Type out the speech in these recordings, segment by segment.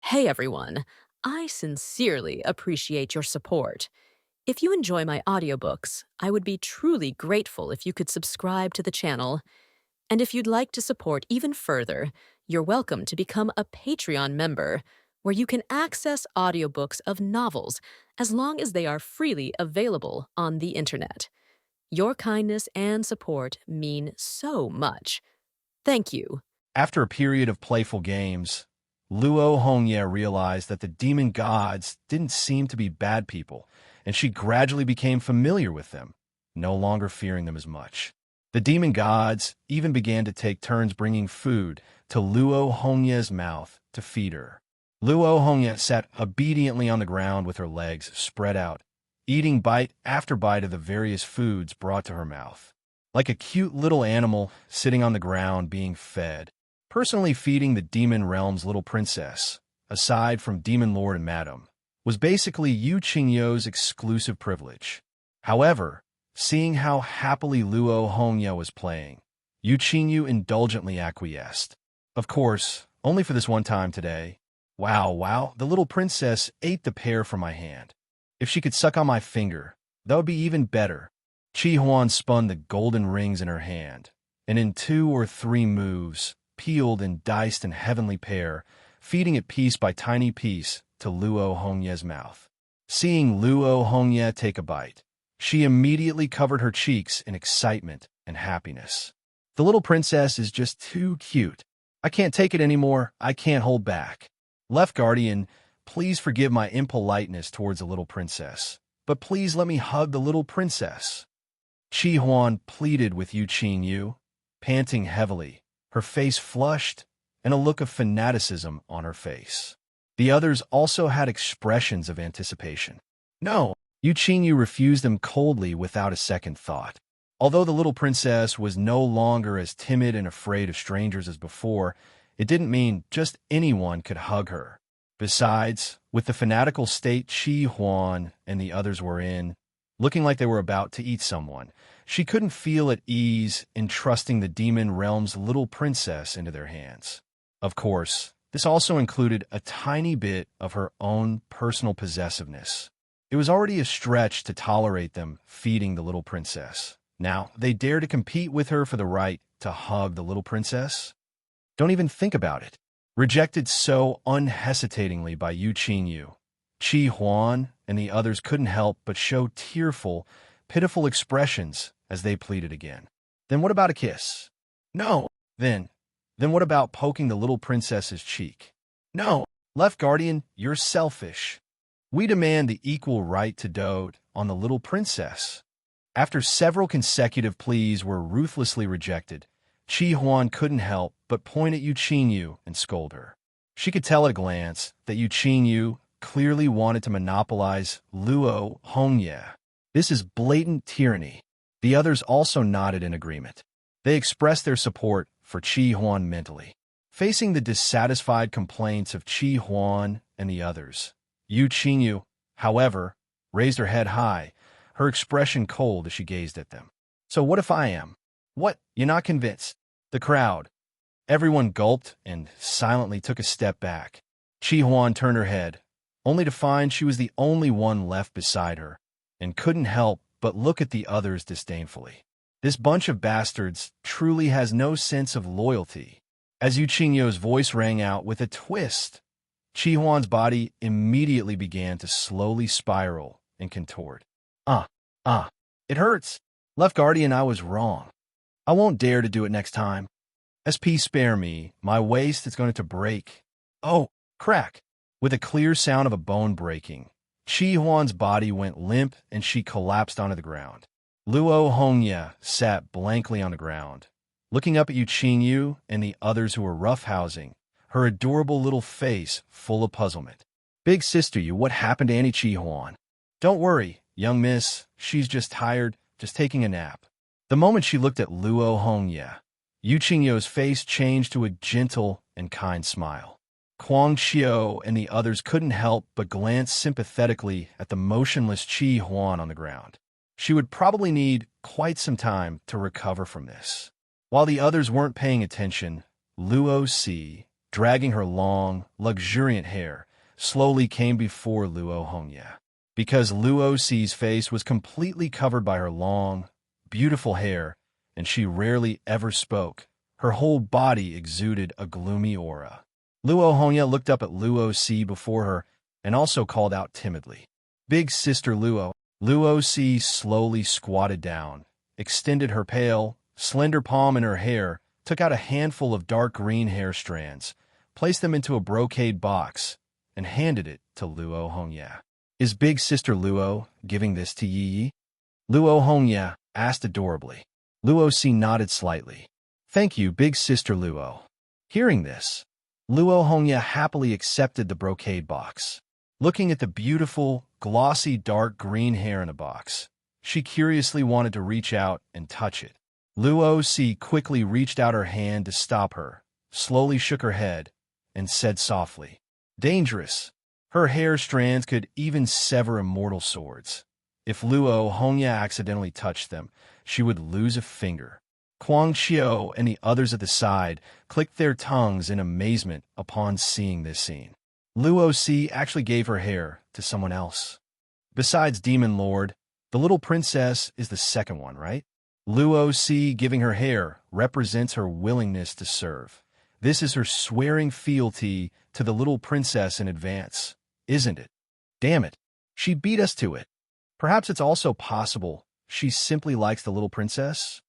Hey everyone, I sincerely appreciate your support. If you enjoy my audiobooks, I would be truly grateful if you could subscribe to the channel. And if you'd like to support even further, you're welcome to become a Patreon member, where you can access audiobooks of novels as long as they are freely available on the internet. Your kindness and support mean so much. Thank you. After a period of playful games, Luo Hongye realized that the demon gods didn't seem to be bad people, and she gradually became familiar with them, no longer fearing them as much. The demon gods even began to take turns bringing food to Luo Hongye's mouth to feed her. Luo Hongye sat obediently on the ground with her legs spread out, eating bite after bite of the various foods brought to her mouth. Like a cute little animal sitting on the ground being fed. Personally feeding the demon realm's little princess, aside from demon lord and madam, was basically Yu Qingyo's exclusive privilege. However, seeing how happily Luo Hongye was playing, Yu Qingyu indulgently acquiesced. Of course, only for this one time today. Wow, the little princess ate the pear from my hand. If she could suck on my finger, that would be even better. Chi Huan spun the golden rings in her hand, and in 2 or 3 moves, peeled and diced an heavenly pear, feeding it piece by tiny piece to Luo Hongye's mouth. Seeing Luo Hongye take a bite, she immediately covered her cheeks in excitement and happiness. The little princess is just too cute. I can't take it anymore. I can't hold back. Left Guardian, please forgive my impoliteness towards the little princess, but please let me hug the little princess. Chi Huan pleaded with Yu Qingyu, panting heavily, her face flushed, and a look of fanaticism on her face. The others also had expressions of anticipation. No, Yu Qingyu refused them coldly without a second thought. Although the little princess was no longer as timid and afraid of strangers as before, it didn't mean just anyone could hug her. Besides, with the fanatical state Chi Huan and the others were in, looking like they were about to eat someone, she couldn't feel at ease in trusting the demon realm's little princess into their hands. Of course, this also included a tiny bit of her own personal possessiveness. It was already a stretch to tolerate them feeding the little princess. Now, they dare to compete with her for the right to hug the little princess? Don't even think about it. Rejected so unhesitatingly by Yu Qingyu, Chi Huan and the others couldn't help but show tearful, pitiful expressions as they pleaded again. Then what about a kiss? No. Then what about poking the little princess's cheek? No. Left Guardian, you're selfish. We demand the equal right to dote on the little princess. After several consecutive pleas were ruthlessly rejected, Chi Huan couldn't help but point at Yu Qingyu and scold her. She could tell at a glance that Yu Qingyu clearly wanted to monopolize Luo Hongye. This is blatant tyranny. The others also nodded in agreement. They expressed their support for Chi Huan mentally. Facing the dissatisfied complaints of Chi Huan and the others, Yu Qingyu, however, raised her head high, her expression cold as she gazed at them. So what if I am? What? You're not convinced? The crowd. Everyone gulped and silently took a step back. Chi Huan turned her head, only to find she was the only one left beside her, and couldn't help but look at the others disdainfully. This bunch of bastards truly has no sense of loyalty. As Yu Qingyo's voice rang out with a twist, Chi Huan's body immediately began to slowly spiral and contort. It hurts. Left Guardian, I was wrong. I won't dare to do it next time. SP, spare me. My waist is going to break. Oh, crack. With a clear sound of a bone breaking, Chi Huan's body went limp and she collapsed onto the ground. Luo Hongye sat blankly on the ground, looking up at Yu Qingyu and the others who were roughhousing, her adorable little face full of puzzlement. Big sister, what happened to Annie Chi Huan? Don't worry, young miss, she's just tired, just taking a nap. The moment she looked at Luo Hongye, Yu Qingyo's face changed to a gentle and kind smile. Kuang Xiao and the others couldn't help but glance sympathetically at the motionless Chi Huan on the ground. She would probably need quite some time to recover from this. While the others weren't paying attention, Luo Si, dragging her long, luxuriant hair, slowly came before Luo Hongye. Because Luo Si's face was completely covered by her long, beautiful hair, and she rarely ever spoke, her whole body exuded a gloomy aura. Luo Hongye looked up at Luo Si before her and also called out timidly, "Big sister Luo." Luo Si slowly squatted down, extended her pale, slender palm in her hair, took out a handful of dark green hair strands, placed them into a brocade box, and handed it to Luo Hongye. "Is big sister Luo giving this to Yi?" Luo Hongye asked adorably. Luo Si nodded slightly. "Thank you, big sister Luo." Hearing this, Luo Hongye happily accepted the brocade box. Looking at the beautiful, glossy dark green hair in the box, she curiously wanted to reach out and touch it. Luo Si quickly reached out her hand to stop her, slowly shook her head, and said softly, "Dangerous." Her hair strands could even sever immortal swords. If Luo Hongye accidentally touched them, she would lose a finger. Kuang Xiao and the others at the side clicked their tongues in amazement upon seeing this scene. Luo Si actually gave her hair to someone else. Besides Demon Lord, the little princess is the second one, right? Luo Si giving her hair represents her willingness to serve. This is her swearing fealty to the little princess in advance, isn't it? Damn it, she beat us to it. Perhaps it's also possible she simply likes the little princess?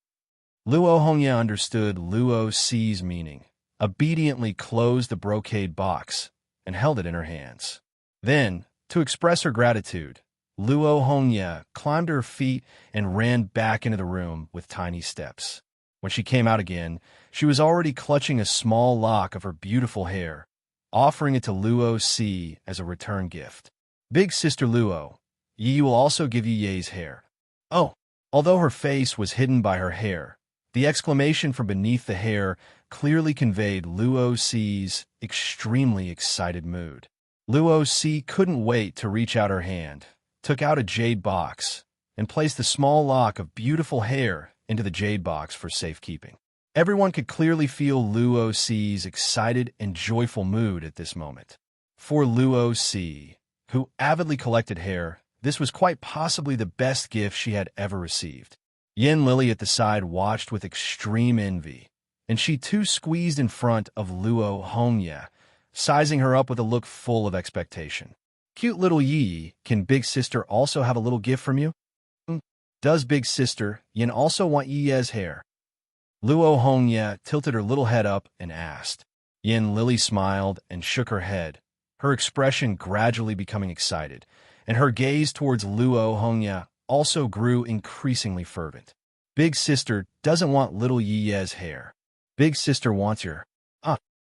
Luo Hongye understood Luo Si's meaning, obediently closed the brocade box, and held it in her hands. Then, to express her gratitude, Luo Hongye climbed to her feet and ran back into the room with tiny steps. When she came out again, she was already clutching a small lock of her beautiful hair, offering it to Luo Si as a return gift. "Big sister Luo, Yi will also give you Ye's hair." Oh, although her face was hidden by her hair, the exclamation from beneath the hair clearly conveyed Luo Si's extremely excited mood. Luo Si couldn't wait to reach out her hand, took out a jade box, and placed the small lock of beautiful hair into the jade box for safekeeping. Everyone could clearly feel Luo Si's excited and joyful mood at this moment. For Luo Si, who avidly collected hair, this was quite possibly the best gift she had ever received. Yin Lily at the side watched with extreme envy, and she too squeezed in front of Luo Hongye, sizing her up with a look full of expectation. "Cute little Yi, can big sister also have a little gift from you?" "Does big sister Yin also want Yi's hair?" Luo Hongye tilted her little head up and asked. Yin Lily smiled and shook her head, her expression gradually becoming excited, and her gaze towards Luo Hongye also grew increasingly fervent. "Big sister doesn't want little Yi's hair. Big sister wants your..."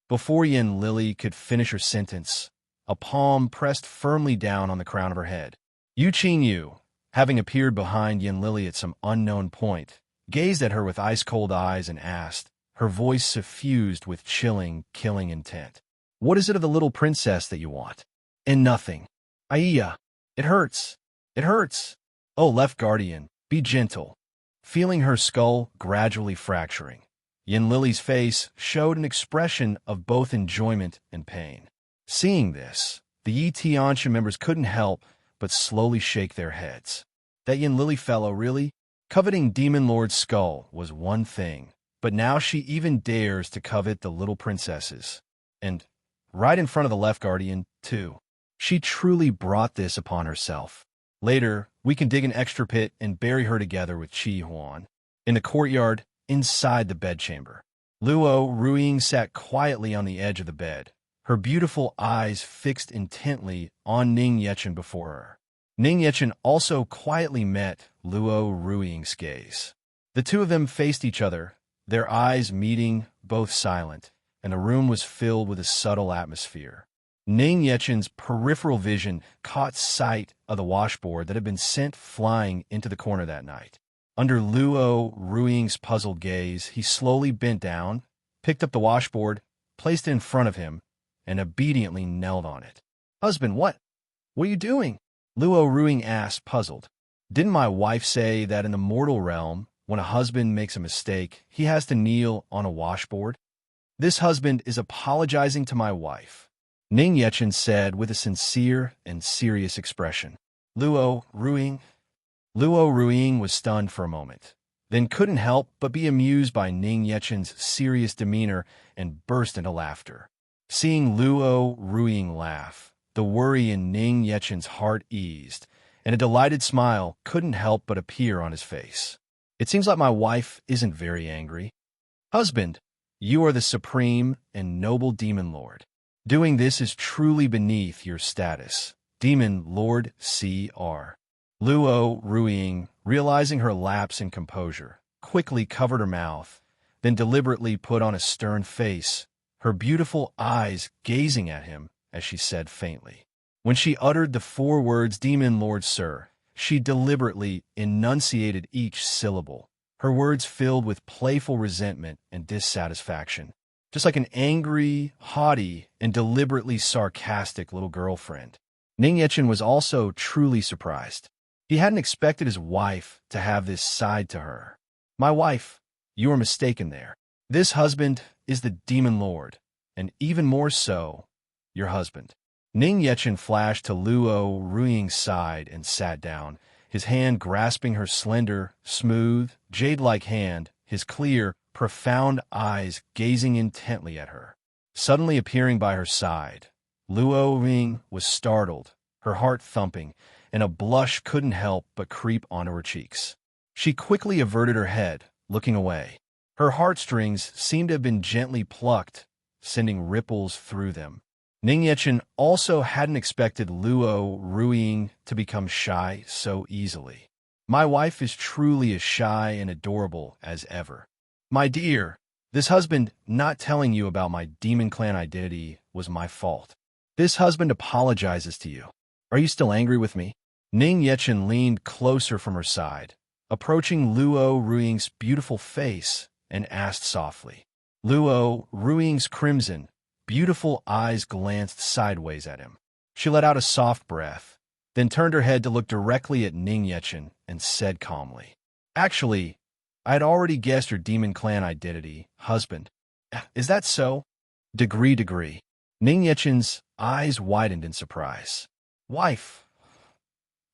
Before Yin Lily could finish her sentence, a palm pressed firmly down on the crown of her head. Yu Qing Yu, having appeared behind Yin Lily at some unknown point, gazed at her with ice-cold eyes and asked, her voice suffused with chilling, killing intent. "What is it of the little princess that you want?" "And nothing. Aiya, it hurts. It hurts. Oh, left guardian, be gentle." Feeling her skull gradually fracturing, Yin Lily's face showed an expression of both enjoyment and pain. Seeing this, the Yi Tianxia members couldn't help but slowly shake their heads. That Yin Lily fellow really? Coveting Demon Lord's skull was one thing, but now she even dares to covet the little princesses. And right in front of the left guardian, too. She truly brought this upon herself. Later, we can dig an extra pit and bury her together with Qi Huan. In the courtyard, inside the bedchamber, Luo Ruiying sat quietly on the edge of the bed, her beautiful eyes fixed intently on Ning Yechen before her. Ning Yechen also quietly met Luo Ruiying's gaze. The two of them faced each other, their eyes meeting, both silent, and the room was filled with a subtle atmosphere. Ning Yechen's peripheral vision caught sight of the washboard that had been sent flying into the corner that night. Under Luo Ruiying's puzzled gaze, he slowly bent down, picked up the washboard, placed it in front of him, and obediently knelt on it. "Husband, what? What are you doing?" Luo Ruiying asked, puzzled. "Didn't my wife say that in the mortal realm, when a husband makes a mistake, he has to kneel on a washboard?" This husband is apologizing to my wife, Ning Yechen said with a sincere and serious expression. Luo Ruiying was stunned for a moment, then couldn't help but be amused by Ning Yechen's serious demeanor and burst into laughter. Seeing Luo Ruiying laugh, the worry in Ning Yechen's heart eased, and a delighted smile couldn't help but appear on his face. It seems like my wife isn't very angry. Husband, you are the supreme and noble demon lord. Doing this is truly beneath your status. Demon Lord Cr. Luo Ruiying, realizing her lapse in composure, quickly covered her mouth, then deliberately put on a stern face, her beautiful eyes gazing at him as she said faintly. When she uttered the 4 words Demon Lord Sir, she deliberately enunciated each syllable, her words filled with playful resentment and dissatisfaction, just like an angry, haughty, and deliberately sarcastic little girlfriend. Ning Yechen was also truly surprised. He hadn't expected his wife to have this side to her. My wife, you are mistaken there. This husband is the Demon Lord, and even more so, your husband. Ning Yechen flashed to Luo Ruiying's side and sat down, his hand grasping her slender, smooth, jade-like hand, his clear, profound eyes gazing intently at her. Suddenly appearing by her side, Luo Ruiying was startled, her heart thumping, and a blush couldn't help but creep onto her cheeks. She quickly averted her head, looking away. Her heartstrings seemed to have been gently plucked, sending ripples through them. Ning Yechen also hadn't expected Luo Ruiying to become shy so easily. My wife is truly as shy and adorable as ever. My dear, this husband not telling you about my demon clan identity was my fault. This husband apologizes to you. Are you still angry with me? Ning Yechen leaned closer from her side, approaching Luo Ruiying's beautiful face, and asked softly. Luo Ruiying's crimson, beautiful eyes glanced sideways at him. She let out a soft breath, then turned her head to look directly at Ning Yechen and said calmly, Actually, I had already guessed your demon clan identity, husband. Is that so? Degree. Ning Yechen's eyes widened in surprise. Wife,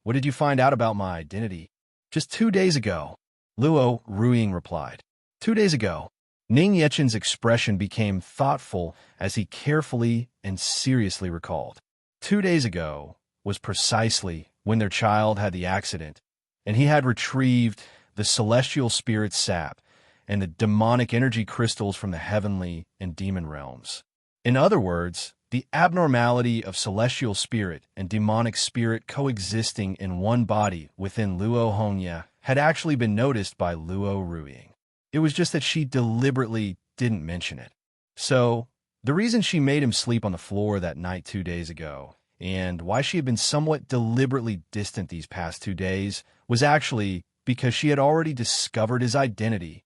what did you find out about my identity? Just 2 days ago, Luo Ruiying replied. 2 days ago. Ning Yechen's expression became thoughtful as he carefully and seriously recalled. 2 days ago was precisely when their child had the accident, and he had retrieved the celestial spirit sap and the demonic energy crystals from the heavenly and demon realms. In other words, the abnormality of celestial spirit and demonic spirit coexisting in one body within Luo Hongye had actually been noticed by Luo Ruiying. It was just that she deliberately didn't mention it. So, the reason she made him sleep on the floor that night 2 days ago, and why she had been somewhat deliberately distant these past 2 days, was actually because she had already discovered his identity.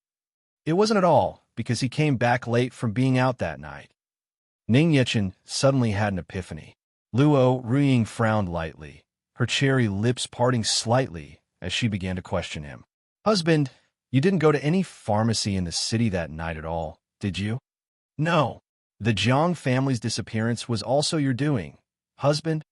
It wasn't at all because he came back late from being out that night. Ning Yechen suddenly had an epiphany. Luo Ruiying frowned lightly, her cherry lips parting slightly as she began to question him. Husband, you didn't go to any pharmacy in the city that night at all, did you? No. The Jiang family's disappearance was also your doing, husband?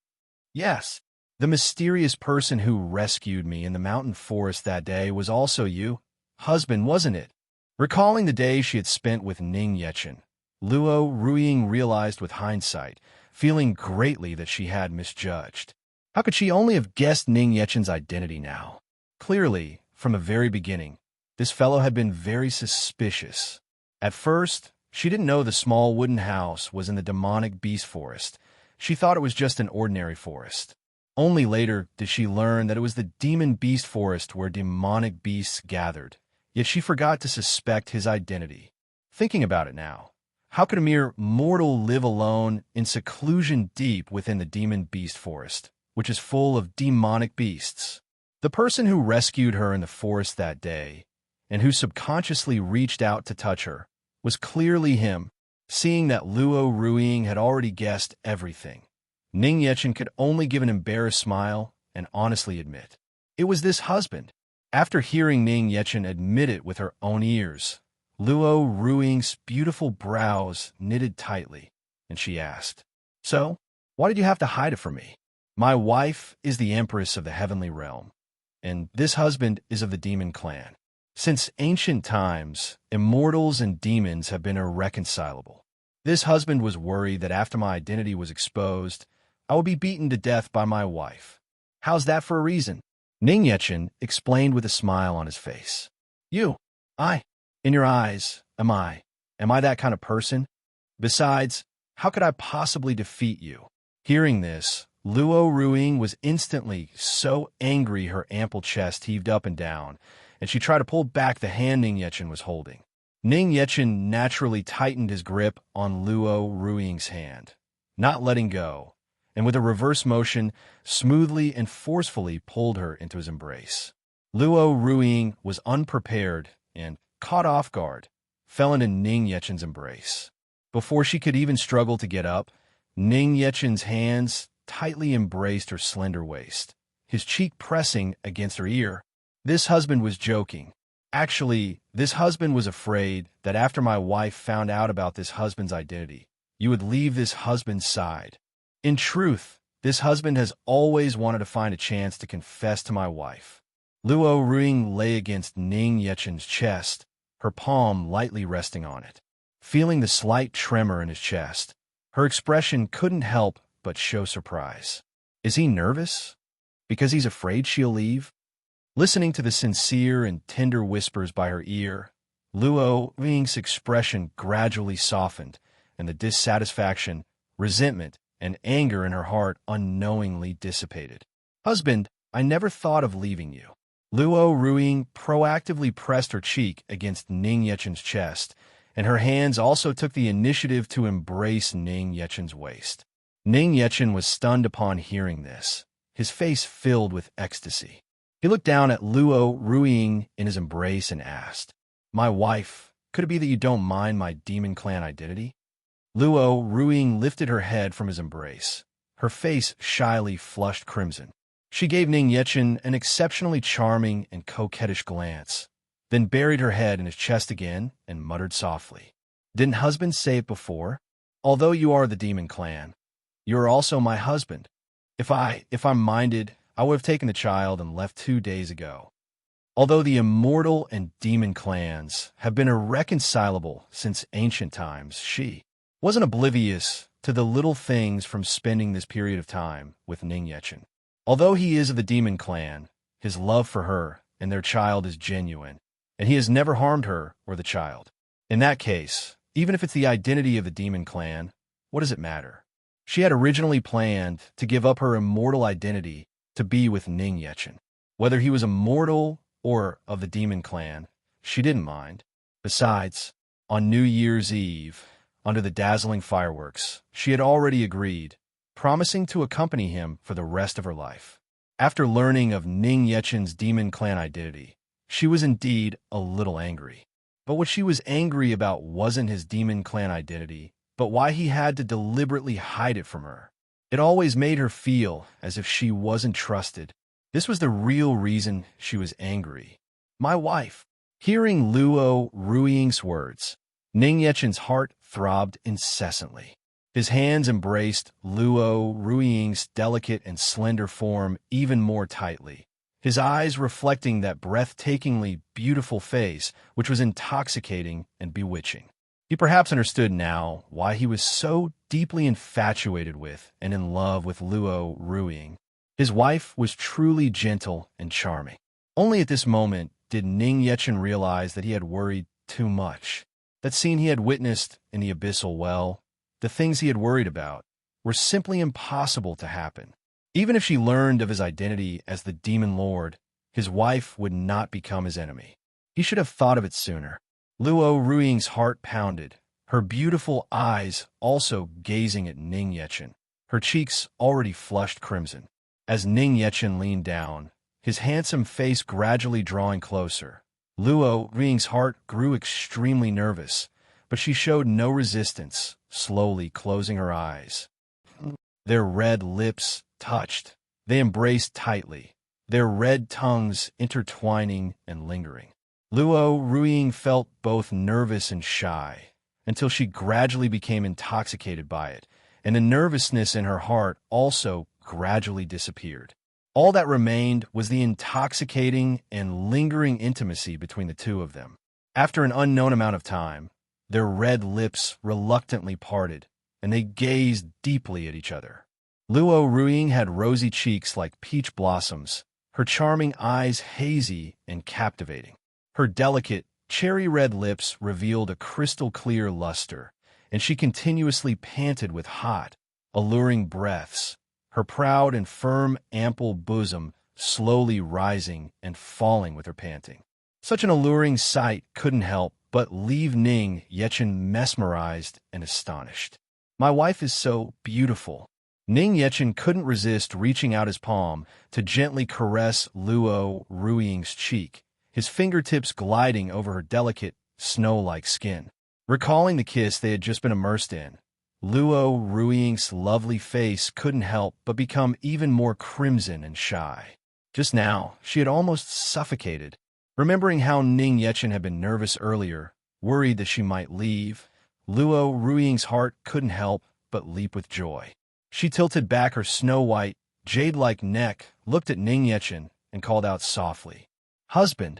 Yes. The mysterious person who rescued me in the mountain forest that day was also you, husband, wasn't it? Recalling the day she had spent with Ning Yechen, Luo Ruiying realized with hindsight, feeling greatly that she had misjudged. How could she only have guessed Ning Yechen's identity now? Clearly, from the very beginning, this fellow had been very suspicious. At first, she didn't know the small wooden house was in the demonic beast forest. She thought it was just an ordinary forest. Only later did she learn that it was the demon beast forest where demonic beasts gathered, yet she forgot to suspect his identity. Thinking about it now, how could a mere mortal live alone in seclusion deep within the demon beast forest, which is full of demonic beasts? The person who rescued her in the forest that day, and who subconsciously reached out to touch her, was clearly him. Seeing that Luo Ruiying had already guessed everything, Ning Yechen could only give an embarrassed smile and honestly admit, it was this husband. After hearing Ning Yechen admit it with her own ears, Luo Ruing's beautiful brows knitted tightly, and she asked, "So, why did you have to hide it from me? My wife is the Empress of the heavenly realm, and this husband is of the demon clan. Since ancient times, immortals and demons have been irreconcilable. This husband was worried that after my identity was exposed, I would be beaten to death by my wife. How's that for a reason?" Ning Yechen explained with a smile on his face. "You, in your eyes, am I that kind of person? Besides, how could I possibly defeat you?" Hearing this, Luo Ruing was instantly so angry her ample chest heaved up and down, and she tried to pull back the hand Ning Yechen was holding. Ning Yechen naturally tightened his grip on Luo Ruing's hand, not letting go, and with a reverse motion, smoothly and forcefully pulled her into his embrace. Luo Ruing was unprepared and, caught off guard, fell into Ning Yechen's embrace. Before she could even struggle to get up, Ning Yechen's hands tightly embraced her slender waist, his cheek pressing against her ear. This husband was joking. Actually, this husband was afraid that after my wife found out about this husband's identity, you would leave this husband's side. In truth, this husband has always wanted to find a chance to confess to my wife. Luo Ruing lay against Ning Yechen's chest, her palm lightly resting on it. Feeling the slight tremor in his chest, her expression couldn't help but show surprise. Is he nervous? Because he's afraid she'll leave? Listening to the sincere and tender whispers by her ear, Luo Ruing's expression gradually softened, and the dissatisfaction, resentment, and anger in her heart unknowingly dissipated. "Husband, I never thought of leaving you." Luo Ruing proactively pressed her cheek against Ning Yechen's chest, and her hands also took the initiative to embrace Ning Yechen's waist. Ning Yechen was stunned upon hearing this, his face filled with ecstasy. He looked down at Luo Ruing in his embrace and asked, "My wife, could it be that you don't mind my demon clan identity?" Luo Ruing lifted her head from his embrace, her face shyly flushed crimson. She gave Ning Yechen an exceptionally charming and coquettish glance, then buried her head in his chest again and muttered softly, "Didn't husband say it before? Although you are the demon clan, you are also my husband. If I'm minded, I would have taken the child and left 2 days ago." Although the immortal and demon clans have been irreconcilable since ancient times, she wasn't oblivious to the little things from spending this period of time with Ning Yechen. Although he is of the demon clan, his love for her and their child is genuine, and he has never harmed her or the child. In that case, even if it's the identity of the demon clan, what does it matter? She had originally planned to give up her immortal identity to be with Ning Yechen. Whether he was immortal or of the demon clan, she didn't mind. Besides, on New Year's Eve, under the dazzling fireworks, she had already agreed, promising to accompany him for the rest of her life. After learning of Ning Yechen's demon clan identity, she was indeed a little angry. But what she was angry about wasn't his demon clan identity, but why he had to deliberately hide it from her. It always made her feel as if she wasn't trusted. This was the real reason she was angry. "My wife." Hearing Luo Ruing's words, Ning Yechen's heart throbbed incessantly. His hands embraced Luo Ruing's delicate and slender form even more tightly, his eyes reflecting that breathtakingly beautiful face which was intoxicating and bewitching. He perhaps understood now why he was so deeply infatuated with and in love with Luo Ruing. His wife was truly gentle and charming. Only at this moment did Ning Yechen realize that he had worried too much. That scene he had witnessed in the abyssal well, the things he had worried about, were simply impossible to happen. Even if she learned of his identity as the Demon Lord, his wife would not become his enemy. He should have thought of it sooner. Luo Ruing's heart pounded, her beautiful eyes also gazing at Ning Yechen, her cheeks already flushed crimson. As Ning Yechen leaned down, his handsome face gradually drawing closer, Luo Ruing's heart grew extremely nervous, but she showed no resistance, slowly closing her eyes. Their red lips touched. They embraced tightly, their red tongues intertwining and lingering. Luo Ruiying felt both nervous and shy, until she gradually became intoxicated by it, and the nervousness in her heart also gradually disappeared. All that remained was the intoxicating and lingering intimacy between the two of them. After an unknown amount of time, their red lips reluctantly parted, and they gazed deeply at each other. Luo Ruiying had rosy cheeks like peach blossoms, her charming eyes hazy and captivating. Her delicate, cherry-red lips revealed a crystal-clear luster, and she continuously panted with hot, alluring breaths, her proud and firm, ample bosom slowly rising and falling with her panting. Such an alluring sight couldn't help but leave Ning Yechen mesmerized and astonished. "My wife is so beautiful." Ning Yechen couldn't resist reaching out his palm to gently caress Luo Ruiying's cheek, his fingertips gliding over her delicate, snow-like skin. Recalling the kiss they had just been immersed in, Luo Ruiying's lovely face couldn't help but become even more crimson and shy. Just now, she had almost suffocated. Remembering how Ning Yechen had been nervous earlier, worried that she might leave, Luo Ruiying's heart couldn't help but leap with joy. She tilted back her snow-white, jade-like neck, looked at Ning Yechen, and called out softly, "Husband."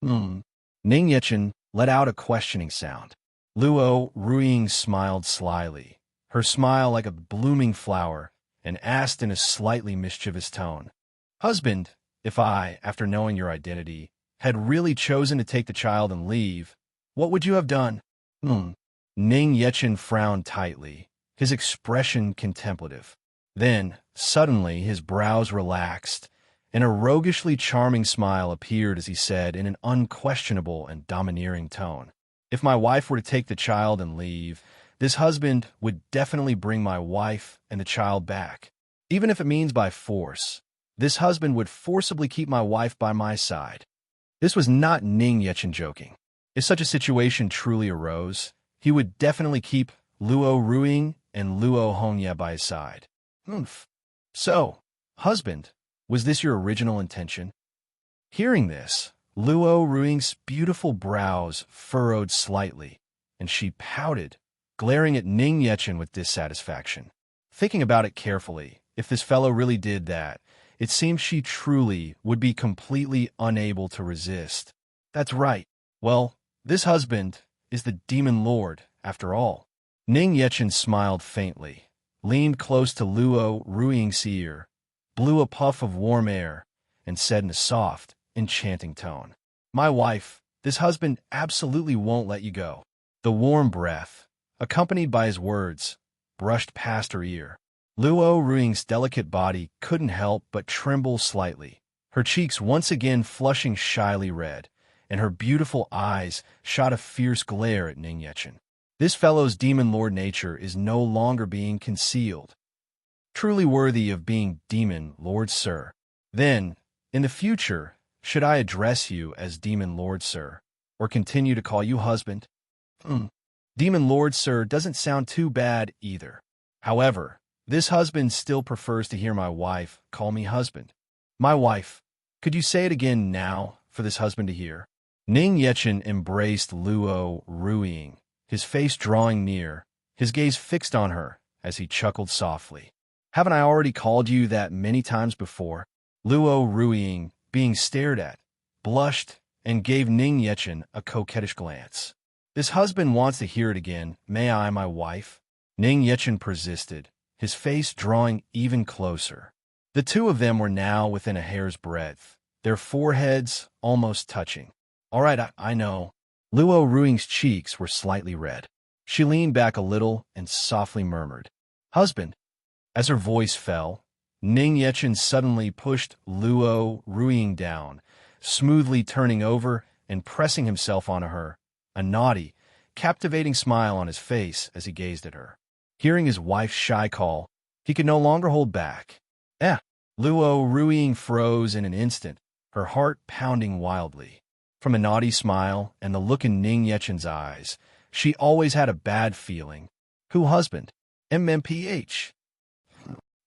Ning Yechen let out a questioning sound. Luo Ruiying smiled slyly, her smile like a blooming flower, and asked in a slightly mischievous tone, "Husband, if I, after knowing your identity, had really chosen to take the child and leave, what would you have done?" Ning Yechen frowned tightly, his expression contemplative. Then, suddenly, his brows relaxed, and a roguishly charming smile appeared as he said in an unquestionable and domineering tone, "If my wife were to take the child and leave, this husband would definitely bring my wife and the child back. Even if it means by force, this husband would forcibly keep my wife by my side." This was not Ning Yechen joking. If such a situation truly arose, he would definitely keep Luo Ruiying and Luo Hongye by his side. "Humph. So, husband, was this your original intention?" Hearing this, Luo Ruiying's beautiful brows furrowed slightly, and she pouted, glaring at Ning Yechen with dissatisfaction. Thinking about it carefully, if this fellow really did that, it seems she truly would be completely unable to resist. That's right. Well, this husband is the demon lord, after all. Ning Yechen smiled faintly, leaned close to Luo Ruiying's ear, blew a puff of warm air, and said in a soft, enchanting tone, "My wife, this husband absolutely won't let you go." The warm breath, accompanied by his words, brushed past her ear. Luo Ruiying's delicate body couldn't help but tremble slightly, her cheeks once again flushing shyly red, and her beautiful eyes shot a fierce glare at Ning Yechen. This fellow's demon lord nature is no longer being concealed. Truly worthy of being demon lord, sir. Then, in the future, should I address you as demon lord, sir, or continue to call you husband? Demon lord, sir doesn't sound too bad either. However, this husband still prefers to hear my wife call me husband. My wife, could you say it again now for this husband to hear? Ning Yechen embraced Luo Ruiying, his face drawing near, his gaze fixed on her as he chuckled softly. "Haven't I already called you that many times before?" Luo Ruiying, being stared at, blushed and gave Ning Yechen a coquettish glance. "This husband wants to hear it again. May I, my wife?" Ning Yechen persisted, his face drawing even closer. The two of them were now within a hair's breadth, their foreheads almost touching. "All right, I know." Luo Ruiying's cheeks were slightly red. She leaned back a little and softly murmured, "Husband." As her voice fell, Ning Yechen suddenly pushed Luo Ruiying down, smoothly turning over and pressing himself onto her, a naughty, captivating smile on his face as he gazed at her. Hearing his wife's shy call, he could no longer hold back. Luo Ruiying froze in an instant, her heart pounding wildly. From a naughty smile and the look in Ning Yechen's eyes, she always had a bad feeling. Who husband? MMPH.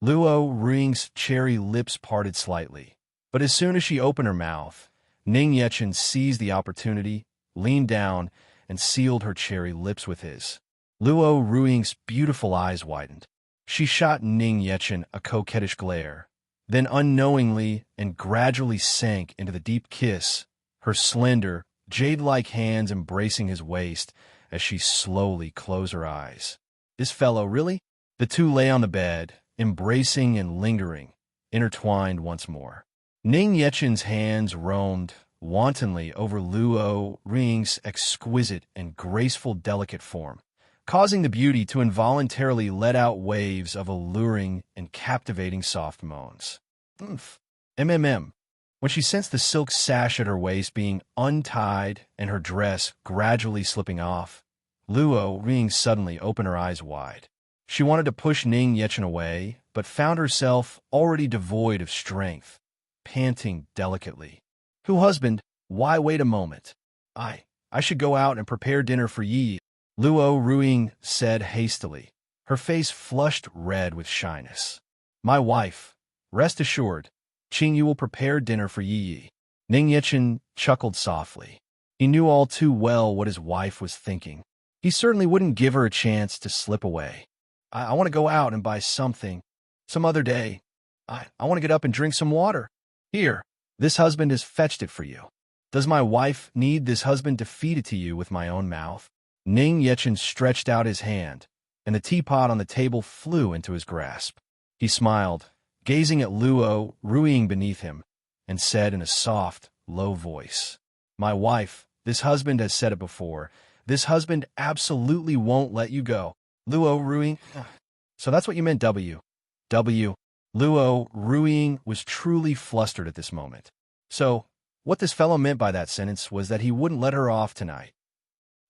Luo Ruiying's cherry lips parted slightly, but as soon as she opened her mouth, Ning Yechen seized the opportunity, leaned down, and sealed her cherry lips with his. Luo Ruiying's beautiful eyes widened. She shot Ning Yechen a coquettish glare, then unknowingly and gradually sank into the deep kiss, her slender, jade-like hands embracing his waist as she slowly closed her eyes. This fellow, really? The two lay on the bed, embracing and lingering, intertwined once more. Ning Yechen's hands roamed wantonly over Luo Ruiying's exquisite and graceful delicate form, causing the beauty to involuntarily let out waves of alluring and captivating soft moans. Oomph. MMM. When she sensed the silk sash at her waist being untied and her dress gradually slipping off, Luo Ruiying suddenly opened her eyes wide. She wanted to push Ning Yechen away, but found herself already devoid of strength, panting delicately. Husband, why wait a moment? I should go out and prepare dinner for ye, Luo Ruiying said hastily, her face flushed red with shyness. My wife, rest assured, Qing Yu will prepare dinner for Yi. Ning Yechen chuckled softly. He knew all too well what his wife was thinking. He certainly wouldn't give her a chance to slip away. I want to go out and buy something. Some other day. I want to get up and drink some water. Here, this husband has fetched it for you. Does my wife need this husband to feed it to you with my own mouth? Ning Yechen stretched out his hand, and the teapot on the table flew into his grasp. He smiled, gazing at Luo Ruiying beneath him, and said in a soft, low voice, My wife, this husband has said it before, this husband absolutely won't let you go. Luo Ruiying, so that's what you meant, W. Luo Ruiying was truly flustered at this moment. So, what this fellow meant by that sentence was that he wouldn't let her off tonight.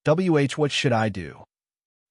What should I do?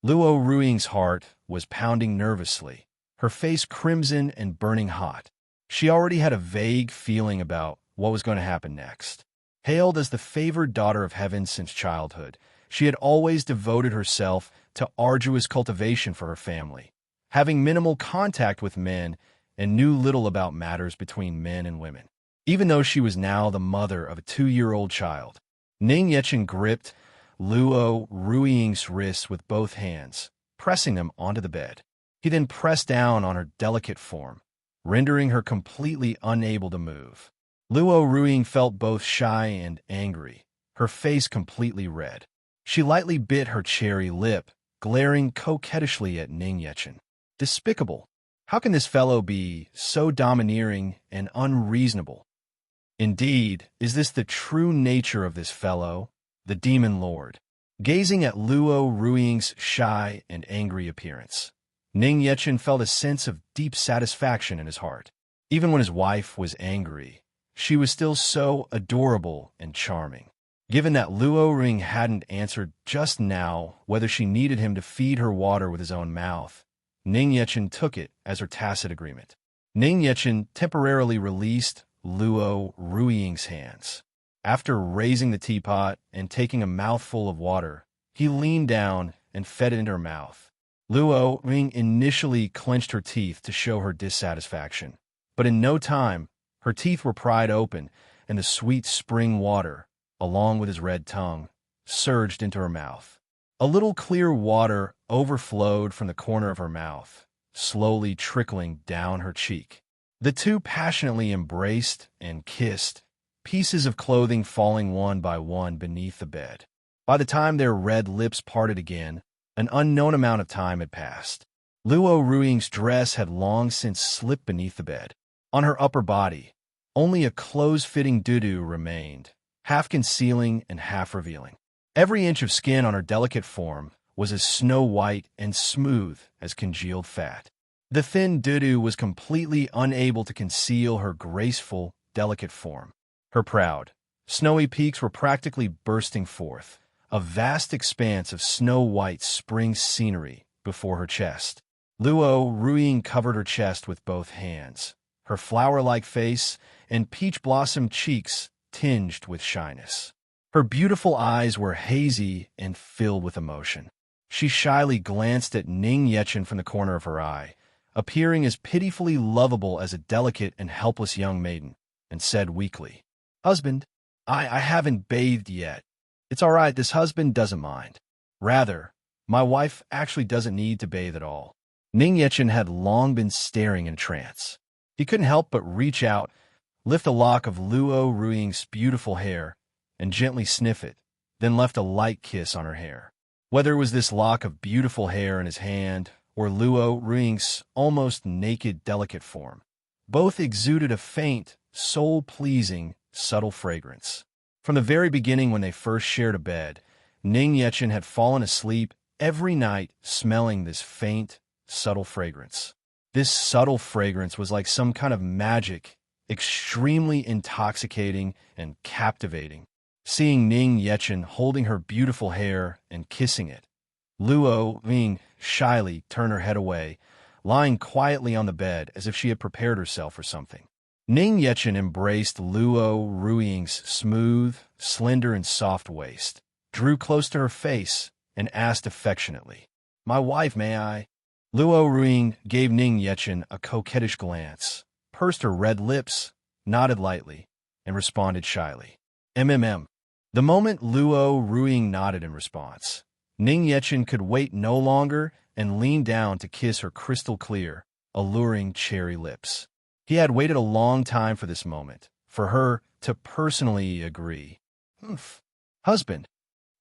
Luo Ruiying's heart was pounding nervously, her face crimson and burning hot. She already had a vague feeling about what was going to happen next. Hailed as the favored daughter of heaven since childhood, she had always devoted herself to arduous cultivation for her family, having minimal contact with men and knew little about matters between men and women. Even though she was now the mother of a 2-year-old child, Ning Yechen gripped Luo Ruiying's wrists with both hands, pressing them onto the bed. He then pressed down on her delicate form, rendering her completely unable to move. Luo Ruiying felt both shy and angry, her face completely red. She lightly bit her cherry lip, glaring coquettishly at Ning Yechen. Despicable. How can this fellow be so domineering and unreasonable? Indeed, is this the true nature of this fellow, the demon lord? Gazing at Luo Ruiying's shy and angry appearance, Ning Yechen felt a sense of deep satisfaction in his heart. Even when his wife was angry, she was still so adorable and charming. Given that Luo Ruiying hadn't answered just now whether she needed him to feed her water with his own mouth, Ning Yechen took it as her tacit agreement. Ning Yechen temporarily released Luo Ruiying's hands. After raising the teapot and taking a mouthful of water, he leaned down and fed it into her mouth. Luo Ruiying initially clenched her teeth to show her dissatisfaction, but in no time, her teeth were pried open and the sweet spring water, along with his red tongue, surged into her mouth. A little clear water overflowed from the corner of her mouth, slowly trickling down her cheek. The two passionately embraced and kissed, pieces of clothing falling one by one beneath the bed. By the time their red lips parted again, an unknown amount of time had passed. Luo Ruiying's dress had long since slipped beneath the bed. On her upper body, only a close-fitting doo-doo remained, half concealing and half revealing. Every inch of skin on her delicate form was as snow-white and smooth as congealed fat. The thin doo-doo was completely unable to conceal her graceful, delicate form. Her proud, snowy peaks were practically bursting forth, a vast expanse of snow-white spring scenery before her chest. Luo Ruiying covered her chest with both hands, her flower-like face and peach-blossom cheeks tinged with shyness. Her beautiful eyes were hazy and filled with emotion. She shyly glanced at Ning Yechen from the corner of her eye, appearing as pitifully lovable as a delicate and helpless young maiden, and said weakly, Husband, I haven't bathed yet. It's all right, this husband doesn't mind. Rather, my wife actually doesn't need to bathe at all. Ning Yechen had long been staring in trance. He couldn't help but reach out, lift a lock of Luo Ruiying's beautiful hair, and gently sniff it, then left a light kiss on her hair. Whether it was this lock of beautiful hair in his hand or Luo Ruiying's almost naked, delicate form, both exuded a faint, soul-pleasing, subtle fragrance. From the very beginning when they first shared a bed, Ning Yechen had fallen asleep every night smelling this faint, subtle fragrance. This subtle fragrance was like some kind of magic, extremely intoxicating and captivating. Seeing Ning Yechen holding her beautiful hair and kissing it, Luo Ruiying shyly turned her head away, lying quietly on the bed as if she had prepared herself for something. Ning Yechen embraced Luo Ruiying's smooth, slender, and soft waist, drew close to her face, and asked affectionately, "My wife, may I?" Luo Ruiying gave Ning Yechen a coquettish glance, pursed her red lips, nodded lightly, and responded shyly, "MMM." The moment Luo Ruiying nodded in response, Ning Yechen could wait no longer and leaned down to kiss her crystal-clear, alluring cherry lips. He had waited a long time for this moment, for her to personally agree. "Humph, husband."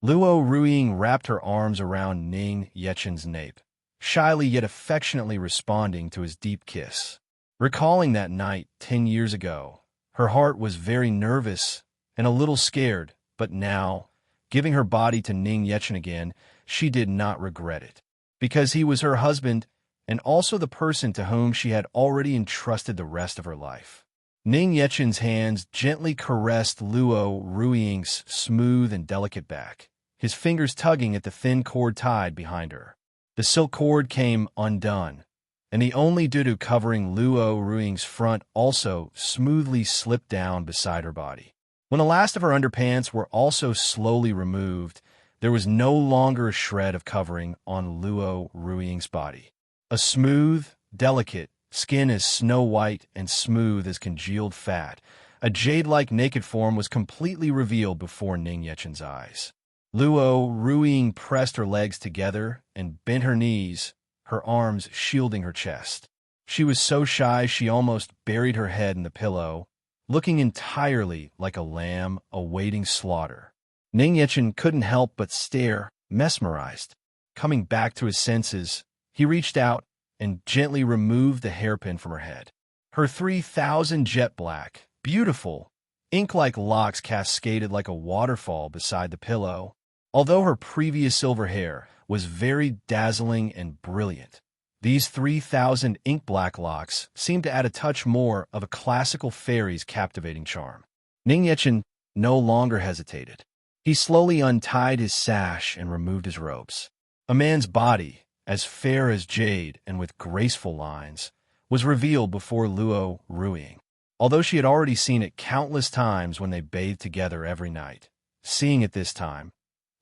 Luo Ruiying wrapped her arms around Ning Yechen's nape, shyly yet affectionately responding to his deep kiss. Recalling that night 10 years ago, her heart was very nervous and a little scared, but now, giving her body to Ning Yechen again, she did not regret it, because he was her husband and also the person to whom she had already entrusted the rest of her life. Ning Yechen's hands gently caressed Luo Ruiying's smooth and delicate back, his fingers tugging at the thin cord tied behind her. The silk cord came undone, and the only dudu covering Luo Ruiying's front also smoothly slipped down beside her body. When the last of her underpants were also slowly removed, there was no longer a shred of covering on Luo Ruiying's body. A smooth, delicate skin as snow white and smooth as congealed fat, a jade-like naked form was completely revealed before Ning Yechen's eyes. Luo Ruiying pressed her legs together and bent her knees, her arms shielding her chest. She was so shy she almost buried her head in the pillow, looking entirely like a lamb awaiting slaughter. Ning Yechen couldn't help but stare, mesmerized. Coming back to his senses, he reached out and gently removed the hairpin from her head. Her 3,000 jet black, beautiful, ink-like locks cascaded like a waterfall beside the pillow. Although her previous silver hair was very dazzling and brilliant, these 3,000 ink-black locks seemed to add a touch more of a classical fairy's captivating charm. Ning Yechen no longer hesitated. He slowly untied his sash and removed his robes. A man's body, as fair as jade and with graceful lines, was revealed before Luo Ruiying. Although she had already seen it countless times when they bathed together every night, seeing it this time,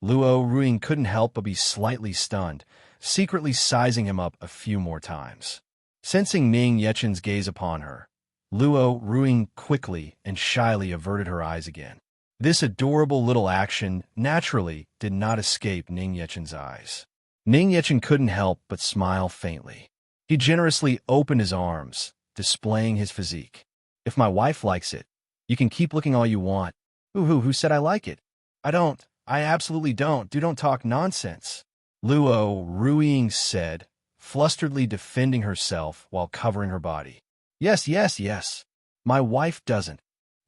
Luo Ruiying couldn't help but be slightly stunned, secretly sizing him up a few more times. Sensing Ning Yechen's gaze upon her, Luo Ruiying quickly and shyly averted her eyes again. This adorable little action naturally did not escape Ning Yechen's eyes. Ning Yechen couldn't help but smile faintly. He generously opened his arms, displaying his physique. "If my wife likes it, you can keep looking all you want." Who said I like it? I don't. I absolutely don't. Don't talk nonsense." Luo Ruiying said, flusteredly defending herself while covering her body. Yes. My wife doesn't."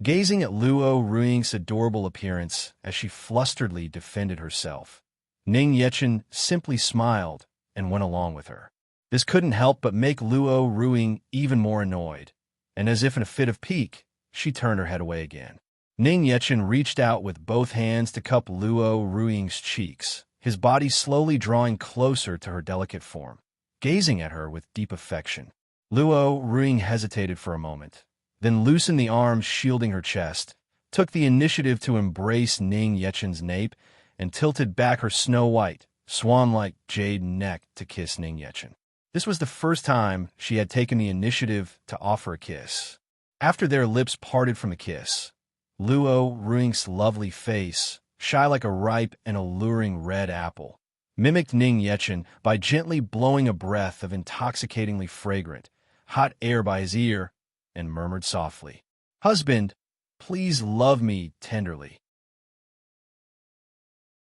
Gazing at Luo Ruiying's adorable appearance as she flusteredly defended herself, Ning Yechen simply smiled and went along with her. This couldn't help but make Luo Ruiying even more annoyed, and as if in a fit of pique, she turned her head away again. Ning Yechen reached out with both hands to cup Luo Ruiying's cheeks, his body slowly drawing closer to her delicate form, gazing at her with deep affection. Luo Ruiying hesitated for a moment, then loosened the arms shielding her chest, took the initiative to embrace Ning Yechen's nape, and tilted back her snow-white, swan-like jade neck to kiss Ning Yechen. This was the first time she had taken the initiative to offer a kiss. After their lips parted from a kiss, Luo Ruing's lovely face, shy like a ripe and alluring red apple, mimicked Ning Yechen by gently blowing a breath of intoxicatingly fragrant, hot air by his ear, and murmured softly, "Husband, please love me tenderly."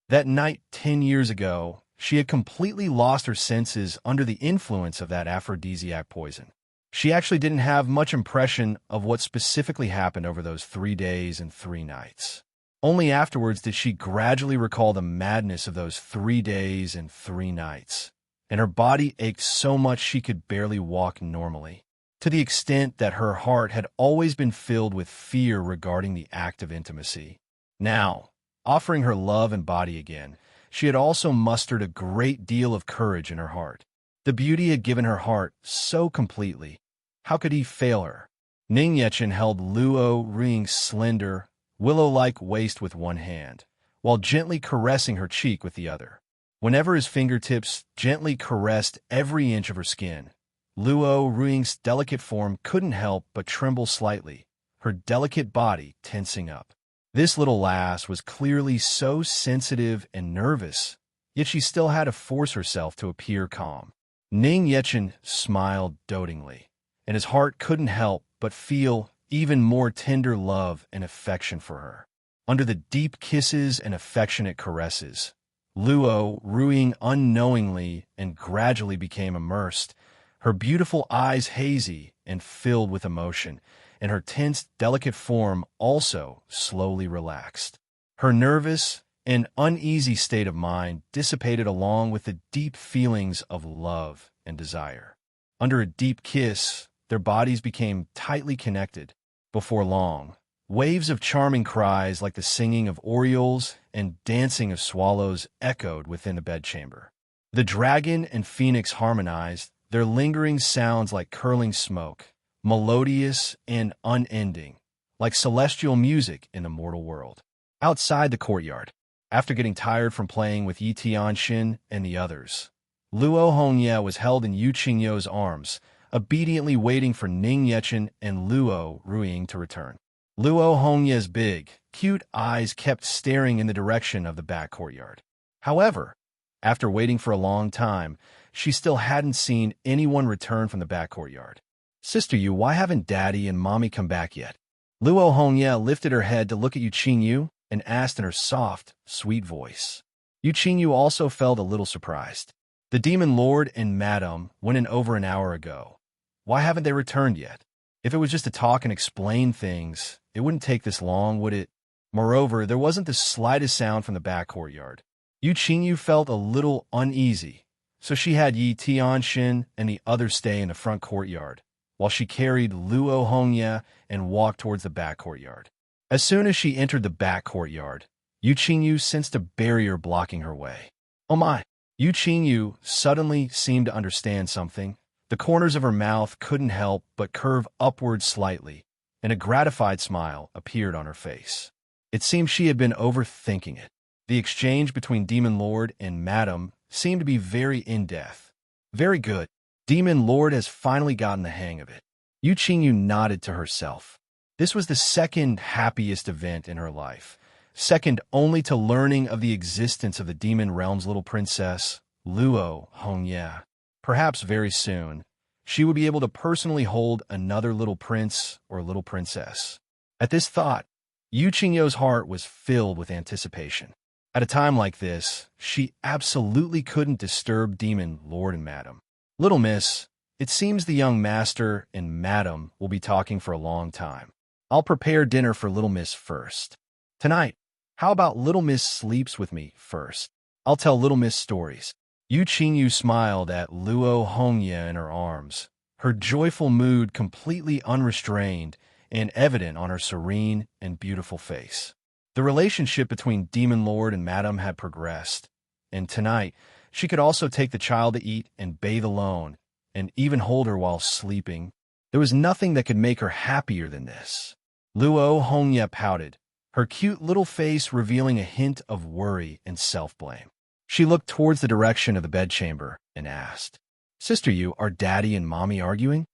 That night 10 years ago, she had completely lost her senses under the influence of that aphrodisiac poison. She actually didn't have much impression of what specifically happened over those 3 days and 3 nights. Only afterwards did she gradually recall the madness of those 3 days and 3 nights, and her body ached so much she could barely walk normally, to the extent that her heart had always been filled with fear regarding the act of intimacy. Now, offering her love and body again, she had also mustered a great deal of courage in her heart. The beauty had given her heart so completely. How could he fail her? Ning Yechen held Luo Ruing's slender, willow-like waist with one hand, while gently caressing her cheek with the other. Whenever his fingertips gently caressed every inch of her skin, Luo Ruing's delicate form couldn't help but tremble slightly, her delicate body tensing up. This little lass was clearly so sensitive and nervous, yet she still had to force herself to appear calm. Ning Yechen smiled dotingly, and his heart couldn't help but feel even more tender love and affection for her. Under the deep kisses and affectionate caresses, Luo Ruing unknowingly and gradually became immersed, her beautiful eyes hazy and filled with emotion, and her tense, delicate form also slowly relaxed. Her nervous and uneasy state of mind dissipated along with the deep feelings of love and desire. Under a deep kiss, their bodies became tightly connected. Before long, waves of charming cries like the singing of orioles and dancing of swallows echoed within the bedchamber. The dragon and phoenix harmonized, their lingering sounds like curling smoke, melodious and unending, like celestial music in the mortal world. Outside the courtyard, after getting tired from playing with Yi Tianxin and the others, Luo Hongye was held in Yu Qingyo's arms, obediently waiting for Ning Yechen and Luo Ruing to return. Luo Hongye's big, cute eyes kept staring in the direction of the back courtyard. However, after waiting for a long time, she still hadn't seen anyone return from the back courtyard. "Sister Yu, why haven't Daddy and Mommy come back yet?" Luo Hongye lifted her head to look at Yu Qingyu and asked in her soft, sweet voice. Yu Qingyu also felt a little surprised. "The Demon Lord and Madame went in over an hour ago. Why haven't they returned yet? If it was just to talk and explain things, it wouldn't take this long, would it?" Moreover, there wasn't the slightest sound from the back courtyard. Yu Qingyu felt a little uneasy, so she had Yi Tianxin and the others stay in the front courtyard, while she carried Luo Hongye and walked towards the back courtyard. As soon as she entered the back courtyard, Yu Qingyu sensed a barrier blocking her way. "Oh my!" Yu Qingyu suddenly seemed to understand something. The corners of her mouth couldn't help but curve upward slightly, and a gratified smile appeared on her face. It seemed she had been overthinking it. The exchange between Demon Lord and Madame seemed to be very in-depth. Very good. Demon Lord has finally gotten the hang of it. Yu Qingyu nodded to herself. This was the second happiest event in her life, second only to learning of the existence of the Demon Realm's little princess, Luo Hongye. Perhaps very soon, she would be able to personally hold another little prince or little princess. At this thought, Yu Qingyo's heart was filled with anticipation. At a time like this, she absolutely couldn't disturb Demon Lord and Madame. "Little Miss, it seems the young master and Madame will be talking for a long time. I'll prepare dinner for Little Miss first. Tonight, how about Little Miss sleeps with me first? I'll tell Little Miss stories." Yu Qingyu smiled at Luo Hongye in her arms, her joyful mood completely unrestrained and evident on her serene and beautiful face. The relationship between Demon Lord and Madame had progressed, and tonight she could also take the child to eat and bathe alone, and even hold her while sleeping. There was nothing that could make her happier than this. Luo Hongye pouted, her cute little face revealing a hint of worry and self-blame. She looked towards the direction of the bedchamber and asked, "Sister Yu, are Daddy and Mommy arguing?"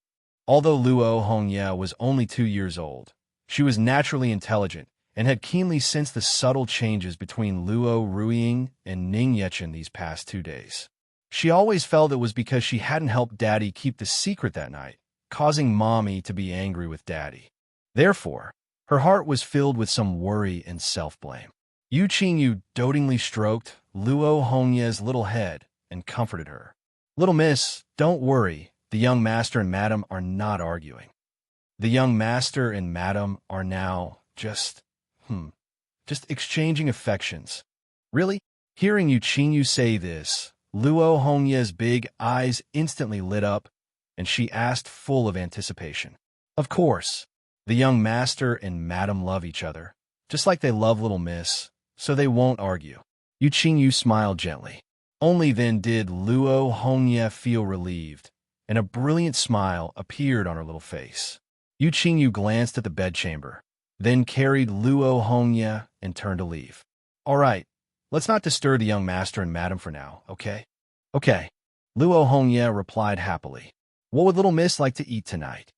Although Luo Hongye was only 2 years old, she was naturally intelligent and had keenly sensed the subtle changes between Luo Ruiying and Ning Yechen these past 2 days. She always felt it was because she hadn't helped Daddy keep the secret that night, causing Mommy to be angry with Daddy. Therefore, her heart was filled with some worry and self-blame. Yu Qingyu dotingly stroked Luo Hongye's little head and comforted her. "Little miss, don't worry. The young master and madam are not arguing. The young master and madam are now just exchanging affections." "Really?" Hearing Yu Qingyu say this, Luo Hongye's big eyes instantly lit up, and she asked full of anticipation. "Of course. The young master and madam love each other, just like they love little miss, so they won't argue." Yu Qingyu smiled gently. Only then did Luo Hongye feel relieved, and a brilliant smile appeared on her little face. Yu Qingyu glanced at the bedchamber, then carried Luo Hongye and turned to leave. "All right, let's not disturb the young master and madam for now, okay?" "Okay," Luo Hongye replied happily. "What would little miss like to eat tonight?"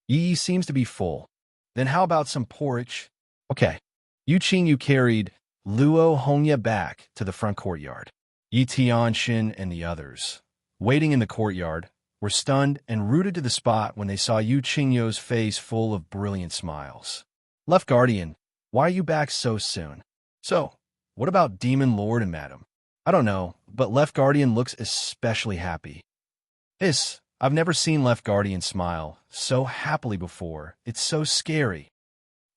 Yi seems to be full. "Then how about some porridge?" "Okay." Yu Qingyu carried Luo Hongye back to the front courtyard. Yi Tianxin and the others, waiting in the courtyard, were stunned and rooted to the spot when they saw Yu Qingyu's face full of brilliant smiles. "Left Guardian, why are you back so soon?" "So, what about Demon Lord and Madam?" "I don't know, but Left Guardian looks especially happy." I've never seen Left Guardian smile so happily before. It's so scary."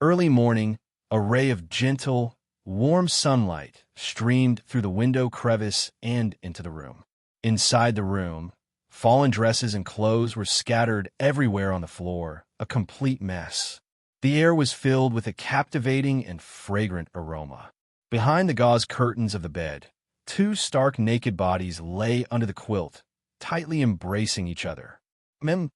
Early morning, a ray of gentle, warm sunlight streamed through the window crevice and into the room. Inside the room, fallen dresses and clothes were scattered everywhere on the floor, a complete mess. The air was filled with a captivating and fragrant aroma. Behind the gauze curtains of the bed, two stark naked bodies lay under the quilt, tightly embracing each other. Luo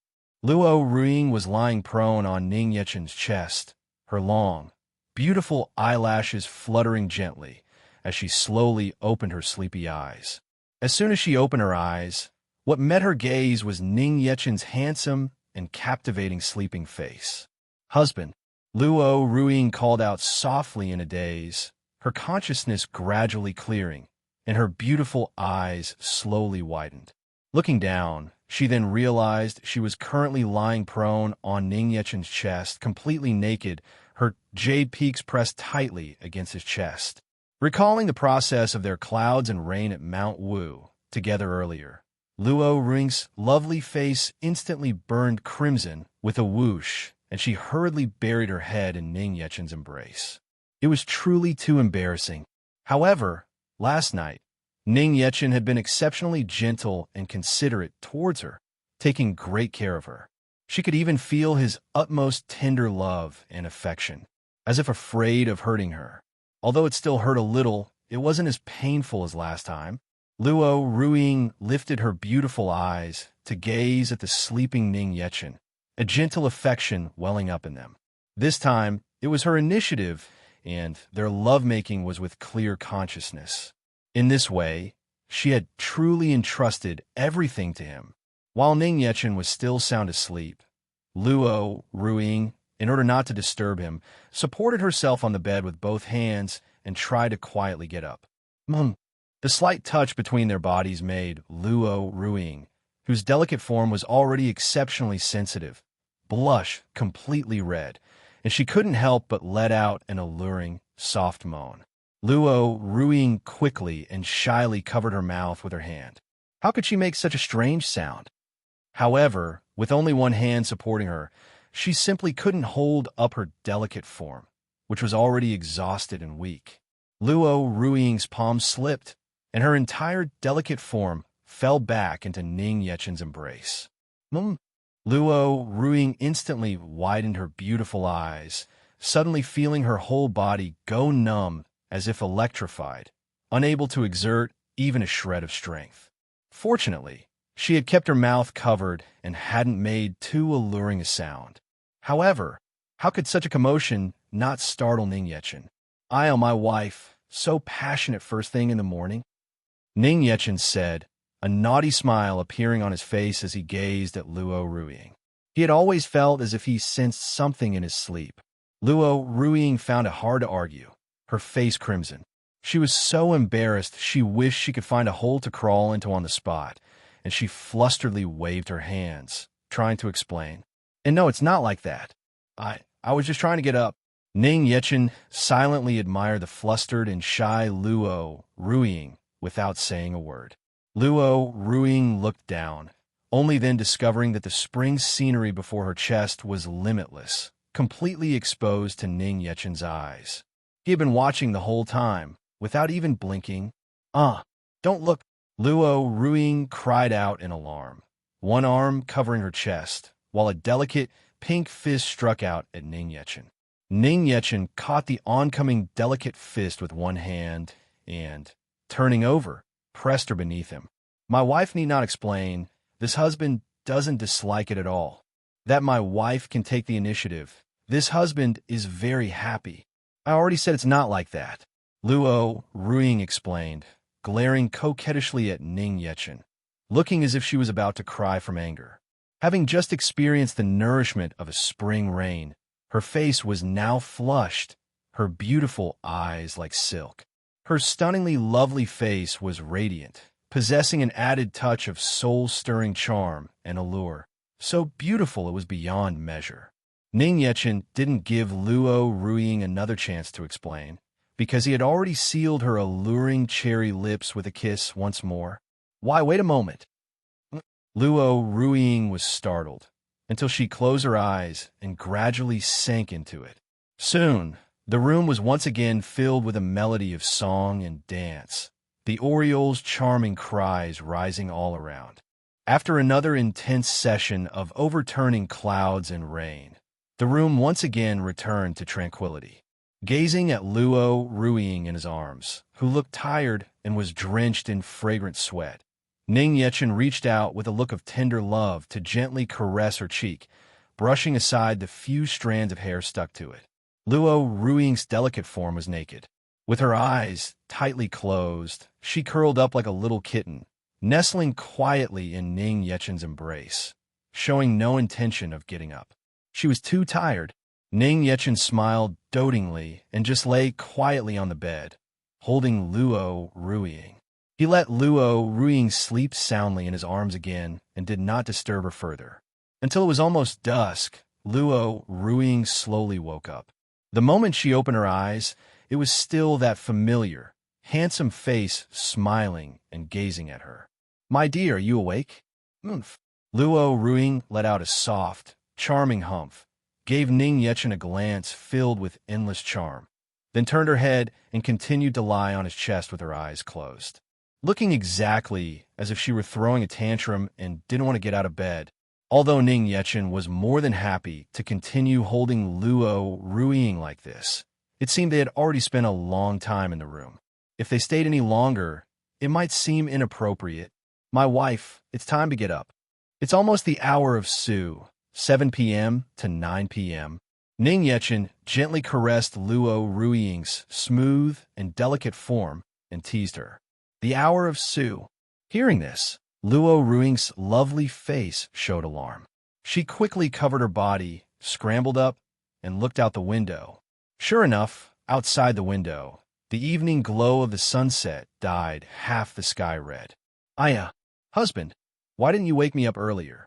Ruiying was lying prone on Ning Yechen's chest, her long, beautiful eyelashes fluttering gently as she slowly opened her sleepy eyes. As soon as she opened her eyes, what met her gaze was Ning Yechen's handsome and captivating sleeping face. "Husband," Luo Ruiying called out softly in a daze, her consciousness gradually clearing, and her beautiful eyes slowly widened. Looking down, she then realized she was currently lying prone on Ning Yechen's chest, completely naked, her jade peaks pressed tightly against his chest. Recalling the process of their clouds and rain at Mount Wu together earlier, Luo Ruiying's lovely face instantly burned crimson with a whoosh, and she hurriedly buried her head in Ning Yechen's embrace. It was truly too embarrassing. However, last night, Ning Yechen had been exceptionally gentle and considerate towards her, taking great care of her. She could even feel his utmost tender love and affection, as if afraid of hurting her. Although it still hurt a little, it wasn't as painful as last time. Luo Ruiying lifted her beautiful eyes to gaze at the sleeping Ning Yechen, a gentle affection welling up in them. This time, it was her initiative, and their lovemaking was with clear consciousness. In this way, she had truly entrusted everything to him. While Ning Yechen was still sound asleep, Luo Ruiying, in order not to disturb him, supported herself on the bed with both hands and tried to quietly get up. The slight touch between their bodies made Luo Ruiying, whose delicate form was already exceptionally sensitive, blush completely red, and she couldn't help but let out an alluring, soft moan. Luo Ruiying quickly and shyly covered her mouth with her hand. How could she make such a strange sound? However, with only one hand supporting her, she simply couldn't hold up her delicate form, which was already exhausted and weak. Luo Ruiying's palm slipped, and her entire delicate form fell back into Ning Yechen's embrace. Luo Ruiying instantly widened her beautiful eyes, suddenly feeling her whole body go numb as if electrified, unable to exert even a shred of strength. Fortunately, she had kept her mouth covered and hadn't made too alluring a sound. However, how could such a commotion not startle Ning Yechen? "I owe my wife, so passionate first thing in the morning?" Ning Yechen said, a naughty smile appearing on his face as he gazed at Luo Ruiying. He had always felt as if he sensed something in his sleep. Luo Ruiying found it hard to argue, her face crimson. She was so embarrassed she wished she could find a hole to crawl into on the spot, and she flusteredly waved her hands, trying to explain. And no, it's not like that. I was just trying to get up. Ning Yechen silently admired the flustered and shy Luo Ruiying without saying a word. Luo Ruiying looked down, only then discovering that the spring scenery before her chest was limitless, completely exposed to Ning Yechen's eyes. He had been watching the whole time, without even blinking. Don't look! Luo Ruiying cried out in alarm, one arm covering her chest, while a delicate, pink fist struck out at Ning Yechen. Ning Yechen caught the oncoming delicate fist with one hand and, turning over, pressed her beneath him. My wife need not explain. This husband doesn't dislike it at all. That my wife can take the initiative. This husband is very happy. I already said it's not like that. Luo Ruiying explained, glaring coquettishly at Ning Yechen, looking as if she was about to cry from anger. Having just experienced the nourishment of a spring rain, her face was now flushed, her beautiful eyes like silk. Her stunningly lovely face was radiant, possessing an added touch of soul-stirring charm and allure, so beautiful it was beyond measure. Ning Yechen didn't give Luo Ruiying another chance to explain, because he had already sealed her alluring cherry lips with a kiss once more. Why, wait a moment. Luo Ruiying was startled, until she closed her eyes and gradually sank into it. Soon, the room was once again filled with a melody of song and dance, the oriole's charming cries rising all around. After another intense session of overturning clouds and rain, the room once again returned to tranquility. Gazing at Luo Ruiying in his arms, who looked tired and was drenched in fragrant sweat, Ning Yechen reached out with a look of tender love to gently caress her cheek, brushing aside the few strands of hair stuck to it. Luo Ruiying's delicate form was naked. With her eyes tightly closed, she curled up like a little kitten, nestling quietly in Ning Yechen's embrace, showing no intention of getting up. She was too tired. Ning Yechen smiled dotingly and just lay quietly on the bed, holding Luo Ruiying. He let Luo Ruiying sleep soundly in his arms again and did not disturb her further. Until it was almost dusk, Luo Ruiying slowly woke up. The moment she opened her eyes, it was still that familiar, handsome face smiling and gazing at her. "My dear, are you awake?" "Oomph." Luo Ruiying let out a soft, charming humph, gave Ning Yechen a glance filled with endless charm, then turned her head and continued to lie on his chest with her eyes closed. Looking exactly as if she were throwing a tantrum and didn't want to get out of bed, although Ning Yechen was more than happy to continue holding Luo Ruiying like this. It seemed they had already spent a long time in the room. If they stayed any longer, it might seem inappropriate. "My wife, it's time to get up. It's almost the hour of Su, 7 p.m. to 9 p.m. Ning Yechen gently caressed Luo Ruiying's smooth and delicate form and teased her. "The hour of Su." Hearing this, Luo Ruiying's lovely face showed alarm. She quickly covered her body, scrambled up, and looked out the window. Sure enough, outside the window, the evening glow of the sunset dyed half the sky red. Husband, why didn't you wake me up earlier?"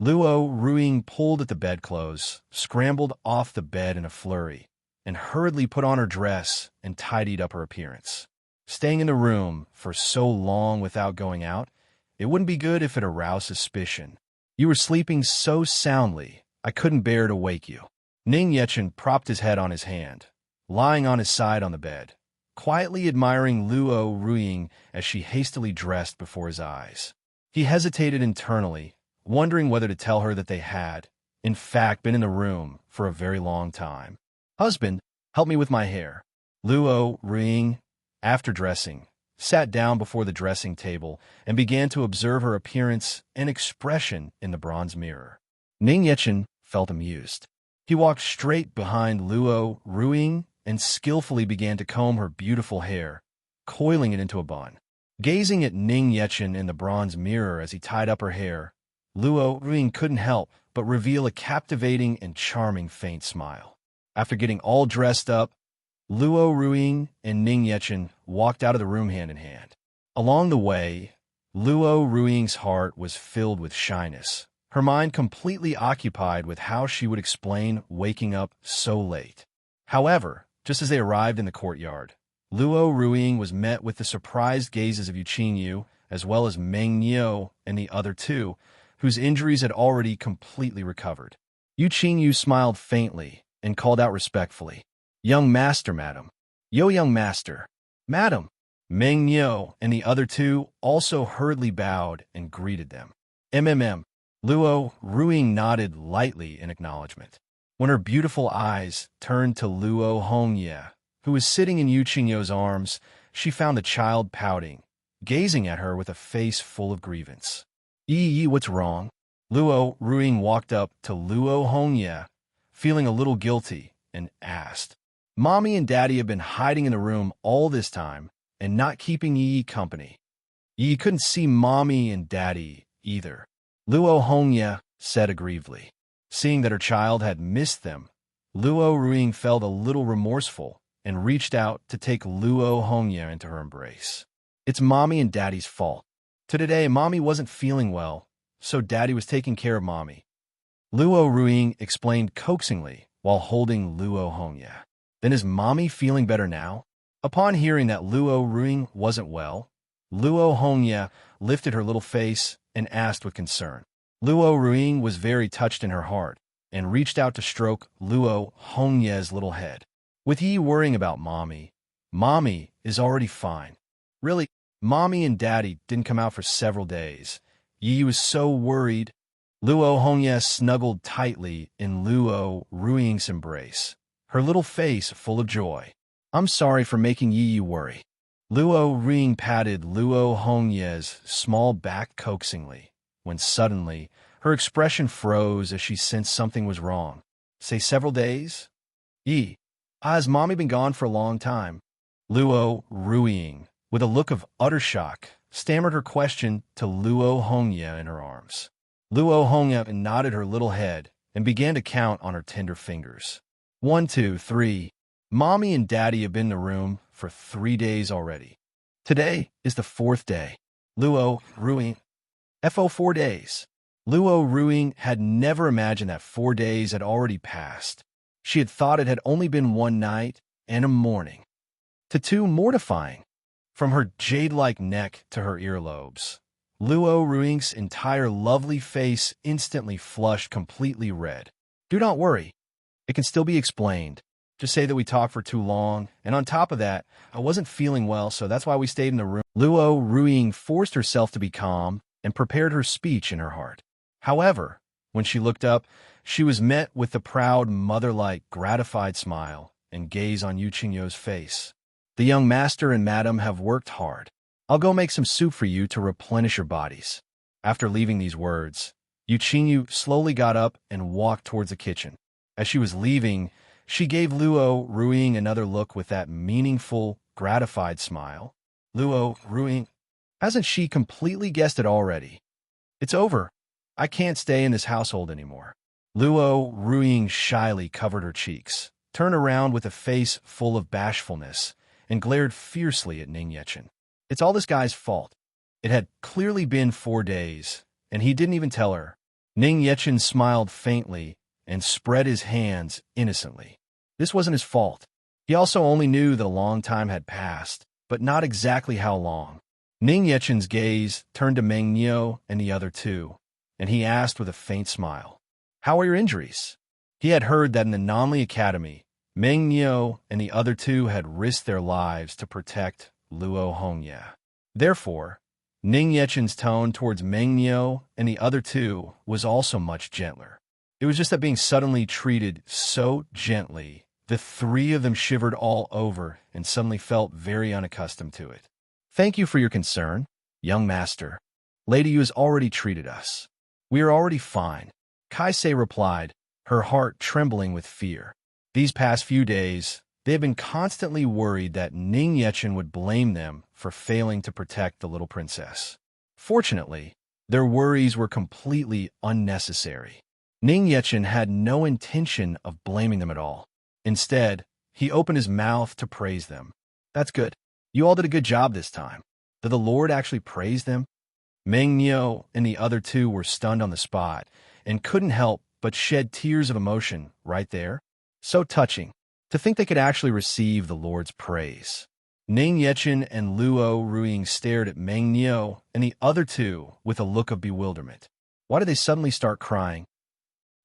Luo Ruiying pulled at the bedclothes, scrambled off the bed in a flurry, and hurriedly put on her dress and tidied up her appearance. Staying in the room for so long without going out, it wouldn't be good if it aroused suspicion. "You were sleeping so soundly, I couldn't bear to wake you." Ning Yechen propped his head on his hand, lying on his side on the bed, quietly admiring Luo Ruiying as she hastily dressed before his eyes. He hesitated internally, wondering whether to tell her that they had, in fact, been in the room for a very long time. "Husband, help me with my hair." Luo Ruiying, after dressing, sat down before the dressing table and began to observe her appearance and expression in the bronze mirror. Ning Yechen felt amused. He walked straight behind Luo Ruiying and skillfully began to comb her beautiful hair, coiling it into a bun. Gazing at Ning Yechen in the bronze mirror as he tied up her hair, Luo Ruiying couldn't help but reveal a captivating and charming faint smile. After getting all dressed up, Luo Ruiying and Ning Yechen walked out of the room hand in hand. Along the way, Luo Ruiying's heart was filled with shyness, her mind completely occupied with how she would explain waking up so late. However, just as they arrived in the courtyard, Luo Ruiying was met with the surprised gazes of Yu Qingyu, as well as Meng Niu and the other two, whose injuries had already completely recovered. Yu Qingyu smiled faintly and called out respectfully, "Young master, madam." "Yo, young master." "Madam." Meng Niu and the other two also hurriedly bowed and greeted them. Luo Ruiying nodded lightly in acknowledgement. When her beautiful eyes turned to Luo Hongye, who was sitting in Yu Qingyu's arms, she found the child pouting, gazing at her with a face full of grievance. "Yi, what's wrong?" Luo Ruiying walked up to Luo Hongye, feeling a little guilty, and asked. "Mommy and Daddy have been hiding in the room all this time and not keeping Yi company. Yi couldn't see Mommy and Daddy either," Luo Hongye said aggrievedly. Seeing that her child had missed them, Luo Ruiying felt a little remorseful and reached out to take Luo Hongye into her embrace. "It's Mommy and Daddy's fault. Today, Mommy wasn't feeling well, so Daddy was taking care of Mommy," Luo Ruiying explained coaxingly while holding Luo Hongye. "Then is Mommy feeling better now?" Upon hearing that Luo Ruiying wasn't well, Luo Hongye lifted her little face and asked with concern. Luo Ruiying was very touched in her heart and reached out to stroke Luo Hongye's little head. "With Yi worrying about Mommy, Mommy is already fine. Really, Mommy and Daddy didn't come out for several days. Yi was so worried." Luo Hongye snuggled tightly in Luo Ruiying's embrace, her little face full of joy. "I'm sorry for making Yi worry." Luo Ruiying patted Luo Hongye's small back coaxingly, when suddenly her expression froze as she sensed something was wrong. "Say several days?" "Yi, has Mommy been gone for a long time?" Luo Ruiying, with a look of utter shock, stammered her question to Luo Hongye in her arms. Luo Hongye nodded her little head and began to count on her tender fingers. 1, 2, 3. Mommy and Daddy have been in the room for 3 days already. Today is the 4th day. Luo Ruiying. 4 days. Luo Ruiying had never imagined that 4 days had already passed. She had thought it had only been one night and a morning. Too mortifying. From her jade-like neck to her earlobes, Luo Ruiying's entire lovely face instantly flushed completely red. "Do not worry. It can still be explained. Just say that we talked for too long, and on top of that, I wasn't feeling well, so that's why we stayed in the room." Luo Ruiying forced herself to be calm and prepared her speech in her heart. However, when she looked up, she was met with the proud, mother-like, gratified smile and gaze on Yu Qingyu's face. "The young master and madam have worked hard. I'll go make some soup for you to replenish your bodies." After leaving these words, Yu Qingyu slowly got up and walked towards the kitchen. As she was leaving, she gave Luo Ruiying another look with that meaningful, gratified smile. Luo Ruiying, hasn't she completely guessed it already? "It's over. I can't stay in this household anymore." Luo Ruiying shyly covered her cheeks, turned around with a face full of bashfulness, and glared fiercely at Ning Yechen. "It's all this guy's fault. It had clearly been 4 days, and he didn't even tell her." Ning Yechen smiled faintly and spread his hands innocently. This wasn't his fault. He also only knew that a long time had passed, but not exactly how long. Ning Yechen's gaze turned to Meng Niu and the other two, and he asked with a faint smile, "How are your injuries?" He had heard that in the Nanli Academy, Meng Niu and the other two had risked their lives to protect Luo Hongye. Therefore, Ning Yechen's tone towards Meng Niu and the other two was also much gentler. It was just that being suddenly treated so gently, the three of them shivered all over and suddenly felt very unaccustomed to it. "Thank you for your concern, young master. Lady Yu has already treated us. We are already fine," Kaisei replied, her heart trembling with fear. These past few days, they had been constantly worried that Ning Yechen would blame them for failing to protect the little princess. Fortunately, their worries were completely unnecessary. Ning Yechen had no intention of blaming them at all. Instead, he opened his mouth to praise them. That's good. You all did a good job this time. Did the Lord actually praise them? Meng Nio and the other two were stunned on the spot and couldn't help but shed tears of emotion right there. So touching, to think they could actually receive the Lord's praise. Ning Yechen and Luo Ruiying stared at Meng Nio and the other two with a look of bewilderment. Why did they suddenly start crying?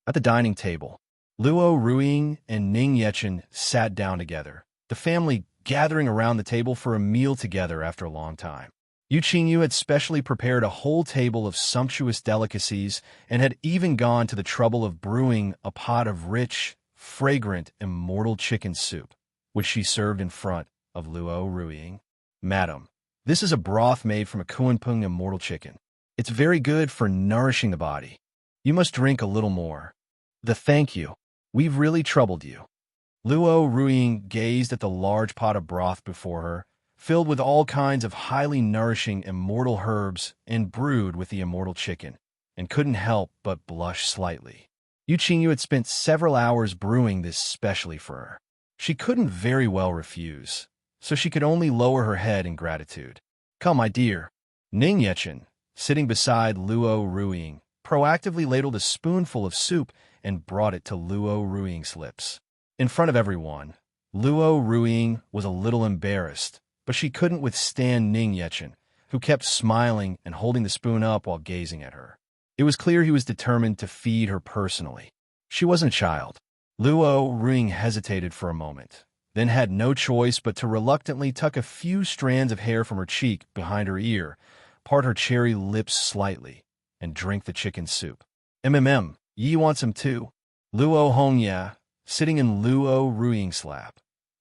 At the dining table, Luo Ruiying and Ning Yechen sat down together, the family gathering around the table for a meal together after a long time. Yu Qingyu had specially prepared a whole table of sumptuous delicacies and had even gone to the trouble of brewing a pot of rich, fragrant, immortal chicken soup, which she served in front of Luo Ruiying. Madam, this is a broth made from a Kuanping immortal chicken. It's very good for nourishing the body. You must drink a little more. Thank you. We've really troubled you. Luo Ruiying gazed at the large pot of broth before her, filled with all kinds of highly nourishing immortal herbs and brewed with the immortal chicken, and couldn't help but blush slightly. Yu Qingyu had spent several hours brewing this specially for her. She couldn't very well refuse, so she could only lower her head in gratitude. Come, my dear. Ning Yechen, sitting beside Luo Ruiying, proactively ladled a spoonful of soup and brought it to Luo Ruiying's lips. In front of everyone, Luo Ruiying was a little embarrassed, but she couldn't withstand Ning Yechen, who kept smiling and holding the spoon up while gazing at her. It was clear he was determined to feed her personally. She wasn't a child. Luo Ruiying hesitated for a moment, then had no choice but to reluctantly tuck a few strands of hair from her cheek behind her ear, part her cherry lips slightly, and drink the chicken soup. Yi wants some too. Luo Hongya, sitting in Luo Ruiying's lap,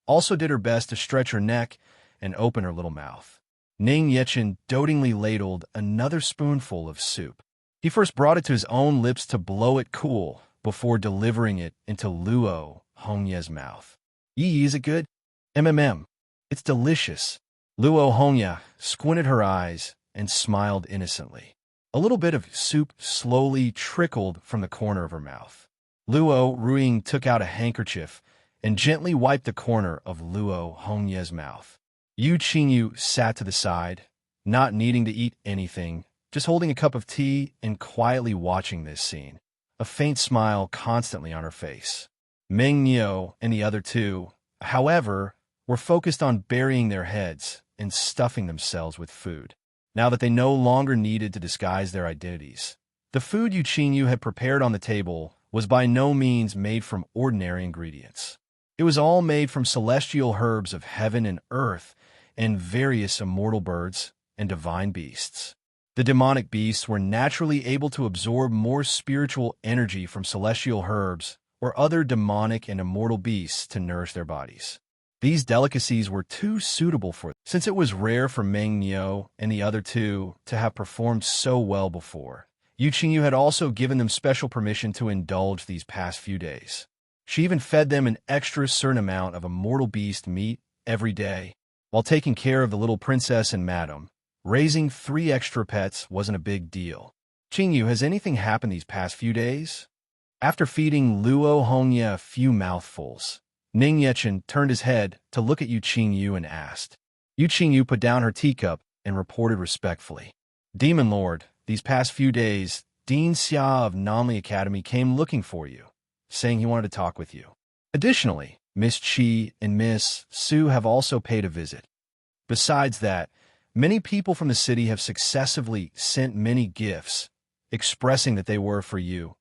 also did her best to stretch her neck and open her little mouth. Ning Yechen dotingly ladled another spoonful of soup. He first brought it to his own lips to blow it cool before delivering it into Luo Hongya's mouth. Yi, is it good? It's delicious. Luo Hongya squinted her eyes and smiled innocently. A little bit of soup slowly trickled from the corner of her mouth. Luo Ruiying took out a handkerchief and gently wiped the corner of Luo Hongya's mouth. Yu Qingyu sat to the side, not needing to eat anything, just holding a cup of tea and quietly watching this scene, a faint smile constantly on her face. Meng Nio and the other two, however, were focused on burying their heads and stuffing themselves with food, now that they no longer needed to disguise their identities. The food Yu Qingyu had prepared on the table was by no means made from ordinary ingredients. It was all made from celestial herbs of heaven and earth and various immortal birds and divine beasts. The demonic beasts were naturally able to absorb more spiritual energy from celestial herbs or other demonic and immortal beasts to nourish their bodies. These delicacies were too suitable for them, since it was rare for Meng Nio and the other two to have performed so well before. Yu Qingyu had also given them special permission to indulge these past few days. She even fed them an extra certain amount of immortal beast meat every day. While taking care of the little princess and madam, raising 3 extra pets wasn't a big deal. Qingyu, has anything happened these past few days? After feeding Luo Hongya a few mouthfuls, Ning Yechen turned his head to look at Yu Qingyu and asked. Yu Qingyu put down her teacup and reported respectfully. Demon Lord, these past few days, Dean Xia of Nanli Academy came looking for you, saying he wanted to talk with you. Additionally, Miss Qi and Miss Su have also paid a visit. Besides that, many people from the city have successively sent many gifts, expressing that they were for you,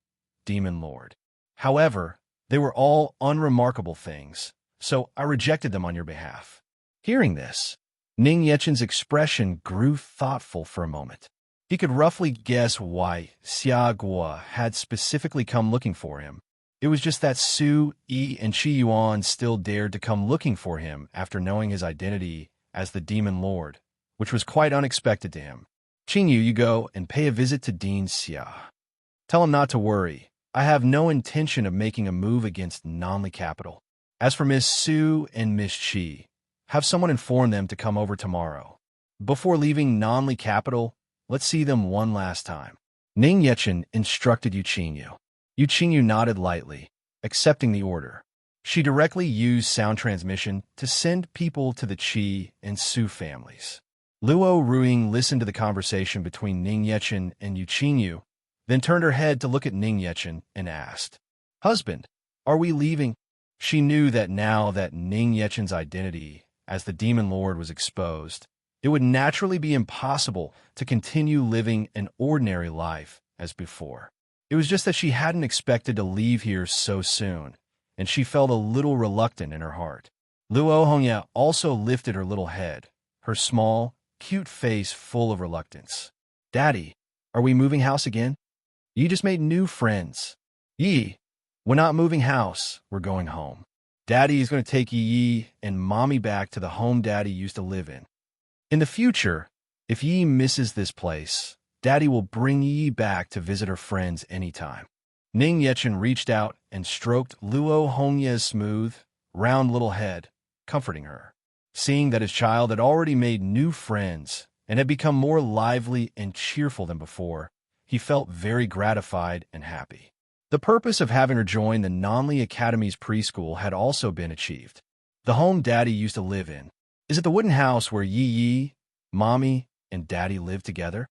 Demon Lord. However, they were all unremarkable things, so I rejected them on your behalf. Hearing this, Ning Yechen's expression grew thoughtful for a moment. He could roughly guess why Xia Guo had specifically come looking for him. It was just that Su, Yi, and Qi Yuan still dared to come looking for him after knowing his identity as the Demon Lord, which was quite unexpected to him. Qingyu, you go and pay a visit to Dean Xia. Tell him not to worry. I have no intention of making a move against Nanli Capital. As for Miss Su and Miss Qi, have someone inform them to come over tomorrow. Before leaving Nanli Capital, let's see them one last time. Ning Yechen instructed Yu Qingyu. Yu Qingyu nodded lightly, accepting the order. She directly used sound transmission to send people to the Qi and Su families. Luo Ruing listened to the conversation between Ning Yechen and Yu Qingyu, then turned her head to look at Ning Yechen and asked, "Husband, are we leaving?" She knew that now that Ning Yechen's identity as the Demon Lord was exposed, it would naturally be impossible to continue living an ordinary life as before. It was just that she hadn't expected to leave here so soon, and she felt a little reluctant in her heart. Luo Hongya also lifted her little head, her small, cute face full of reluctance. "Daddy, are we moving house again? Yi just made new friends." "Yi, we're not moving house, we're going home. Daddy is going to take Yi and Mommy back to the home Daddy used to live in. In the future, if Yi misses this place, Daddy will bring Yi back to visit her friends anytime." Ning Yechen reached out and stroked Luo Hongya's smooth, round little head, comforting her. Seeing that his child had already made new friends and had become more lively and cheerful than before, he felt very gratified and happy. The purpose of having her join the Nanli Academy's preschool had also been achieved. The home Daddy used to live in. Is it the wooden house where Yi, Mommy, and Daddy lived together?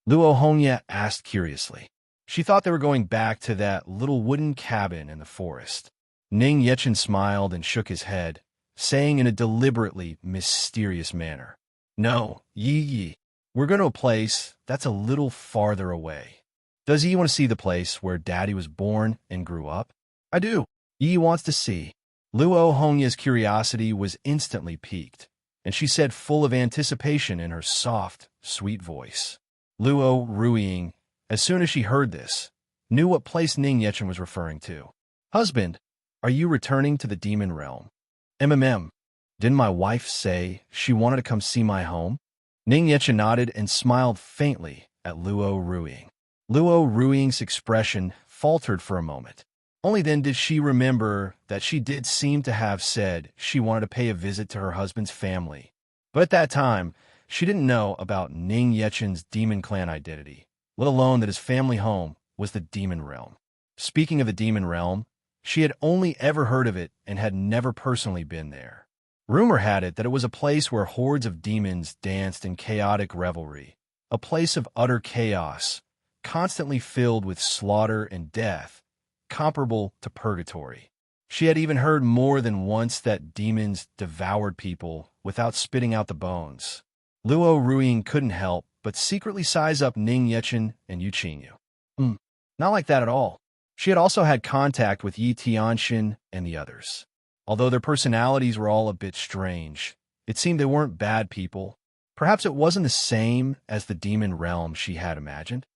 Luo Hongya asked curiously. She thought they were going back to that little wooden cabin in the forest. Ning Yechen smiled and shook his head, saying in a deliberately mysterious manner, "No, Yi, we're going to a place that's a little farther away." "Does Yi want to see the place where Daddy was born and grew up?" "I do. Yi wants to see." Luo Hongya's curiosity was instantly piqued, and she said full of anticipation in her soft, sweet voice. Luo Ruiying, as soon as she heard this, knew what place Ning Yechen was referring to. "Husband, are you returning to the demon realm?" Didn't my wife say she wanted to come see my home?" Ning Yechen nodded and smiled faintly at Luo Ruiying. Luo Ruiying's expression faltered for a moment. Only then did she remember that she did seem to have said she wanted to pay a visit to her husband's family. But at that time, she didn't know about Ning Yechen's demon clan identity, let alone that his family home was the demon realm. Speaking of the demon realm, she had only ever heard of it and had never personally been there. Rumor had it that it was a place where hordes of demons danced in chaotic revelry, a place of utter chaos, constantly filled with slaughter and death, comparable to purgatory. She had even heard more than once that demons devoured people without spitting out the bones. Luo Ruiying couldn't help but secretly size up Ning Yechen and Yu Qingyu. Not like that at all. She had also had contact with Yi Tianxin and the others. Although their personalities were all a bit strange, it seemed they weren't bad people. Perhaps it wasn't the same as the demon realm she had imagined.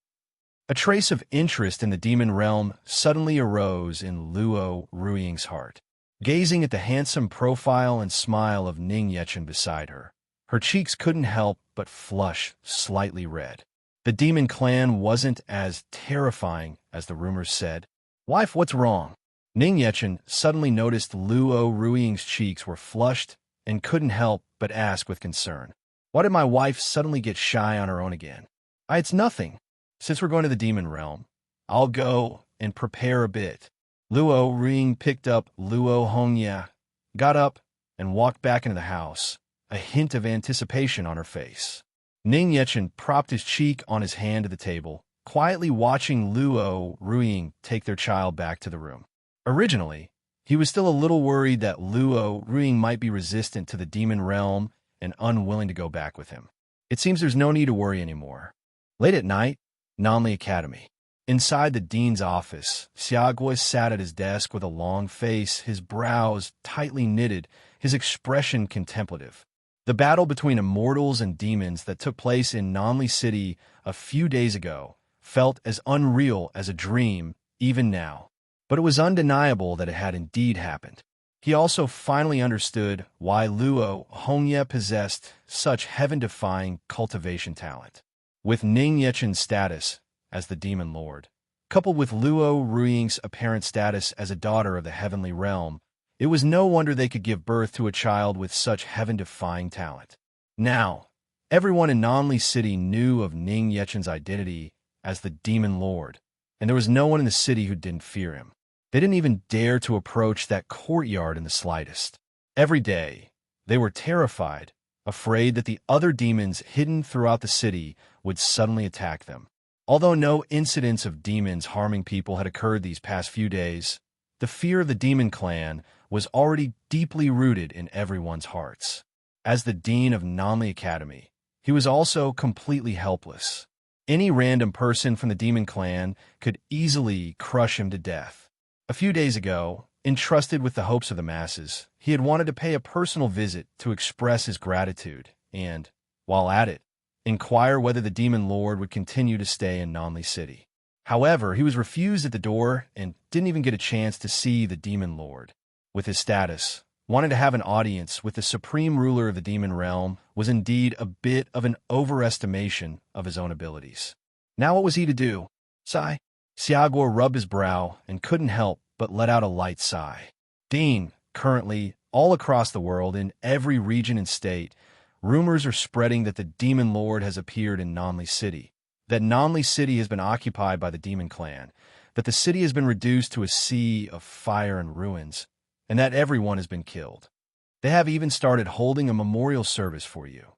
A trace of interest in the demon realm suddenly arose in Luo Ruiying's heart. Gazing at the handsome profile and smile of Ning Yechen beside her, her cheeks couldn't help but flush slightly red. The demon clan wasn't as terrifying as the rumors said. "Wife, what's wrong?" Ning Yechen suddenly noticed Luo Ruiying's cheeks were flushed and couldn't help but ask with concern, "Why did my wife suddenly get shy on her own again?" It's nothing. Since we're going to the demon realm, I'll go and prepare a bit." Luo Ruiying picked up Luo Hongya, got up, and walked back into the house, a hint of anticipation on her face. Ning Yechen propped his cheek on his hand at the table, quietly watching Luo Ruiying take their child back to the room. Originally, he was still a little worried that Luo Ruiying might be resistant to the demon realm and unwilling to go back with him. It seems there's no need to worry anymore. Late at night, Nanli Academy. Inside the dean's office, Xiaoguo sat at his desk with a long face, his brows tightly knitted, his expression contemplative. The battle between immortals and demons that took place in Nanli City a few days ago felt as unreal as a dream even now. But it was undeniable that it had indeed happened. He also finally understood why Luo Hongya possessed such heaven-defying cultivation talent. With Ning Yechen's status as the Demon Lord, coupled with Luo Ruiying's apparent status as a daughter of the heavenly realm, it was no wonder they could give birth to a child with such heaven-defying talent. Now, everyone in Nanli City knew of Ning Yechen's identity as the Demon Lord, and there was no one in the city who didn't fear him. They didn't even dare to approach that courtyard in the slightest. Every day, they were terrified, afraid that the other demons hidden throughout the city would suddenly attack them. Although no incidents of demons harming people had occurred these past few days, the fear of the demon clan was already deeply rooted in everyone's hearts. As the dean of Namli Academy, he was also completely helpless. Any random person from the demon clan could easily crush him to death. A few days ago, entrusted with the hopes of the masses, he had wanted to pay a personal visit to express his gratitude and, while at it, inquire whether the demon lord would continue to stay in Namli City. However, he was refused at the door and didn't even get a chance to see the demon lord. With his status, wanting to have an audience with the supreme ruler of the demon realm was indeed a bit of an overestimation of his own abilities. Now what was he to do? Sigh. Xiagua rubbed his brow and couldn't help but let out a light sigh. Dean, currently, all across the world, in every region and state, rumors are spreading that the demon lord has appeared in Namli City, that Namli City has been occupied by the demon clan, that the city has been reduced to a sea of fire and ruins, and that everyone has been killed. They have even started holding a memorial service for you.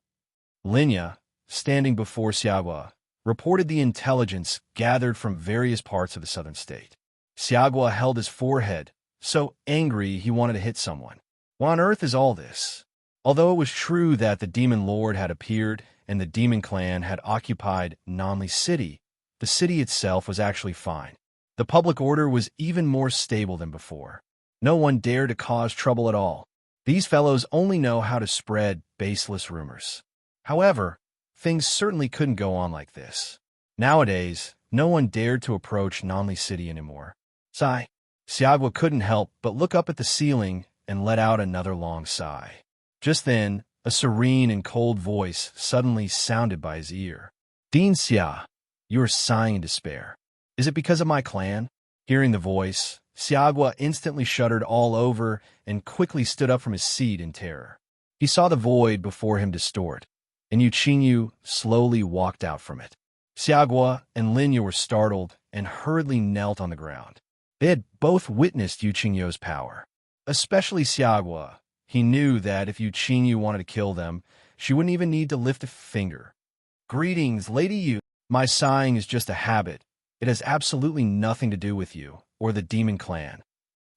Linya, standing before Xiagua, reported the intelligence gathered from various parts of the southern state. Xiagua held his forehead, so angry he wanted to hit someone. What on earth is all this? Although it was true that the demon lord had appeared and the demon clan had occupied Namli City, the city itself was actually fine. The public order was even more stable than before. No one dared to cause trouble at all. These fellows only know how to spread baseless rumors. However, things certainly couldn't go on like this. Nowadays, no one dared to approach Namli City anymore. Sigh. Xiagua couldn't help but look up at the ceiling and let out another long sigh. Just then, a serene and cold voice suddenly sounded by his ear. Dean Xia, you are sighing in despair. Is it because of my clan? Hearing the voice, Xiagua instantly shuddered all over and quickly stood up from his seat in terror. He saw the void before him distort, and Yuchinyu slowly walked out from it. Xiagua and Linya were startled and hurriedly knelt on the ground. They had both witnessed Yuchinyu's power. Especially Xiagua. He knew that if Yuchinyu wanted to kill them, she wouldn't even need to lift a finger. Greetings, Lady Yu. My sighing is just a habit. It has absolutely nothing to do with you or the demon clan.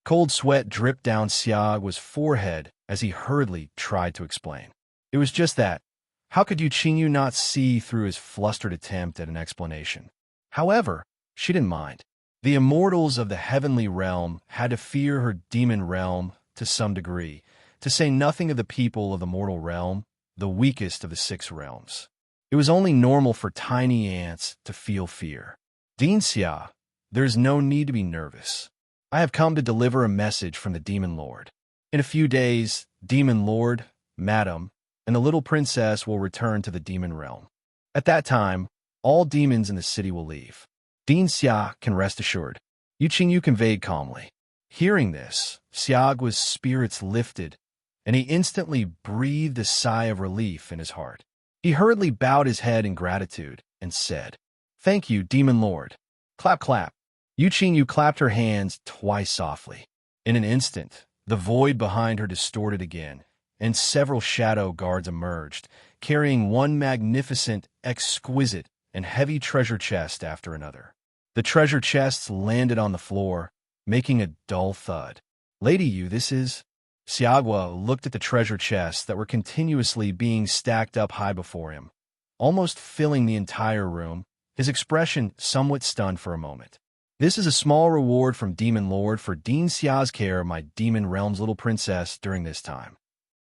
Cold sweat dripped down Xiagua's forehead as he hurriedly tried to explain. It was just that. How could Yuchinyu not see through his flustered attempt at an explanation? However, she didn't mind. The immortals of the heavenly realm had to fear her demon realm to some degree, to say nothing of the people of the mortal realm, the weakest of the 6 realms. It was only normal for tiny ants to feel fear. Dean Xia, there is no need to be nervous. I have come to deliver a message from the Demon Lord. In a few days, Demon Lord, Madam, and the little princess will return to the demon realm. At that time, all demons in the city will leave. Dean Xia can rest assured. Yuchinyu conveyed calmly. Hearing this, Xiagua's spirits lifted, and he instantly breathed a sigh of relief in his heart. He hurriedly bowed his head in gratitude and said, Thank you, Demon Lord. Clap, clap. Yuchinyu clapped her hands twice softly. In an instant, the void behind her distorted again, and several shadow guards emerged, carrying one magnificent, exquisite, and heavy treasure chest after another. The treasure chests landed on the floor, making a dull thud. Lady Yu, this is... Xiagua looked at the treasure chests that were continuously being stacked up high before him, almost filling the entire room, his expression somewhat stunned for a moment. This is a small reward from Demon Lord for Dean Xia's care of my demon realm's little princess during this time.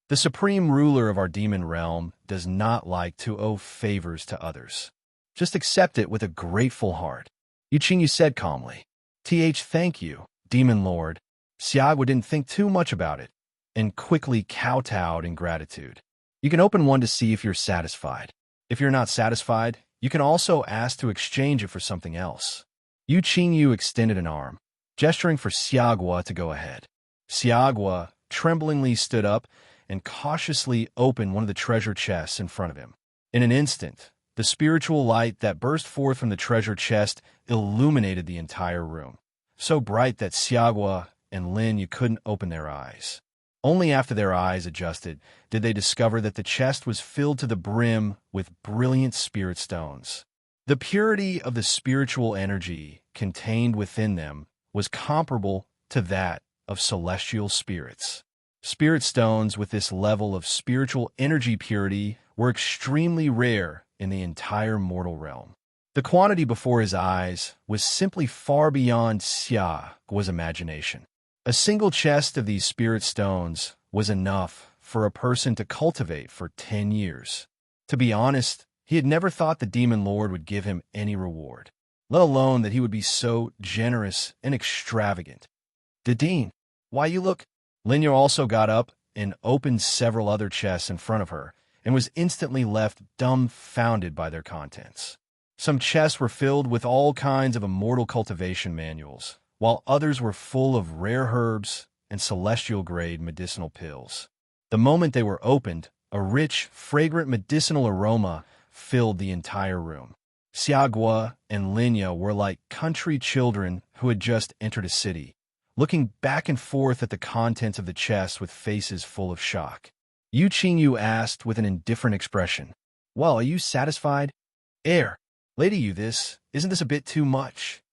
The supreme ruler of our demon realm does not like to owe favors to others. Just accept it with a grateful heart. Yuchinyu said calmly. Thank you, Demon Lord. Xiagua didn't think too much about it, and quickly kowtowed in gratitude. You can open one to see if you're satisfied. If you're not satisfied, you can also ask to exchange it for something else. Yuchinyu extended an arm, gesturing for Xiagua to go ahead. Xiagua tremblingly stood up and cautiously opened one of the treasure chests in front of him. In an instant, the spiritual light that burst forth from the treasure chest illuminated the entire room. so bright that Xiagua and Lin you couldn't open their eyes. Only after their eyes adjusted did they discover that the chest was filled to the brim with brilliant spirit stones. The purity of the spiritual energy contained within them was comparable to that of celestial spirits. Spirit stones with this level of spiritual energy purity were extremely rare in the entire mortal realm. The quantity before his eyes was simply far beyond Xiagua's imagination. A single chest of these spirit stones was enough for a person to cultivate for 10 years. To be honest, he had never thought the Demon Lord would give him any reward, let alone that he would be so generous and extravagant. Dadine, why you look? Linya also got up and opened several other chests in front of her and was instantly left dumbfounded by their contents. Some chests were filled with all kinds of immortal cultivation manuals, while others were full of rare herbs and celestial-grade medicinal pills. The moment they were opened, a rich, fragrant medicinal aroma filled the entire room. Xiagua and Linya were like country children who had just entered a city, looking back and forth at the contents of the chest with faces full of shock. Yu Qingyu asked with an indifferent expression, "Well, are you satisfied?" Lady Yu, isn't this a bit too much?"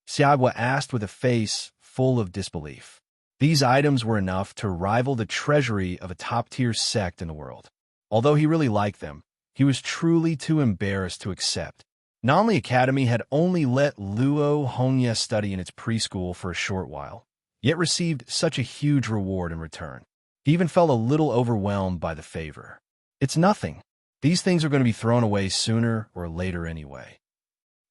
Xiagua asked with a face full of disbelief. These items were enough to rival the treasury of a top-tier sect in the world. Although he really liked them, he was truly too embarrassed to accept. Nanli Academy had only let Luo Hongye study in its preschool for a short while, yet received such a huge reward in return. He even felt a little overwhelmed by the favor. It's nothing. These things are going to be thrown away sooner or later anyway.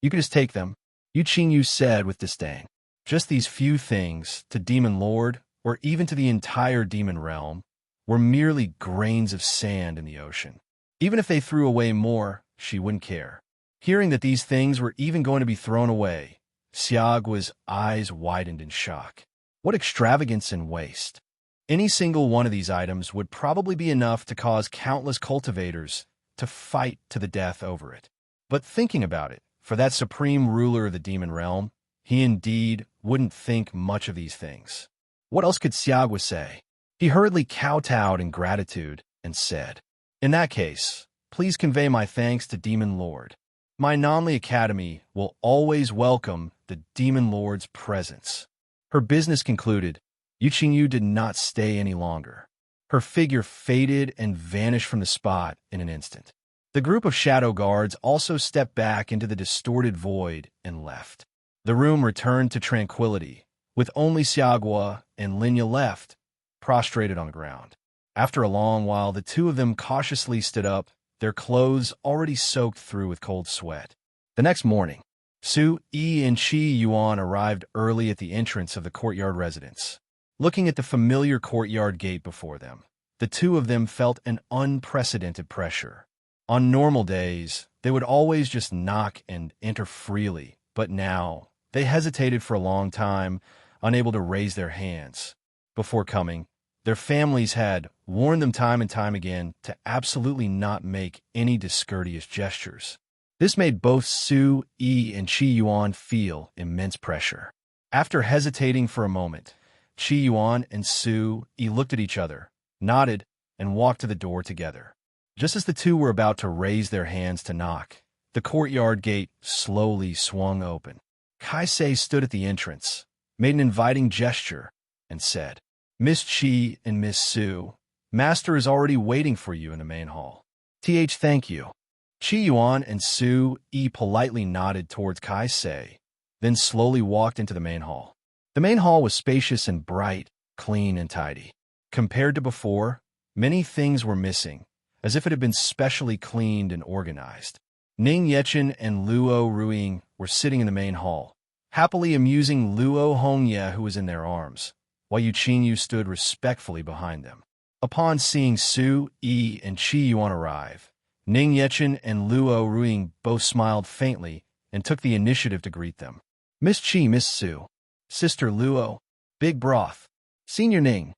You can just take them, Yu Qingyu said with disdain. Just these few things, to Demon Lord, or even to the entire demon realm, were merely grains of sand in the ocean. Even if they threw away more, she wouldn't care. Hearing that these things were even going to be thrown away, Xiagua's eyes widened in shock. What extravagance and waste! Any single one of these items would probably be enough to cause countless cultivators to fight to the death over it. But thinking about it, for that supreme ruler of the demon realm, he indeed wouldn't think much of these things. What else could Xiagua say? He hurriedly kowtowed in gratitude and said, "In that case, please convey my thanks to Demon Lord. My Nanli Academy will always welcome the Demon Lord's presence." Her business concluded, Yu Qingyu did not stay any longer. Her figure faded and vanished from the spot in an instant. The group of shadow guards also stepped back into the distorted void and left. The room returned to tranquility, with only Xiagua and Linya left, prostrated on the ground. After a long while, the two of them cautiously stood up, their clothes already soaked through with cold sweat. The next morning, Su Yi and Qi Yuan arrived early at the entrance of the courtyard residence. Looking at the familiar courtyard gate before them, the two of them felt an unprecedented pressure. On normal days, they would always just knock and enter freely, but now they hesitated for a long time, unable to raise their hands. Before coming, their families had warned them time and time again to absolutely not make any discourteous gestures. This made both Su Yi and Qi Yuan feel immense pressure. After hesitating for a moment, Qi Yuan and Su Yi looked at each other, nodded, and walked to the door together. Just as the two were about to raise their hands to knock, the courtyard gate slowly swung open. Kaisei stood at the entrance, made an inviting gesture, and said, "Miss Qi and Miss Su, Master is already waiting for you in the main hall." Thank you. Qi Yuan and Su Yi politely nodded towards Kaisei, then slowly walked into the main hall. The main hall was spacious and bright, clean and tidy. Compared to before, many things were missing, as if it had been specially cleaned and organized. Ning Yechen and Luo Ruiying were sitting in the main hall, happily amusing Luo Hongye, who was in their arms, while Yu Qingyu stood respectfully behind them. Upon seeing Su Yi and Qi Yuan arrive, Ning Yechen and Luo Ruiying both smiled faintly and took the initiative to greet them. "Miss Qi, Miss Su, Sister Luo, Big Broth, Senior Ning."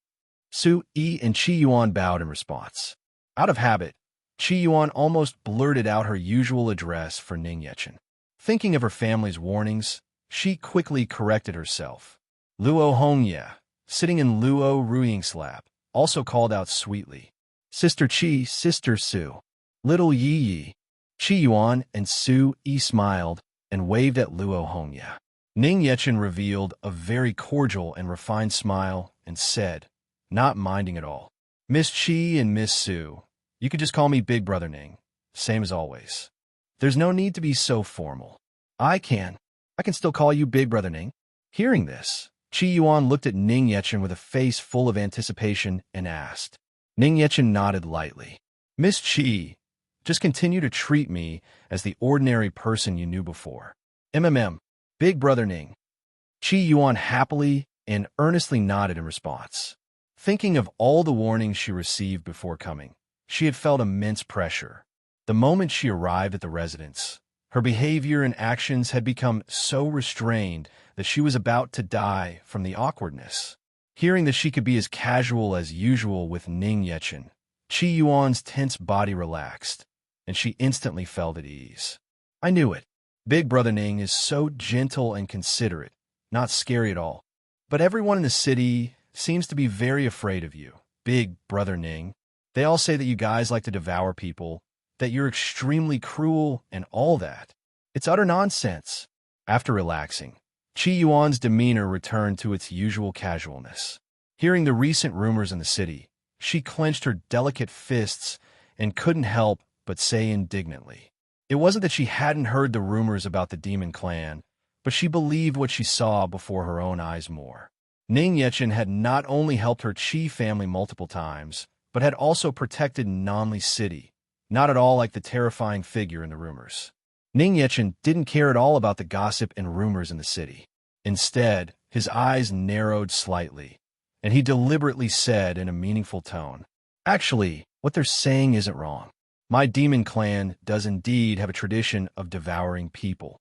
Su Yi and Qi Yuan bowed in response. Out of habit, Qi Yuan almost blurted out her usual address for Ning Yechen. Thinking of her family's warnings, she quickly corrected herself Luo Hongye, sitting in Luo Ruying's lap, also called out sweetly, Sister Qi, Sister Su, Little Yi Yi. Qi Yuan and Su Yi smiled and waved at Luo Hongye. Ning Yechen revealed a very cordial and refined smile and said, not minding at all, Miss Qi and Miss Su, you could just call me Big Brother Ning, same as always. There's no need to be so formal. I can still call you Big Brother Ning. Hearing this, Qi Yuan looked at Ning Yechen with a face full of anticipation and asked. Ning Yechen nodded lightly. Miss Qi, just continue to treat me as the ordinary person you knew before. Big Brother Ning. Qi Yuan happily and earnestly nodded in response. Thinking of all the warnings she received before coming, she had felt immense pressure. The moment she arrived at the residence, her behavior and actions had become so restrained that she was about to die from the awkwardness. Hearing that she could be as casual as usual with Ning Yechen, Qi Yuan's tense body relaxed, and she instantly felt at ease. I knew it. Big Brother Ning is so gentle and considerate, not scary at all. But everyone in the city seems to be very afraid of you, Big Brother Ning. They all say that you guys like to devour people, that you're extremely cruel and all that. It's utter nonsense. After relaxing, Qi Yuan's demeanor returned to its usual casualness. Hearing the recent rumors in the city, she clenched her delicate fists and couldn't help but say indignantly. It wasn't that she hadn't heard the rumors about the demon clan, but she believed what she saw before her own eyes more. Ning Yechen had not only helped her Qi family multiple times, but had also protected Nanli City, not at all like the terrifying figure in the rumors. Ning Yechen didn't care at all about the gossip and rumors in the city. Instead, his eyes narrowed slightly, and he deliberately said in a meaningful tone, Actually, what they're saying isn't wrong. My demon clan does indeed have a tradition of devouring people.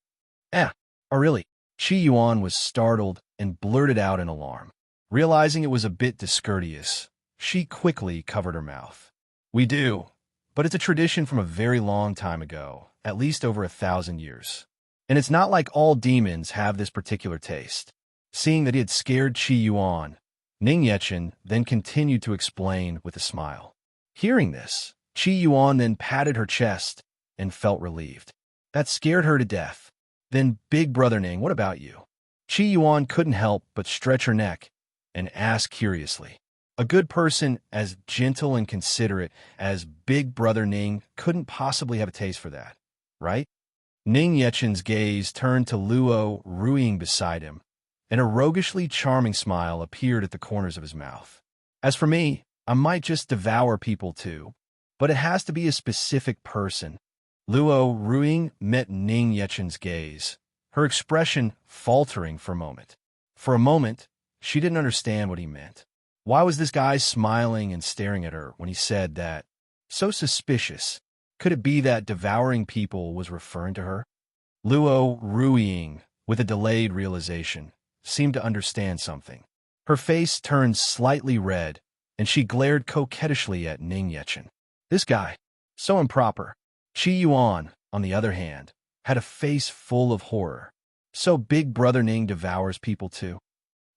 Oh really? Qi Yuan was startled and blurted out in alarm. Realizing it was a bit discourteous, she quickly covered her mouth. We do, but it's a tradition from a very long time ago, at least over 1,000 years. And it's not like all demons have this particular taste. Seeing that he had scared Qi Yuan, Ning Yechen then continued to explain with a smile. Hearing this, Qi Yuan then patted her chest and felt relieved. That scared her to death. Then, Big Brother Ning, what about you? Qi Yuan couldn't help but stretch her neck and ask curiously. A good person as gentle and considerate as Big Brother Ning couldn't possibly have a taste for that, right? Ning Yechen's gaze turned to Luo Ruying beside him, and a roguishly charming smile appeared at the corners of his mouth. As for me, I might just devour people too, but it has to be a specific person. Luo Ruying met Ning Yechen's gaze, her expression faltering for a moment. For a moment, she didn't understand what he meant. Why was this guy smiling and staring at her when he said that? So suspicious. Could it be that devouring people was referring to her? Luo Ruying, with a delayed realization, seemed to understand something. Her face turned slightly red, and she glared coquettishly at Ning Yechen. This guy, so improper. Qi Yuan, on the other hand, had a face full of horror. So Big Brother Ning devours people too.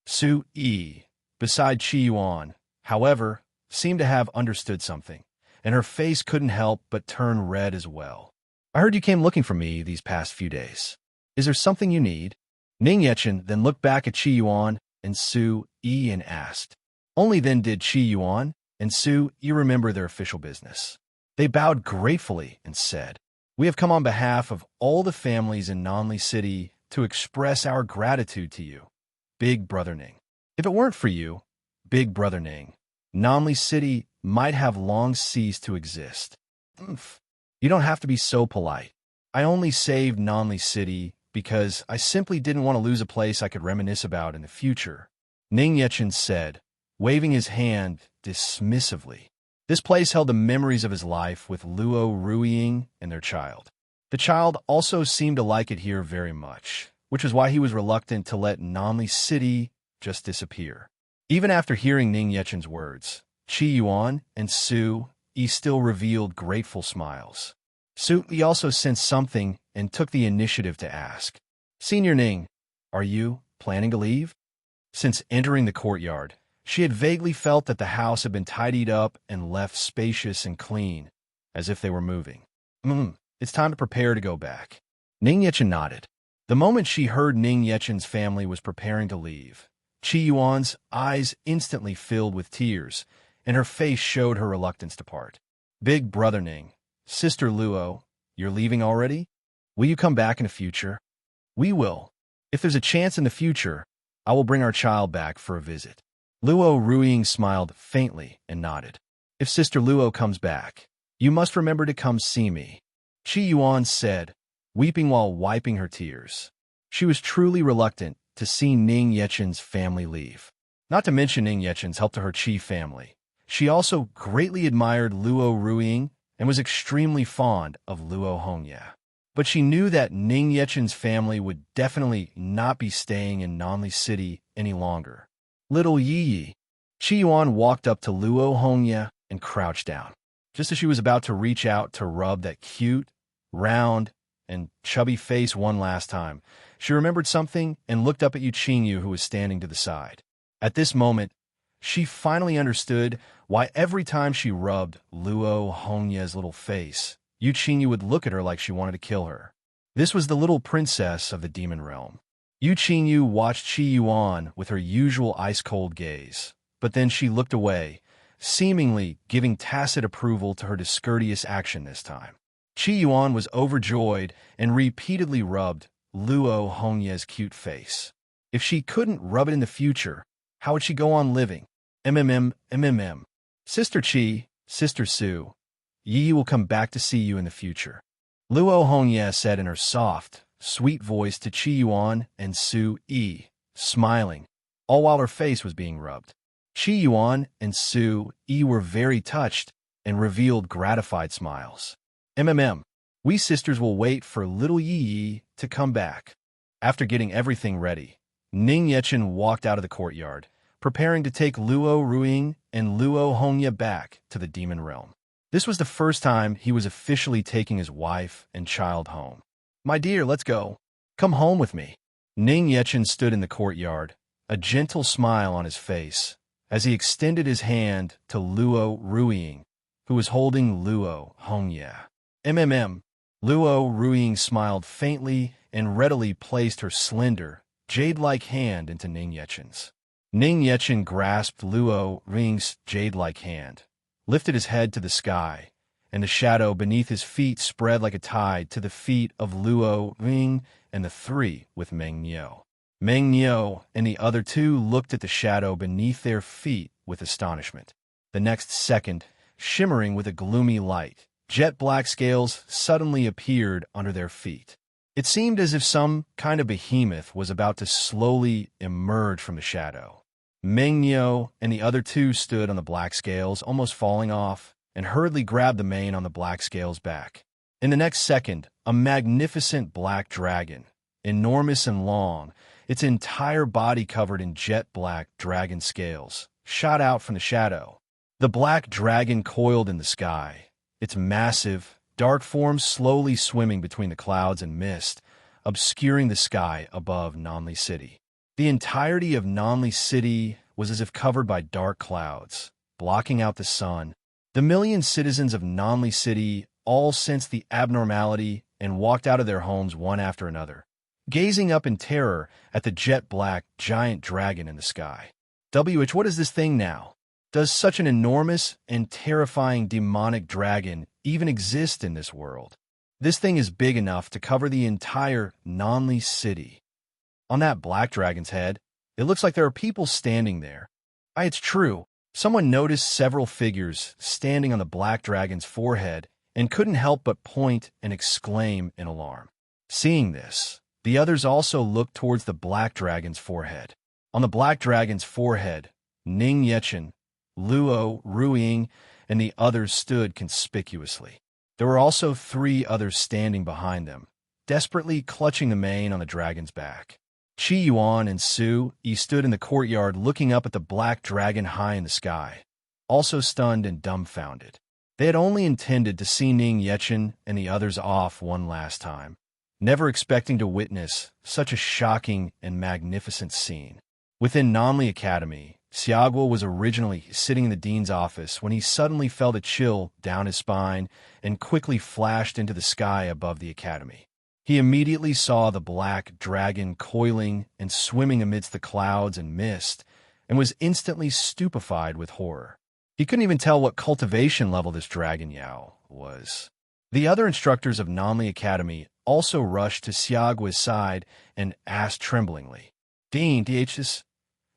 Su Yi, beside Qi Yuan, however, seemed to have understood something, and her face couldn't help but turn red as well. I heard you came looking for me these past few days. Is there something you need? Ning Yechen then looked back at Qi Yuan and Su Yi and asked. Only then did Qi Yuan and Su Yi remember their official business. They bowed gratefully and said, We have come on behalf of all the families in Nanli City to express our gratitude to you, Big Brother Ning. If it weren't for you, Big Brother Ning, Nanli City might have long ceased to exist. You don't have to be so polite. I only saved Nanli City because I simply didn't want to lose a place I could reminisce about in the future, Ning Yechen said, waving his hand dismissively. This place held the memories of his life with Luo Ruying and their child. The child also seemed to like it here very much, which is why he was reluctant to let Nanli City just disappear. Even after hearing Ning Yechen's words, Qi Yuan and Su Yi still revealed grateful smiles. Su Yi also sensed something and took the initiative to ask, Senior Ning, are you planning to leave? Since entering the courtyard, she had vaguely felt that the house had been tidied up and left spacious and clean, as if they were moving. It's time to prepare to go back. Ning Yechen nodded. The moment she heard Ning Yechen's family was preparing to leave, Chi Yuan's eyes instantly filled with tears, and her face showed her reluctance to part. Big brother Ning, sister Luo, you're leaving already? Will you come back in the future? We will. If there's a chance in the future, I will bring our child back for a visit. Luo Ruiying smiled faintly and nodded. If Sister Luo comes back, you must remember to come see me, Chi Yuan said, weeping while wiping her tears. She was truly reluctant to see Ning Yechen's family leave. Not to mention Ning Yechen's help to her Qi family. She also greatly admired Luo Ruiying and was extremely fond of Luo Hongye. But she knew that Ning Yechen's family would definitely not be staying in Nanli City any longer. Little Yi, Chi Yuan walked up to Luo Hongye and crouched down. Just as she was about to reach out to rub that cute, round, and chubby face one last time, she remembered something and looked up at Yu Qingyu, who was standing to the side. At this moment, she finally understood why every time she rubbed Luo Hongye's little face, Yu Qingyu would look at her like she wanted to kill her. This was the little princess of the demon realm. Yu Qingyu watched Chi Yuan with her usual ice-cold gaze, but then she looked away, seemingly giving tacit approval to her discourteous action this time. Chi Yuan was overjoyed and repeatedly rubbed Luo Hongye's cute face. If she couldn't rub it in the future, how would she go on living? Sister Chi, Sister Su, Yi will come back to see you in the future, Luo Hongye said in her soft, sweet voice to Chi Yuan and Su Yi, smiling, all while her face was being rubbed. Chi Yuan and Su Yi were very touched and revealed gratified smiles. We sisters will wait for little Yi to come back. After getting everything ready, Ning Yechen walked out of the courtyard, preparing to take Luo Ruiying and Luo Hongye back to the demon realm. This was the first time he was officially taking his wife and child home. My dear, let's go. Come home with me. Ning Yechen stood in the courtyard, a gentle smile on his face, as he extended his hand to Luo Ruiying, who was holding Luo Hongye. Luo Ruiying smiled faintly and readily placed her slender, jade-like hand into Ning Yechen's. Ning Yechen grasped Luo Ruiying's jade-like hand, lifted his head to the sky, and the shadow beneath his feet spread like a tide to the feet of Luo Ruiying and the three with Meng Niu. Meng Niu and the other two looked at the shadow beneath their feet with astonishment. The next second, shimmering with a gloomy light, jet-black scales suddenly appeared under their feet. It seemed as if some kind of behemoth was about to slowly emerge from the shadow. Meng Niu and the other two stood on the black scales, almost falling off, and hurriedly grabbed the mane on the black scales back. In the next second, a magnificent black dragon, enormous and long, its entire body covered in jet-black dragon scales, shot out from the shadow. The black dragon coiled in the sky, its massive, dark form slowly swimming between the clouds and mist, obscuring the sky above Nanli City. The entirety of Nanli City was as if covered by dark clouds, blocking out the sun. The million citizens of Nanli City all sensed the abnormality and walked out of their homes one after another, gazing up in terror at the jet-black giant dragon in the sky. What is this thing now? Does such an enormous and terrifying demonic dragon even exist in this world? This thing is big enough to cover the entire Nanli City. On that black dragon's head, it looks like there are people standing there. It's true. Someone noticed several figures standing on the black dragon's forehead and couldn't help but point and exclaim in alarm. Seeing this, the others also looked towards the black dragon's forehead. On the black dragon's forehead, Ning Yechen, Luo Ruiying, and the others stood conspicuously. There were also three others standing behind them, desperately clutching the mane on the dragon's back. Chi Yuan and Su Yi stood in the courtyard looking up at the black dragon high in the sky, also stunned and dumbfounded. They had only intended to see Ning Yechen and the others off one last time, never expecting to witness such a shocking and magnificent scene. Within Namli Academy, Xiagua was originally sitting in the dean's office when he suddenly felt a chill down his spine and quickly flashed into the sky above the academy. He immediately saw the black dragon coiling and swimming amidst the clouds and mist, and was instantly stupefied with horror. He couldn't even tell what cultivation level this dragon Yao was. The other instructors of Namli Academy also rushed to Xiagua's side and asked tremblingly, "Dean,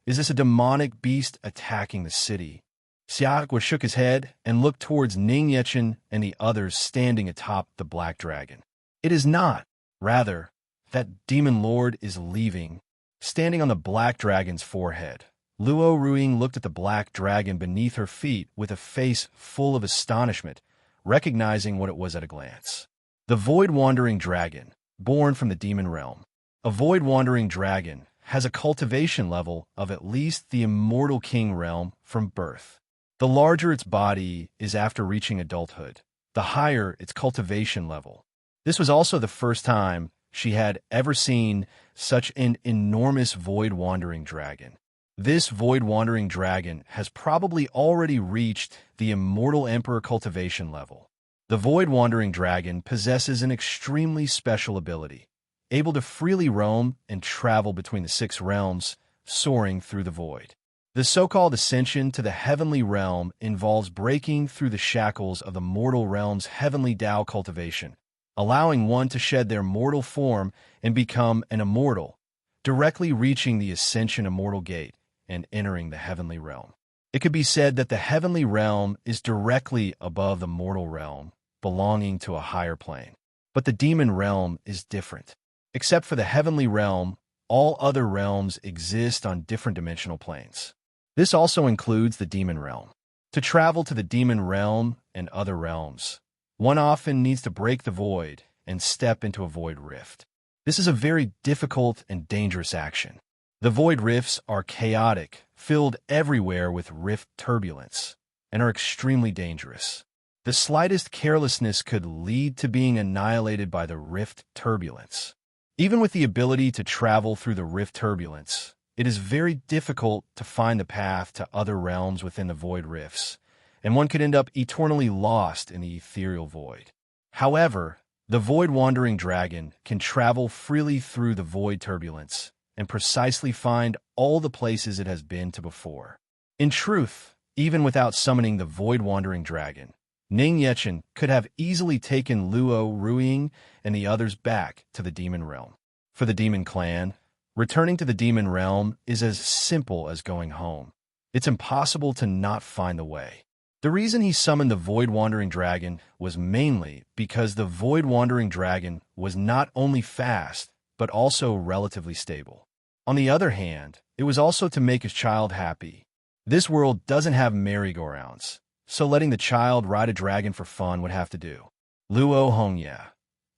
is this a demonic beast attacking the city?" Xiagua shook his head and looked towards Ning Yechen and the others standing atop the black dragon. "It is not. Rather, that demon lord is leaving." Standing on the black dragon's forehead, Luo Ruiying looked at the black dragon beneath her feet with a face full of astonishment, recognizing what it was at a glance. The void-wandering dragon, born from the demon realm. A void-wandering dragon has a cultivation level of at least the immortal king realm from birth. The larger its body is after reaching adulthood, the higher its cultivation level. This was also the first time she had ever seen such an enormous void-wandering dragon. This void-wandering dragon has probably already reached the immortal emperor cultivation level. The void-wandering dragon possesses an extremely special ability, able to freely roam and travel between the 6 realms, soaring through the void. The so-called ascension to the heavenly realm involves breaking through the shackles of the mortal realm's heavenly Tao cultivation, allowing one to shed their mortal form and become an immortal, directly reaching the ascension immortal gate and entering the heavenly realm. It could be said that the heavenly realm is directly above the mortal realm, belonging to a higher plane. But the demon realm is different. Except for the heavenly realm, all other realms exist on different dimensional planes. This also includes the demon realm. To travel to the demon realm and other realms, one often needs to break the void and step into a void rift. This is a very difficult and dangerous action. The void rifts are chaotic, filled everywhere with rift turbulence, and are extremely dangerous. The slightest carelessness could lead to being annihilated by the rift turbulence. Even with the ability to travel through the rift turbulence, it is very difficult to find the path to other realms within the void rifts, and one could end up eternally lost in the ethereal void. However, the void-wandering dragon can travel freely through the void turbulence and precisely find all the places it has been to before. In truth, even without summoning the void-wandering dragon, Ning Yechen could have easily taken Luo Ruiying and the others back to the demon realm. For the demon clan, returning to the demon realm is as simple as going home. It's impossible to not find the way. The reason he summoned the void-wandering dragon was mainly because the void-wandering dragon was not only fast, but also relatively stable. On the other hand, it was also to make his child happy. This world doesn't have merry-go-rounds, so letting the child ride a dragon for fun would have to do. Luo Hongye,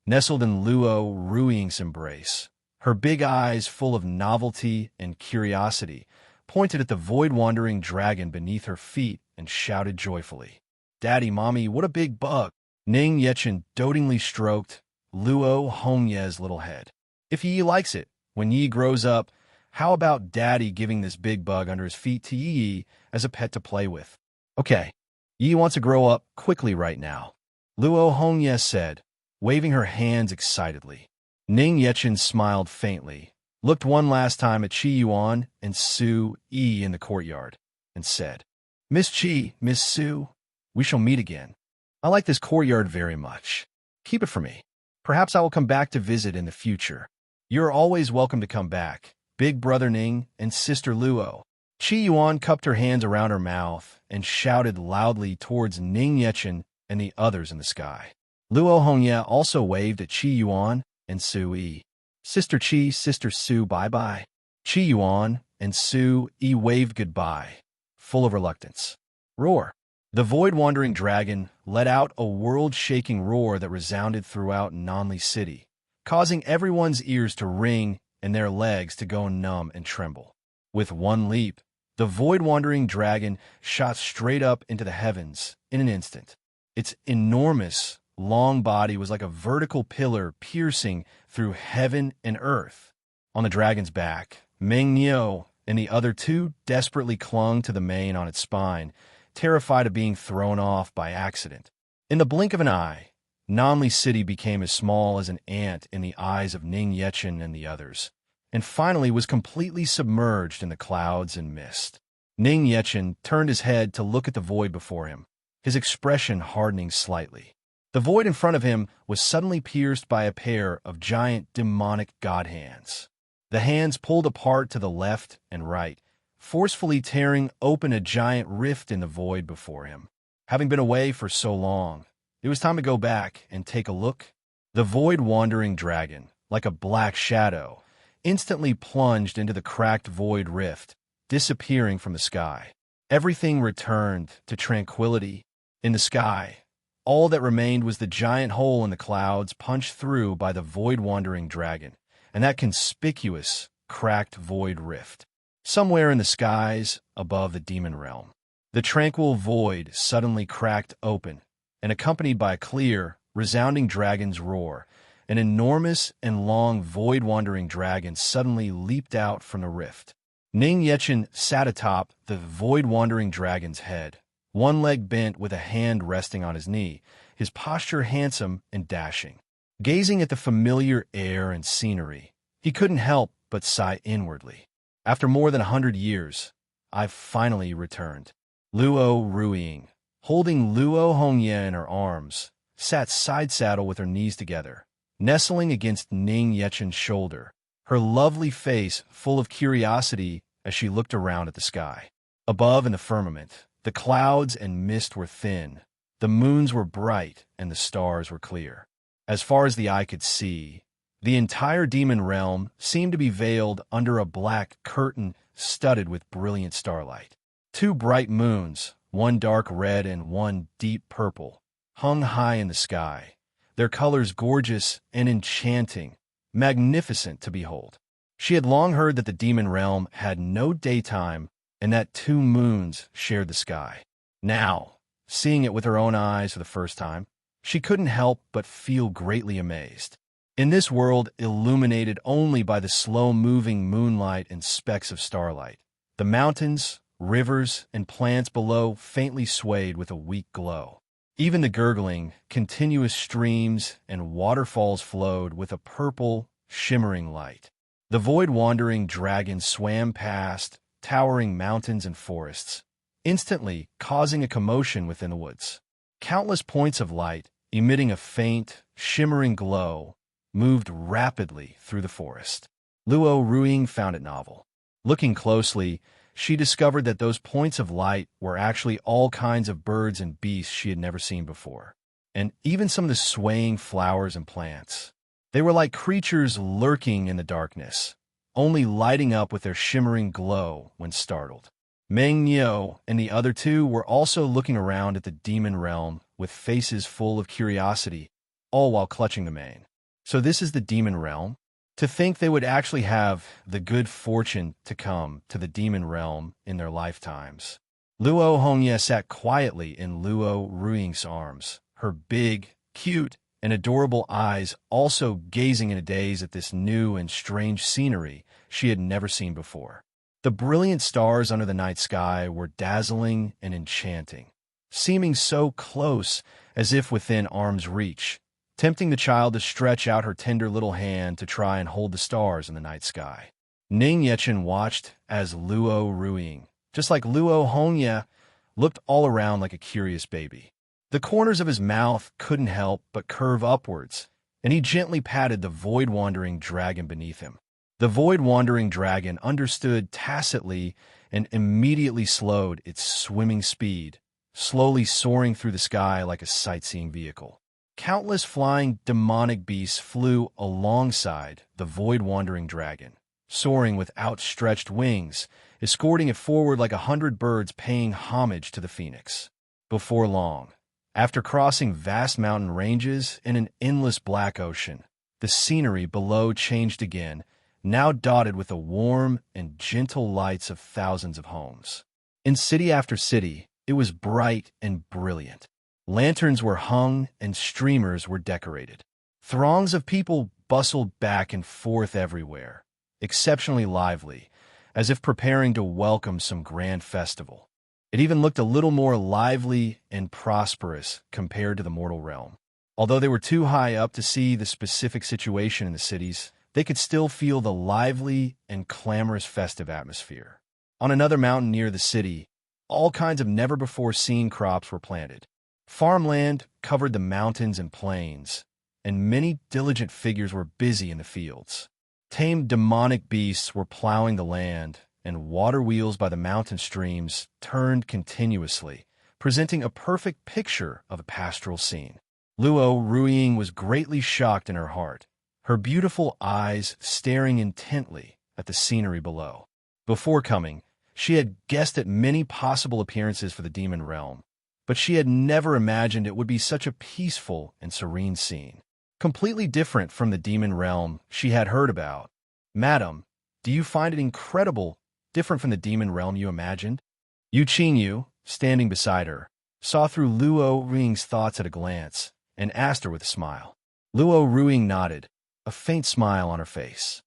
nestled in Luo Ruiying's embrace, her big eyes full of novelty and curiosity, pointed at the void-wandering dragon beneath her feet and shouted joyfully, "Daddy, Mommy, what a big bug!" Ning Yechen dotingly stroked Luo Hongye's little head. "If Yi likes it, when Yi grows up, how about Daddy giving this big bug under his feet to Yi as a pet to play with?" "Okay, Yi wants to grow up quickly right now," Luo Hongye said, waving her hands excitedly. Ning Yechen smiled faintly, looked one last time at Qi Yuan and Su Yi in the courtyard, and said, "Miss Qi, Miss Su, we shall meet again. I like this courtyard very much. Keep it for me. Perhaps I will come back to visit in the future. You are always welcome to come back, big brother Ning and sister Luo." Qi Yuan cupped her hands around her mouth and shouted loudly towards Ning Yechen and the others in the sky. Luo Hongye also waved at Qi Yuan and Su Yi. "Sister Qi, Sister Su, bye-bye." Qi Yuan and Su Yi waved goodbye, full of reluctance. Roar. The void-wandering dragon let out a world-shaking roar that resounded throughout Nanli City, causing everyone's ears to ring and their legs to go numb and tremble. With one leap, the void-wandering dragon shot straight up into the heavens in an instant. Its enormous, long body was like a vertical pillar piercing through heaven and earth. On the dragon's back, Meng Niu and the other two desperately clung to the mane on its spine, terrified of being thrown off by accident. In the blink of an eye, Namli City became as small as an ant in the eyes of Ning Yechen and the others, and finally was completely submerged in the clouds and mist. Ning Yechen turned his head to look at the void before him, his expression hardening slightly. The void in front of him was suddenly pierced by a pair of giant demonic god hands. The hands pulled apart to the left and right, forcefully tearing open a giant rift in the void before him. Having been away for so long, it was time to go back and take a look. The void-wandering dragon, like a black shadow, instantly plunged into the cracked void rift, disappearing from the sky. Everything returned to tranquility. In the sky, all that remained was the giant hole in the clouds punched through by the void-wandering dragon, and that conspicuous, cracked void rift. Somewhere in the skies, above the demon realm, the tranquil void suddenly cracked open, and accompanied by a clear, resounding dragon's roar, an enormous and long void-wandering dragon suddenly leaped out from the rift. Ning Yechen sat atop the void-wandering dragon's head, one leg bent with a hand resting on his knee, his posture handsome and dashing. Gazing at the familiar air and scenery, he couldn't help but sigh inwardly. After more than 100 years, I've finally returned. Luo Ruiying, holding Luo Hongye in her arms, sat side-saddle with her knees together, nestling against Ning Yechen's shoulder, her lovely face full of curiosity as she looked around at the sky. Above in the firmament, the clouds and mist were thin, the moons were bright, and the stars were clear. As far as the eye could see, the entire demon realm seemed to be veiled under a black curtain studded with brilliant starlight. Two bright moons, one dark red and one deep purple, hung high in the sky, their colors gorgeous and enchanting, magnificent to behold. She had long heard that the demon realm had no daytime and that two moons shared the sky. Now, seeing it with her own eyes for the first time, she couldn't help but feel greatly amazed. In this world illuminated only by the slow-moving moonlight and specks of starlight, the mountains, rivers, and plants below faintly swayed with a weak glow. Even the gurgling, continuous streams and waterfalls flowed with a purple, shimmering light. The void-wandering dragon swam past towering mountains and forests, instantly causing a commotion within the woods. Countless points of light, emitting a faint, shimmering glow, moved rapidly through the forest. Luo Ruiying found it novel. Looking closely, she discovered that those points of light were actually all kinds of birds and beasts she had never seen before, and even some of the swaying flowers and plants. They were like creatures lurking in the darkness, only lighting up with their shimmering glow when startled. Meng Niu and the other two were also looking around at the demon realm with faces full of curiosity, all while clutching the mane. So this is the demon realm? To think they would actually have the good fortune to come to the demon realm in their lifetimes. Luo Hongye sat quietly in Luo Ruiying's arms, her big, cute, and adorable eyes also gazing in a daze at this new and strange scenery she had never seen before. The brilliant stars under the night sky were dazzling and enchanting, seeming so close as if within arm's reach, tempting the child to stretch out her tender little hand to try and hold the stars in the night sky. Ning Yechen watched as Luo Ruiying, just like Luo Hongye, looked all around like a curious baby. The corners of his mouth couldn't help but curve upwards, and he gently patted the void-wandering dragon beneath him. The void-wandering dragon understood tacitly and immediately slowed its swimming speed, slowly soaring through the sky like a sightseeing vehicle. Countless flying demonic beasts flew alongside the void-wandering dragon, soaring with outstretched wings, escorting it forward like 100 birds paying homage to the phoenix. Before long, after crossing vast mountain ranges and an endless black ocean, the scenery below changed again, now dotted with the warm and gentle lights of thousands of homes. In city after city, it was bright and brilliant. Lanterns were hung and streamers were decorated. Throngs of people bustled back and forth everywhere, exceptionally lively, as if preparing to welcome some grand festival. It even looked a little more lively and prosperous compared to the mortal realm. Although they were too high up to see the specific situation in the cities, they could still feel the lively and clamorous festive atmosphere. On another mountain near the city, all kinds of never-before-seen crops were planted. Farmland covered the mountains and plains, and many diligent figures were busy in the fields. Tame demonic beasts were plowing the land, and water wheels by the mountain streams turned continuously, presenting a perfect picture of a pastoral scene. Luo Ruiying was greatly shocked in her heart, her beautiful eyes staring intently at the scenery below. Before coming, she had guessed at many possible appearances for the demon realm, but she had never imagined it would be such a peaceful and serene scene. Completely different from the demon realm she had heard about. Madam, do you find it incredible, different from the demon realm you imagined? Yu Qingyu, standing beside her, saw through Luo Ruiying's thoughts at a glance and asked her with a smile. Luo Ruiying nodded, a faint smile on her face.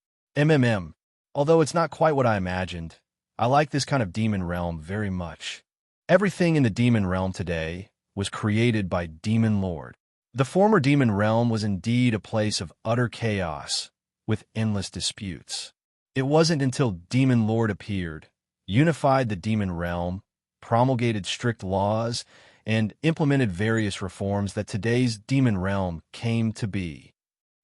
Although it's not quite what I imagined, I like this kind of demon realm very much. Everything in the demon realm today was created by Demon Lord. The former demon realm was indeed a place of utter chaos, with endless disputes. It wasn't until Demon Lord appeared, unified the demon realm, promulgated strict laws, and implemented various reforms that today's demon realm came to be.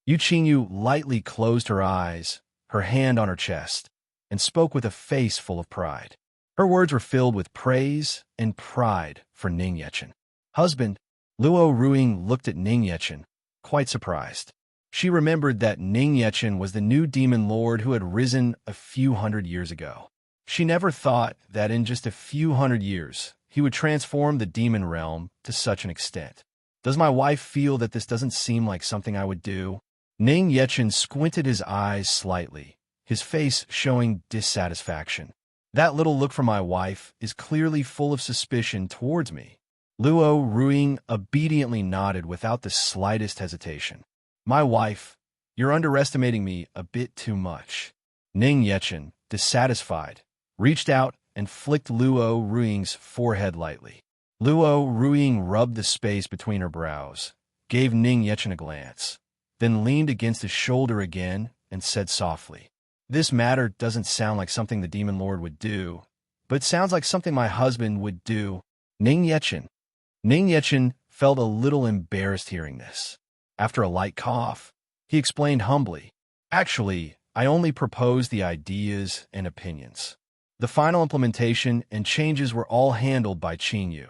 Yu Qingyu lightly closed her eyes, her hand on her chest, and spoke with a face full of pride. Her words were filled with praise and pride for Ning Yechen. Husband, Luo Ruiying looked at Ning Yechen, quite surprised. She remembered that Ning Yechen was the new demon lord who had risen a few hundred years ago. She never thought that in just a few hundred years, he would transform the demon realm to such an extent. Does my wife feel that this doesn't seem like something I would do? Ning Yechen squinted his eyes slightly, his face showing dissatisfaction. That little look from my wife is clearly full of suspicion towards me. Luo Ruiying obediently nodded without the slightest hesitation. My wife, you're underestimating me a bit too much. Ning Yechen, dissatisfied, reached out and flicked Luo Ruiying's forehead lightly. Luo Ruiying rubbed the space between her brows, gave Ning Yechen a glance, then leaned against his shoulder again and said softly, "This matter doesn't sound like something the demon lord would do, but it sounds like something my husband would do." Ning Yechen felt a little embarrassed hearing this. After a light cough, he explained humbly, "Actually, I only proposed the ideas and opinions. The final implementation and changes were all handled by Qingyu.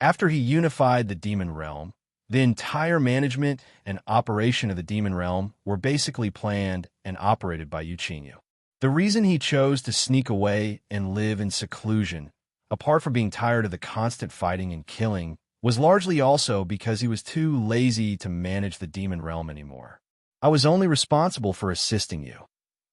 After he unified the demon realm, the entire management and operation of the demon realm were basically planned and operated by Yu Qingyu. The reason he chose to sneak away and live in seclusion, apart from being tired of the constant fighting and killing, was largely also because he was too lazy to manage the demon realm anymore. I was only responsible for assisting you,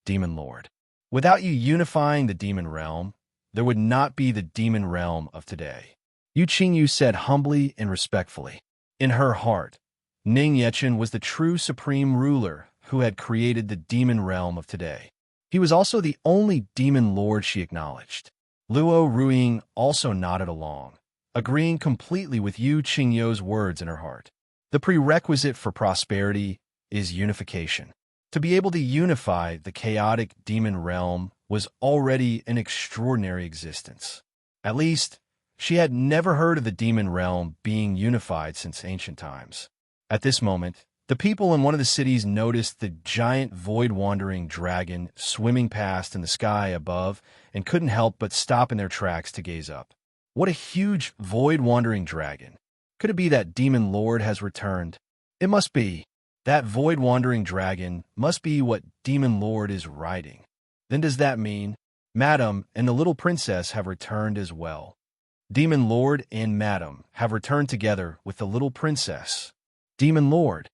Demon Lord. Without you unifying the demon realm, there would not be the demon realm of today," Yu Qingyu said humbly and respectfully. In her heart, Ning Yechen was the true supreme ruler who had created the demon realm of today. He was also the only demon lord she acknowledged. Luo Ruiying also nodded along, agreeing completely with Yu Qingyu's words in her heart. The prerequisite for prosperity is unification. To be able to unify the chaotic demon realm was already an extraordinary existence. At least, she had never heard of the demon realm being unified since ancient times. At this moment, the people in one of the cities noticed the giant void-wandering dragon swimming past in the sky above and couldn't help but stop in their tracks to gaze up. What a huge void-wandering dragon! Could it be that Demon Lord has returned? It must be. That void-wandering dragon must be what Demon Lord is riding. Then does that mean Madam and the little princess have returned as well? Demon Lord and Madam have returned together with the little princess. Demon Lord,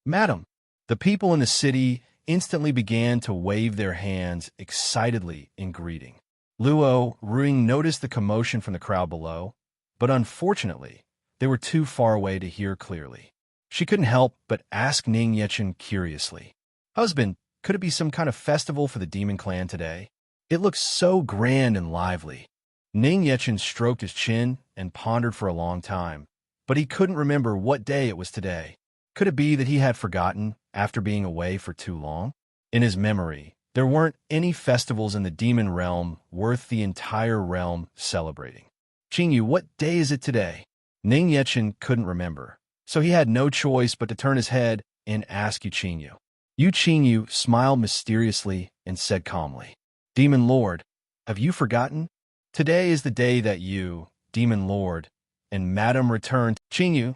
Madam. The people in the city instantly began to wave their hands excitedly in greeting. Luo Ruiying noticed the commotion from the crowd below, but unfortunately, they were too far away to hear clearly. She couldn't help but ask Ning Yechen curiously, "Husband, could it be some kind of festival for the demon clan today?" It looked so grand and lively. Ning Yechen stroked his chin and pondered for a long time, but he couldn't remember what day it was today. Could it be that he had forgotten after being away for too long? In his memory, there weren't any festivals in the demon realm worth the entire realm celebrating. Qingyu, what day is it today? Ning Yechen couldn't remember, so he had no choice but to turn his head and ask Yu Qingyu. Yu Qingyu smiled mysteriously and said calmly, Demon Lord, have you forgotten? Today is the day that you, Demon Lord, and Madam returned. Qingyu,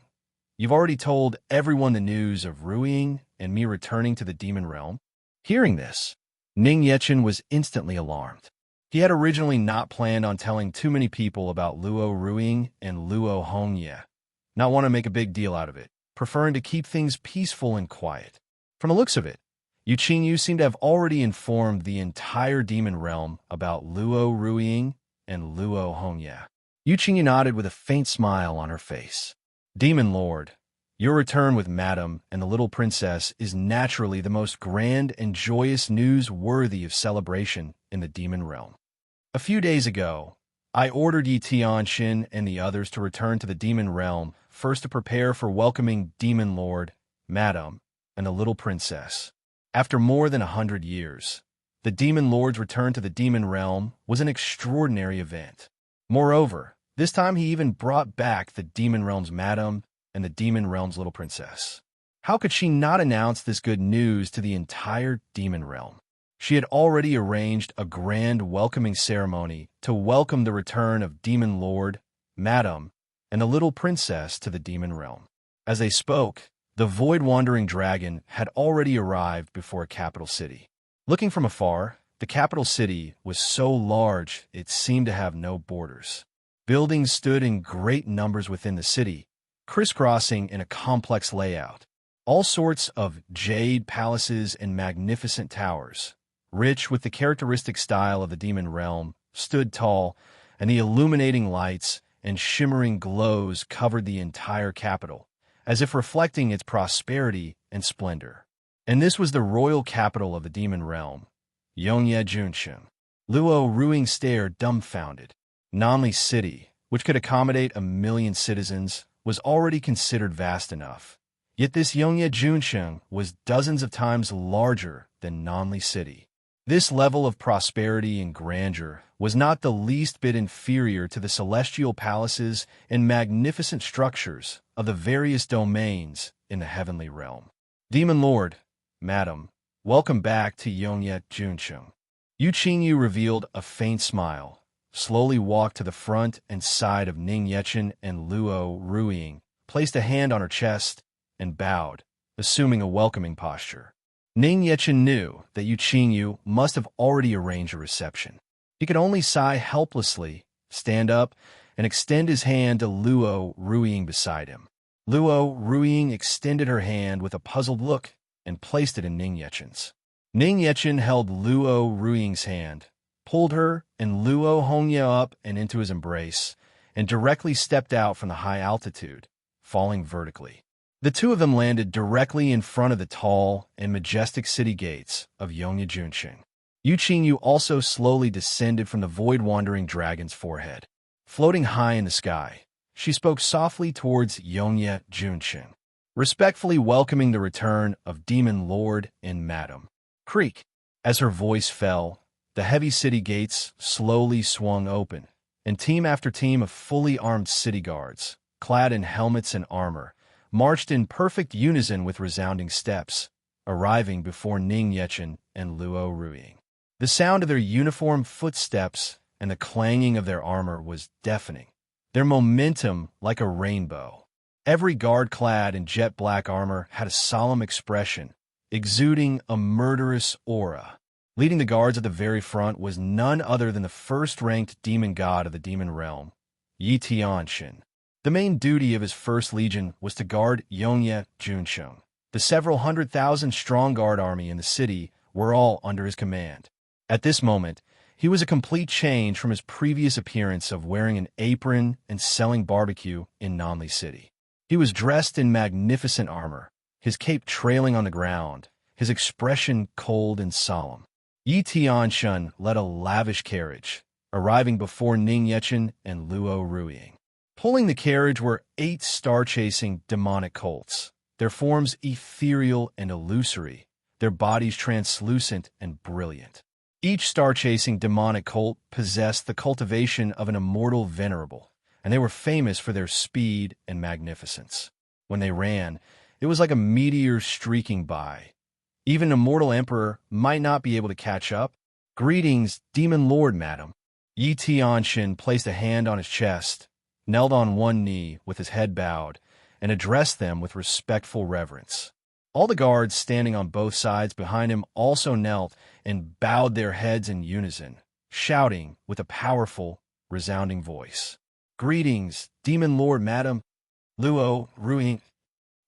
you've already told everyone the news of Ruiying and me returning to the demon realm. Hearing this, Ning Yechen was instantly alarmed. He had originally not planned on telling too many people about Luo Ruiying and Luo Hongye, not want to make a big deal out of it, preferring to keep things peaceful and quiet. From the looks of it, Yu Qingyu seemed to have already informed the entire demon realm about Luo Ruiying and Luo Hongye. Yu Qingyu nodded with a faint smile on her face. Demon Lord, your return with Madam and the little princess is naturally the most grand and joyous news worthy of celebration in the demon realm. A few days ago, I ordered Yi Tianxin and the others to return to the demon realm, first to prepare for welcoming Demon Lord, Madam, and the little princess. After more than 100 years, the demon lord's return to the demon realm was an extraordinary event. Moreover, this time he even brought back the demon realm's Madam and the demon realm's little princess. How could she not announce this good news to the entire demon realm? She had already arranged a grand welcoming ceremony to welcome the return of Demon Lord, Madam, and the little princess to the demon realm. As they spoke, the void-wandering dragon had already arrived before a capital city. Looking from afar, the capital city was so large it seemed to have no borders. Buildings stood in great numbers within the city, crisscrossing in a complex layout. All sorts of jade palaces and magnificent towers, rich with the characteristic style of the demon realm, stood tall, and the illuminating lights and shimmering glows covered the entire capital, as if reflecting its prosperity and splendor. And this was the royal capital of the demon realm, Yongye Junshin. Luo Ruiying stared dumbfounded. Nanli City, which could accommodate 1 million citizens, was already considered vast enough. Yet this Yongye Junshin was dozens of times larger than Nanli City. This level of prosperity and grandeur was not the least bit inferior to the celestial palaces and magnificent structures of the various domains in the heavenly realm. Demon Lord, Madam, welcome back to Yongye Junshin. Yu Qingyu revealed a faint smile, slowly walked to the front and side of Ning Yechen and Luo Ruiying, placed a hand on her chest, and bowed, assuming a welcoming posture. Ning Yechen knew that Yu Qingyu must have already arranged a reception. He could only sigh helplessly, stand up, and extend his hand to Luo Ruiying beside him. Luo Ruiying extended her hand with a puzzled look and placed it in Ning Yechen's. Ning Yechen held Luo Ruiying's hand, pulled her and Luo Hongye up and into his embrace, and directly stepped out from the high altitude, falling vertically. The two of them landed directly in front of the tall and majestic city gates of Yongye Junshin. Yu Qingyu also slowly descended from the void-wandering dragon's forehead. Floating high in the sky, she spoke softly towards Yongye Junshin, respectfully welcoming the return of Demon Lord and Madam. Creak. As her voice fell, the heavy city gates slowly swung open, and team after team of fully armed city guards, clad in helmets and armor, marched in perfect unison with resounding steps, arriving before Ning Yechen and Luo Ruiying. The sound of their uniform footsteps and the clanging of their armor was deafening, their momentum like a rainbow. Every guard clad in jet-black armor had a solemn expression, exuding a murderous aura. Leading the guards at the very front was none other than the first-ranked demon god of the demon realm, Yi Tianxin. The main duty of his first legion was to guard Yongye Junshin. The several 100,000-strong guard army in the city were all under his command. At this moment, he was a complete change from his previous appearance of wearing an apron and selling barbecue in Nanli City. He was dressed in magnificent armor, his cape trailing on the ground, his expression cold and solemn. Yi Tianxun led a lavish carriage, arriving before Ning Yechen and Luo Ruiying. Pulling the carriage were 8 star-chasing demonic colts, their forms ethereal and illusory, their bodies translucent and brilliant. Each star-chasing demonic colt possessed the cultivation of an immortal venerable, and they were famous for their speed and magnificence. When they ran, it was like a meteor streaking by. Even an immortal emperor might not be able to catch up. "Greetings, Demon Lord, madam." Yi Tianxun placed a hand on his chest, knelt on one knee with his head bowed, and addressed them with respectful reverence. All the guards standing on both sides behind him also knelt and bowed their heads in unison, shouting with a powerful, resounding voice, "Greetings, Demon Lord, madam." Luo Ruiying.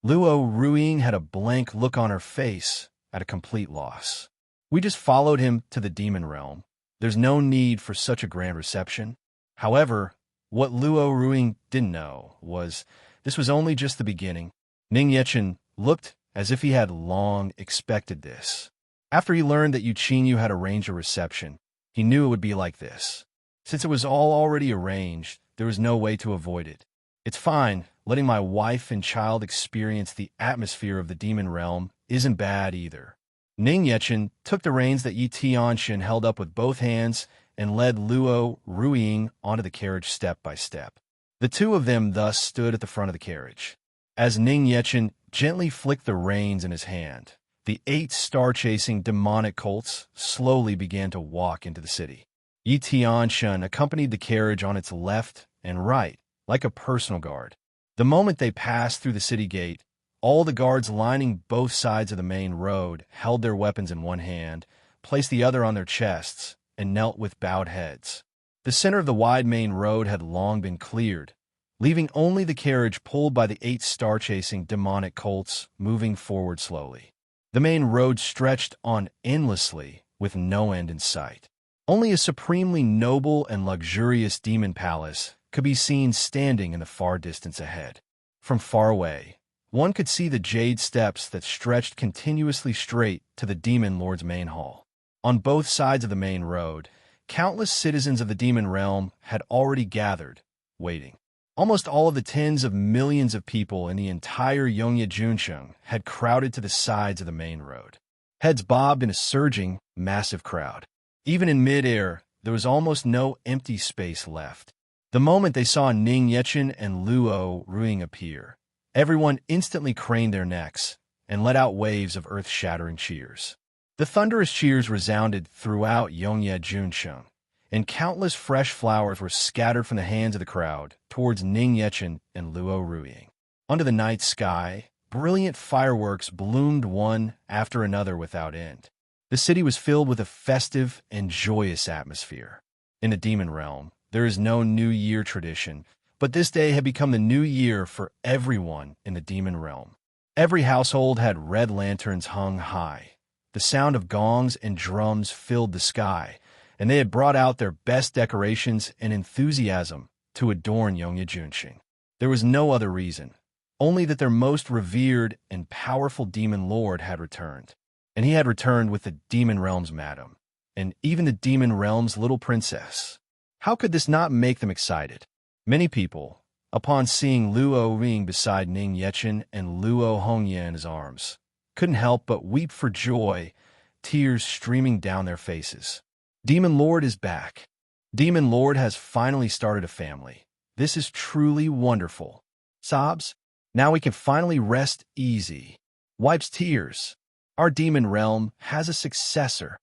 Luo Ruiying had a blank look on her face, at a complete loss. "We just followed him to the demon realm. There's no need for such a grand reception." However, what Luo Ruiying didn't know was this was only just the beginning. Ning Yechen looked as if he had long expected this. After he learned that Yuqinyu had arranged a reception, he knew it would be like this. Since it was all already arranged, there was no way to avoid it. "It's fine. Letting my wife and child experience the atmosphere of the demon realm isn't bad either." Ning Yechen took the reins that Yi Tianxun held up with both hands and led Luo Ruiying onto the carriage step by step. The two of them thus stood at the front of the carriage. As Ning Yechen gently flicked the reins in his hand, the 8 star-chasing demonic colts slowly began to walk into the city. Yi Tianxun accompanied the carriage on its left and right, like a personal guard. The moment they passed through the city gate, all the guards lining both sides of the main road held their weapons in one hand, placed the other on their chests, and knelt with bowed heads. The center of the wide main road had long been cleared, leaving only the carriage pulled by the 8 star-chasing demonic colts moving forward slowly. The main road stretched on endlessly, with no end in sight. Only a supremely noble and luxurious demon palace could be seen standing in the far distance ahead. From far away, one could see the jade steps that stretched continuously straight to the demon lord's main hall. On both sides of the main road, countless citizens of the demon realm had already gathered, waiting. Almost all of the tens of millions of people in the entire Yongye Junsheng had crowded to the sides of the main road. Heads bobbed in a surging, massive crowd. Even in midair, there was almost no empty space left. The moment they saw Ning Yechen and Luo Ruiying appear, everyone instantly craned their necks and let out waves of earth-shattering cheers. The thunderous cheers resounded throughout Yongye Junsheng, and countless fresh flowers were scattered from the hands of the crowd towards Ning Yechen and Luo Ruiying. Under the night sky, brilliant fireworks bloomed one after another without end. The city was filled with a festive and joyous atmosphere. In the demon realm, there is no New Year tradition, but this day had become the new year for everyone in the demon realm. Every household had red lanterns hung high. The sound of gongs and drums filled the sky, and they had brought out their best decorations and enthusiasm to adorn Yongye Junsheng. There was no other reason, only that their most revered and powerful demon lord had returned. And he had returned with the demon realm's madam, and even the demon realm's little princess. How could this not make them excited? Many people, upon seeing Luo Ruiying beside Ning Yechen and Luo Hongye in his arms, couldn't help but weep for joy, tears streaming down their faces. Demon Lord is back. Demon Lord has finally started a family. This is truly wonderful. Sobs. Now we can finally rest easy. Wipes tears. Our demon realm has a successor.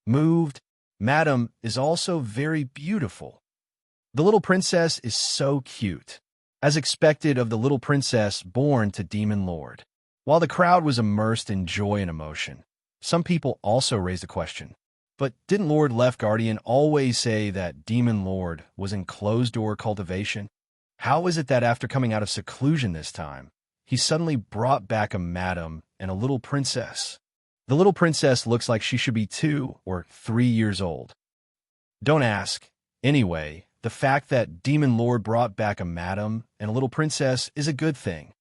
Moved. Madam is also very beautiful. The little princess is so cute, as expected of the little princess born to Demon Lord. While the crowd was immersed in joy and emotion, some people also raised a question. But didn't Lord Left Guardian always say that Demon Lord was in closed-door cultivation? How is it that after coming out of seclusion this time, he suddenly brought back a madam and a little princess? The little princess looks like she should be 2 or 3 years old. Don't ask. Anyway, the fact that Demon Lord brought back a madam and a little princess is a good thing.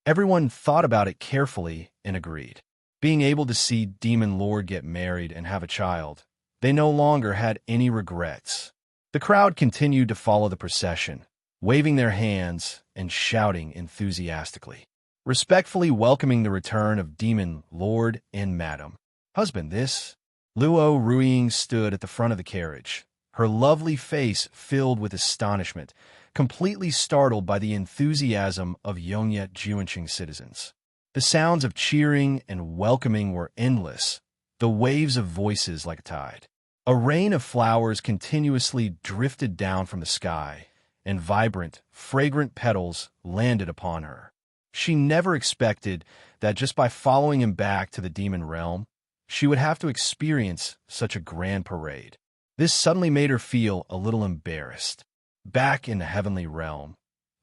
Everyone thought about it carefully and agreed. Being able to see Demon Lord get married and have a child, they no longer had any regrets. The crowd continued to follow the procession, waving their hands and shouting enthusiastically, respectfully welcoming the return of Demon Lord and Madam. Husband, this. Luo Ruiying stood at the front of the carriage, her lovely face filled with astonishment, completely startled by the enthusiasm of Yongye Juanqing citizens. The sounds of cheering and welcoming were endless, the waves of voices like a tide. A rain of flowers continuously drifted down from the sky, and vibrant, fragrant petals landed upon her. She never expected that just by following him back to the demon realm, she would have to experience such a grand parade. This suddenly made her feel a little embarrassed. Back in the heavenly realm,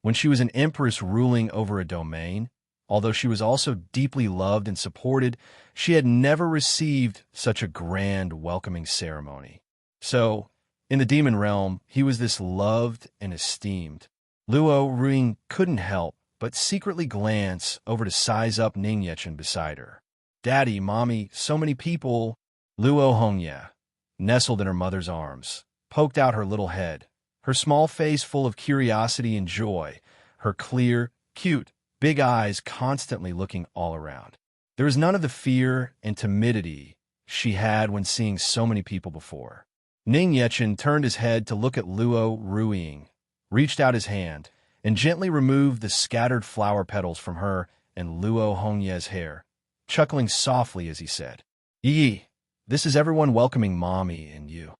when she was an empress ruling over a domain, although she was also deeply loved and supported, she had never received such a grand welcoming ceremony. So, in the demon realm, he was this loved and esteemed. Luo Ruiying couldn't help but secretly glance over to size up Ning Yechen beside her. Daddy, Mommy, so many people. Luo Hongye, nestled in her mother's arms, poked out her little head, her small face full of curiosity and joy, her clear, cute, big eyes constantly looking all around. There was none of the fear and timidity she had when seeing so many people before. Ning Yechen turned his head to look at Luo Ruiying, reached out his hand, and gently removed the scattered flower petals from her and Luo Hongye's hair, chuckling softly as he said, "Yi, this is everyone welcoming Mommy and you.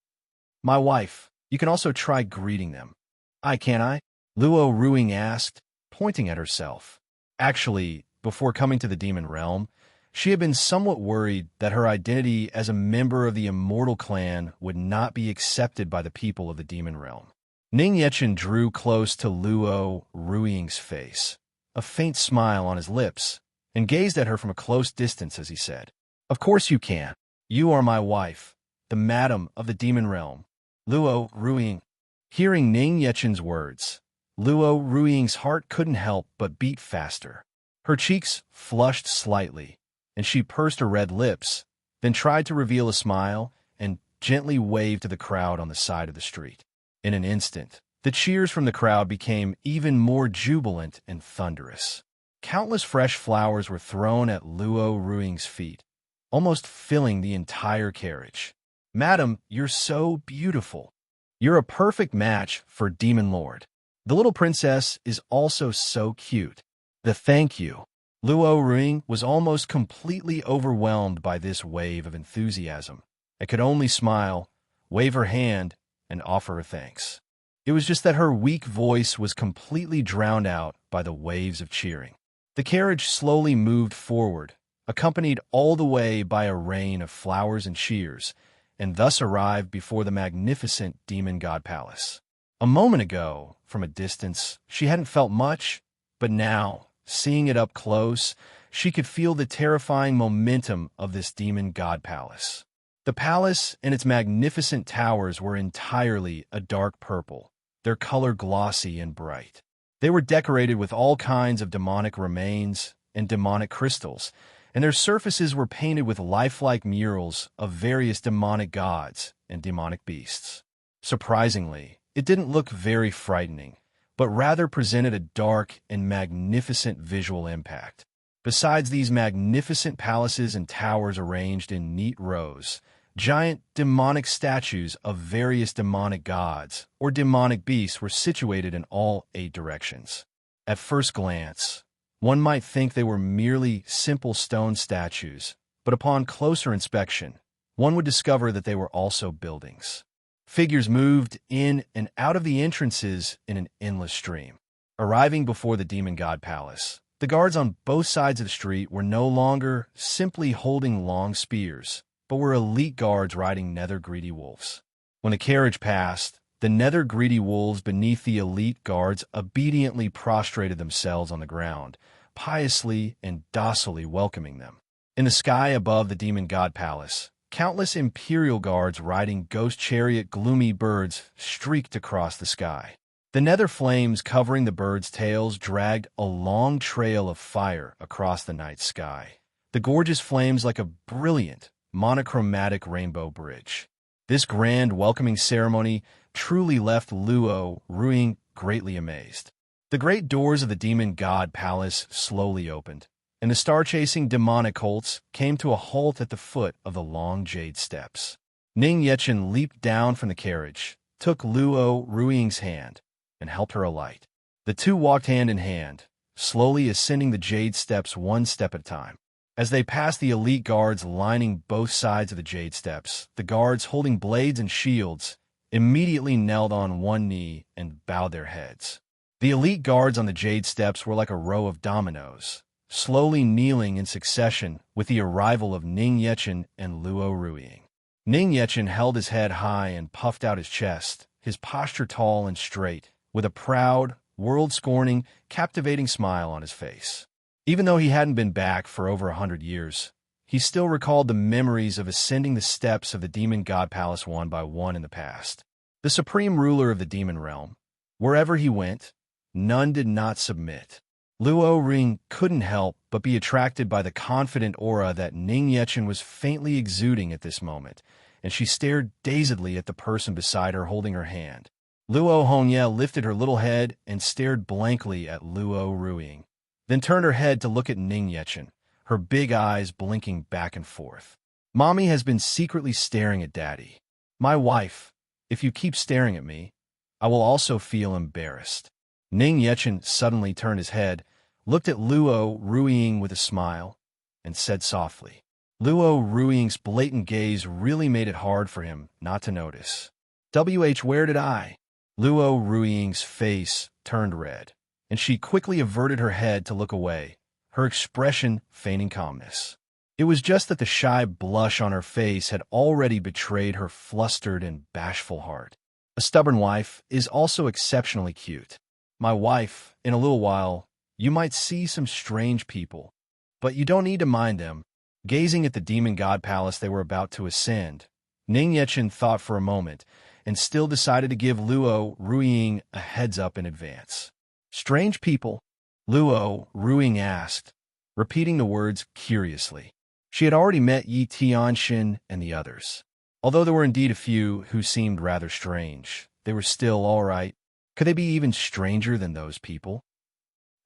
My wife, you can also try greeting them." Can't I?" Luo Ruiying asked, pointing at herself. Actually, before coming to the demon realm, she had been somewhat worried that her identity as a member of the immortal clan would not be accepted by the people of the demon realm. Ning Yechen drew close to Luo Ruiying's face, a faint smile on his lips, and gazed at her from a close distance as he said, "Of course you can. You are my wife, the madam of the demon realm." Luo Ruiying. Hearing Ning Yechen's words, Luo Ruiying's heart couldn't help but beat faster. Her cheeks flushed slightly, and she pursed her red lips, then tried to reveal a smile and gently waved to the crowd on the side of the street. In an instant, the cheers from the crowd became even more jubilant and thunderous. Countless fresh flowers were thrown at Luo Ruiying's feet, almost filling the entire carriage. "Madam, you're so beautiful. You're a perfect match for Demon Lord. The little princess is also so cute. The thank you." Luo Ruiying was almost completely overwhelmed by this wave of enthusiasm and could only smile, wave her hand, and offer her thanks. It was just that her weak voice was completely drowned out by the waves of cheering. The carriage slowly moved forward, accompanied all the way by a rain of flowers and cheers, and thus arrived before the magnificent demon god palace. A moment ago, from a distance, she hadn't felt much, but now, seeing it up close, she could feel the terrifying momentum of this demon god palace. The palace and its magnificent towers were entirely a dark purple, their color glossy and bright. They were decorated with all kinds of demonic remains and demonic crystals, and their surfaces were painted with lifelike murals of various demonic gods and demonic beasts. Surprisingly, it didn't look very frightening, but rather presented a dark and magnificent visual impact. Besides these magnificent palaces and towers arranged in neat rows, giant demonic statues of various demonic gods or demonic beasts were situated in all 8 directions. At first glance, one might think they were merely simple stone statues, but upon closer inspection, one would discover that they were also buildings. Figures moved in and out of the entrances in an endless stream. Arriving before the demon god palace, the guards on both sides of the street were no longer simply holding long spears, but were elite guards riding nether-greedy wolves. When the carriage passed, the nether-greedy wolves beneath the elite guards obediently prostrated themselves on the ground, piously and docilely welcoming them. In the sky above the demon god palace, countless imperial guards riding ghost chariot gloomy birds streaked across the sky. The nether flames covering the birds' tails dragged a long trail of fire across the night sky, the gorgeous flames like a brilliant, monochromatic rainbow bridge. This grand welcoming ceremony truly left Luo Ruiying greatly amazed. The great doors of the demon god palace slowly opened, and the star-chasing demonic colts came to a halt at the foot of the long jade steps. Ning Yechen leaped down from the carriage, took Luo Ruiying's hand, and helped her alight. The two walked hand in hand, slowly ascending the jade steps one step at a time. As they passed the elite guards lining both sides of the jade steps, the guards holding blades and shields immediately knelt on one knee and bowed their heads. The elite guards on the jade steps were like a row of dominoes, slowly kneeling in succession with the arrival of Ning Yechen and Luo Ruiying. Ning Yechen held his head high and puffed out his chest, his posture tall and straight, with a proud, world-scorning, captivating smile on his face. Even though he hadn't been back for over 100 years, he still recalled the memories of ascending the steps of the demon god palace one by one in the past. The supreme ruler of the demon realm. Wherever he went, none did not submit. Luo Ring couldn't help but be attracted by the confident aura that Ning Yechen was faintly exuding at this moment, and she stared dazedly at the person beside her holding her hand. Luo Hongye lifted her little head and stared blankly at Luo Ruiying, then turned her head to look at Ning Yechen, her big eyes blinking back and forth. Mommy has been secretly staring at Daddy. My wife, if you keep staring at me, I will also feel embarrassed. Ning Yechen suddenly turned his head, looked at Luo Ruiying with a smile, and said softly. Luo Ruiying's blatant gaze really made it hard for him not to notice. Where did I? Luo Ruiying's face turned red, and she quickly averted her head to look away, her expression feigning calmness. It was just that the shy blush on her face had already betrayed her flustered and bashful heart. A stubborn wife is also exceptionally cute. My wife, in a little while, you might see some strange people, but you don't need to mind them. Gazing at the demon god palace they were about to ascend, Ning Yechen thought for a moment and still decided to give Luo Ruiying a heads-up in advance. Strange people? Luo Ruiying asked, repeating the words curiously. She had already met Yi Tianxin and the others. Although there were indeed a few who seemed rather strange, they were still all right. Could they be even stranger than those people?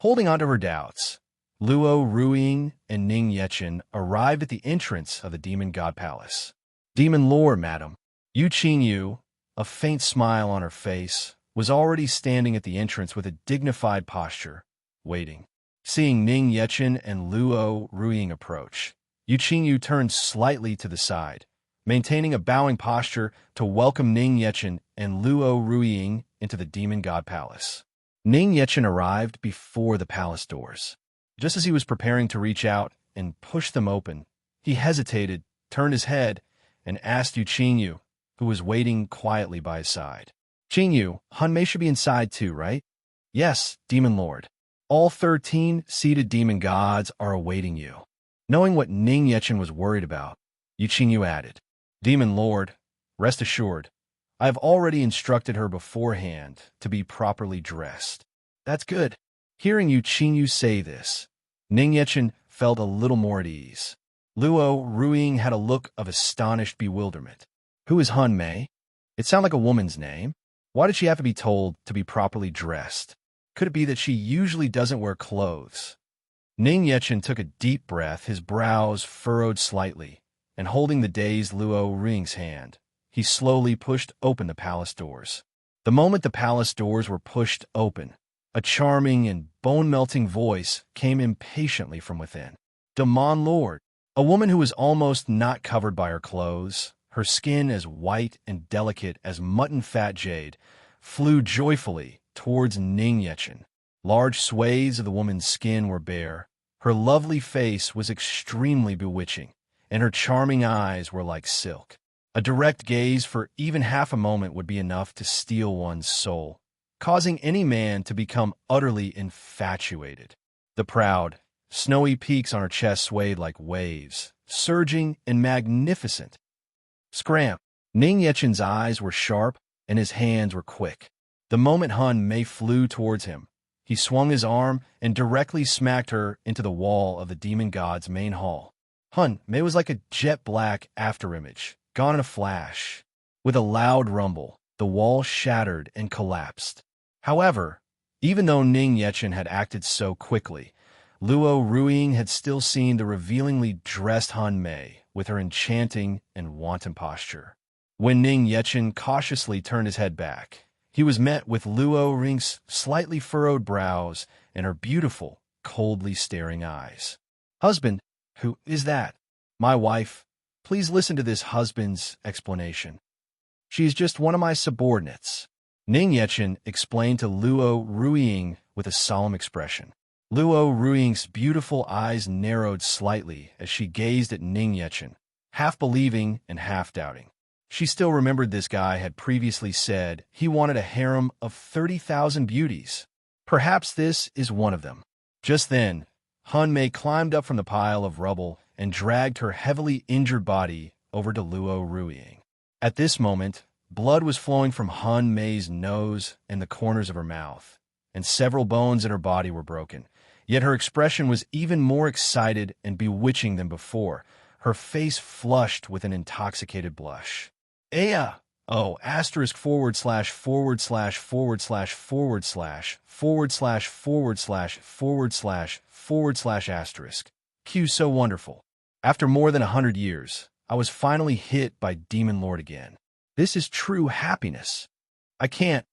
Holding on to her doubts, Luo Ruiying and Ning Yechen arrived at the entrance of the demon god palace. Demon Lord, madam. Yu Qingyu, a faint smile on her face, was already standing at the entrance with a dignified posture, waiting. Seeing Ning Yechen and Luo Ruiying approach, Yu Qingyu turned slightly to the side, maintaining a bowing posture to welcome Ning Yechen and Luo Ruiying into the demon god palace. Ning Yechen arrived before the palace doors. Just as he was preparing to reach out and push them open, he hesitated, turned his head, and asked Yu Qingyu, who was waiting quietly by his side. Qingyu, Hunmei should be inside too, right? Yes, Demon Lord. All 13 seated demon gods are awaiting you. Knowing what Ning Yechen was worried about, Yu Qingyu added, Demon Lord, rest assured, I have already instructed her beforehand to be properly dressed. That's good. Hearing Yu Qingyu say this, Ning Yechen felt a little more at ease. Luo Ruiying had a look of astonished bewilderment. Who is Hunmei? It sounded like a woman's name. Why did she have to be told to be properly dressed? Could it be that she usually doesn't wear clothes? Ning Yechen took a deep breath, his brows furrowed slightly, and holding the dazed Luo Ruiying's hand, he slowly pushed open the palace doors. The moment the palace doors were pushed open, a charming and bone-melting voice came impatiently from within. Demon Lord, a woman who was almost not covered by her clothes, her skin as white and delicate as mutton fat jade, flew joyfully towards Ning Yechen. Large swathes of the woman's skin were bare. Her lovely face was extremely bewitching, and her charming eyes were like silk. A direct gaze for even half a moment would be enough to steal one's soul, causing any man to become utterly infatuated. The proud, snowy peaks on her chest swayed like waves, surging and magnificent. Scram! Ning Yechen's eyes were sharp, and his hands were quick. The moment Hunmei flew towards him, he swung his arm and directly smacked her into the wall of the demon god's main hall. Hun Mei was like a jet-black afterimage, gone in a flash. With a loud rumble, the wall shattered and collapsed. However, even though Ning Yechen had acted so quickly, Luo Ruiying had still seen the revealingly dressed Han Mei with her enchanting and wanton posture. When Ning Yechen cautiously turned his head back, he was met with Luo Ruiying's slightly furrowed brows and her beautiful, coldly staring eyes. "Husband, who is that?" "My wife. Please listen to this husband's explanation. She is just one of my subordinates." Ning Yechen explained to Luo Ruiying with a solemn expression. Luo Ruiying's beautiful eyes narrowed slightly as she gazed at Ning Yechen, half believing and half doubting. She still remembered this guy had previously said he wanted a harem of 30,000 beauties. Perhaps this is one of them. Just then, Han Mei climbed up from the pile of rubble and dragged her heavily injured body over to Luo Ruiying. At this moment, blood was flowing from Han Mei's nose and the corners of her mouth, and several bones in her body were broken. Yet her expression was even more excited and bewitching than before, her face flushed with an intoxicated blush. "Aya! Oh, asterisk forward slash forward slash forward slash forward slash forward slash forward slash forward slash forward slash asterisk. Q so wonderful. After more than 100 years, I was finally hit by Demon Lord again. This is true happiness. I can't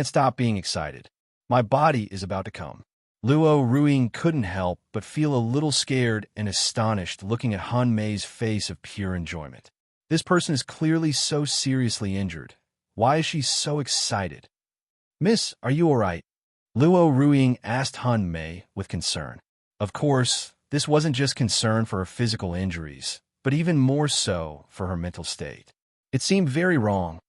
stop being excited. My body is about to come." Luo Ruiying couldn't help but feel a little scared and astonished looking at Han Mei's face of pure enjoyment. This person is clearly so seriously injured. Why is she so excited? "Miss, are you all right?" Luo Ruiying asked Han Mei with concern. Of course, this wasn't just concern for her physical injuries, but even more so for her mental state. It seemed very wrong.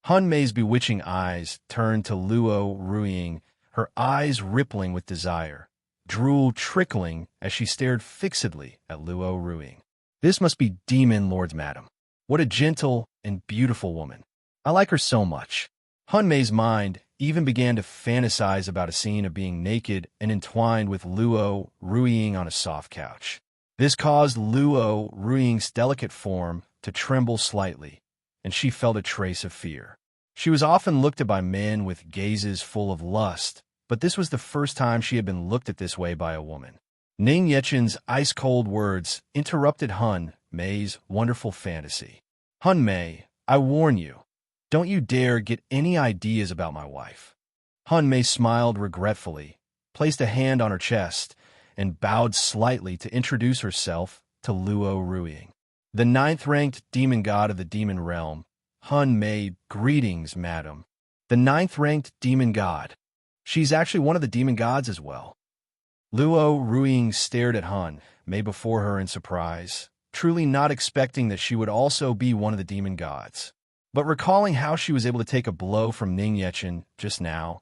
Han Mei's bewitching eyes turned to Luo Ruiying, her eyes rippling with desire, drool trickling as she stared fixedly at Luo Ruiying. "This must be Demon Lord's madam. What a gentle and beautiful woman. I like her so much." Han Mei's mind even began to fantasize about a scene of being naked and entwined with Luo Ruiying on a soft couch. This caused Luo Ruiying's delicate form to tremble slightly, and she felt a trace of fear. She was often looked at by men with gazes full of lust, but this was the first time she had been looked at this way by a woman. Ning Yechen's ice-cold words interrupted Han Mei's wonderful fantasy. "Han Mei, I warn you, don't you dare get any ideas about my wife." Han Mei smiled regretfully, placed a hand on her chest, and bowed slightly to introduce herself to Luo Ruiying. "The 9th-ranked demon god of the demon realm, Han Mei, greetings, madam." "The 9th-ranked demon god. She's actually one of the demon gods as well." Luo Ruiying stared at Han Mei before her in surprise, truly not expecting that she would also be one of the demon gods. But recalling how she was able to take a blow from Ning Yechen just now,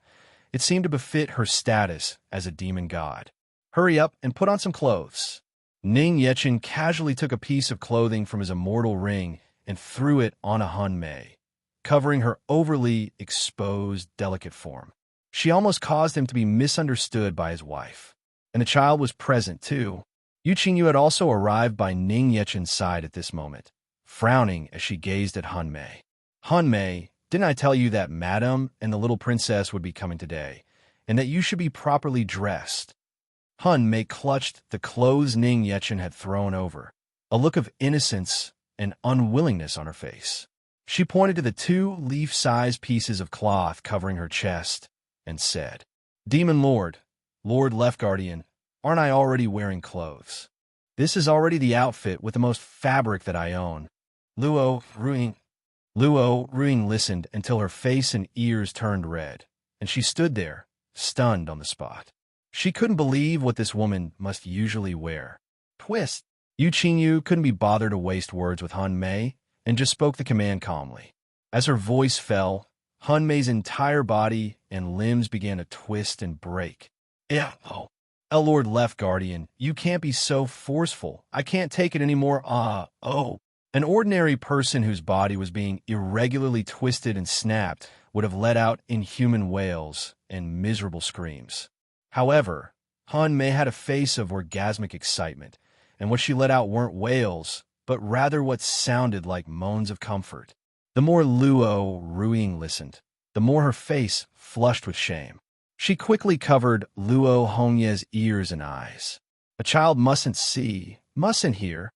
it seemed to befit her status as a demon god. "Hurry up and put on some clothes." Ning Yechen casually took a piece of clothing from his immortal ring and threw it on a Han Mei, covering her overly exposed, delicate form. She almost caused him to be misunderstood by his wife. And the child was present, too. Yu Qingyu had also arrived by Ning Yechen's side at this moment, frowning as she gazed at Han Mei. "Han Mei, didn't I tell you that Madame and the little princess would be coming today, and that you should be properly dressed?" Han Mei clutched the clothes Ning Yechen had thrown over, a look of innocence and unwillingness on her face. She pointed to the 2 leaf-sized pieces of cloth covering her chest and said, "Demon Lord, Lord Left Guardian, aren't I already wearing clothes? This is already the outfit with the most fabric that I own." Luo Ruiying listened until her face and ears turned red, and she stood there, stunned on the spot. She couldn't believe what this woman must usually wear. Twist! Yu Qingyu couldn't be bothered to waste words with Han Mei, and just spoke the command calmly. As her voice fell, Han Mei's entire body and limbs began to twist and break. "Oh, Lord Left Guardian, you can't be so forceful. I can't take it anymore. Oh." An ordinary person whose body was being irregularly twisted and snapped would have let out inhuman wails and miserable screams. However, Han Mei had a face of orgasmic excitement, and what she let out weren't wails, but rather what sounded like moans of comfort. The more Luo Ruiying listened, the more her face flushed with shame. She quickly covered Luo Hongye's ears and eyes. A child mustn't see, mustn't hear.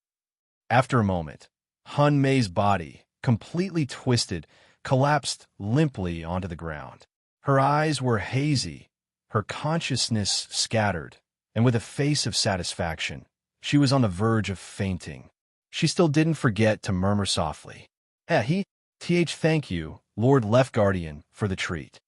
After a moment, Han Mei's body, completely twisted, collapsed limply onto the ground. Her eyes were hazy, her consciousness scattered, and with a face of satisfaction, she was on the verge of fainting. She still didn't forget to murmur softly, thank you, Lord Left Guardian, for the treat.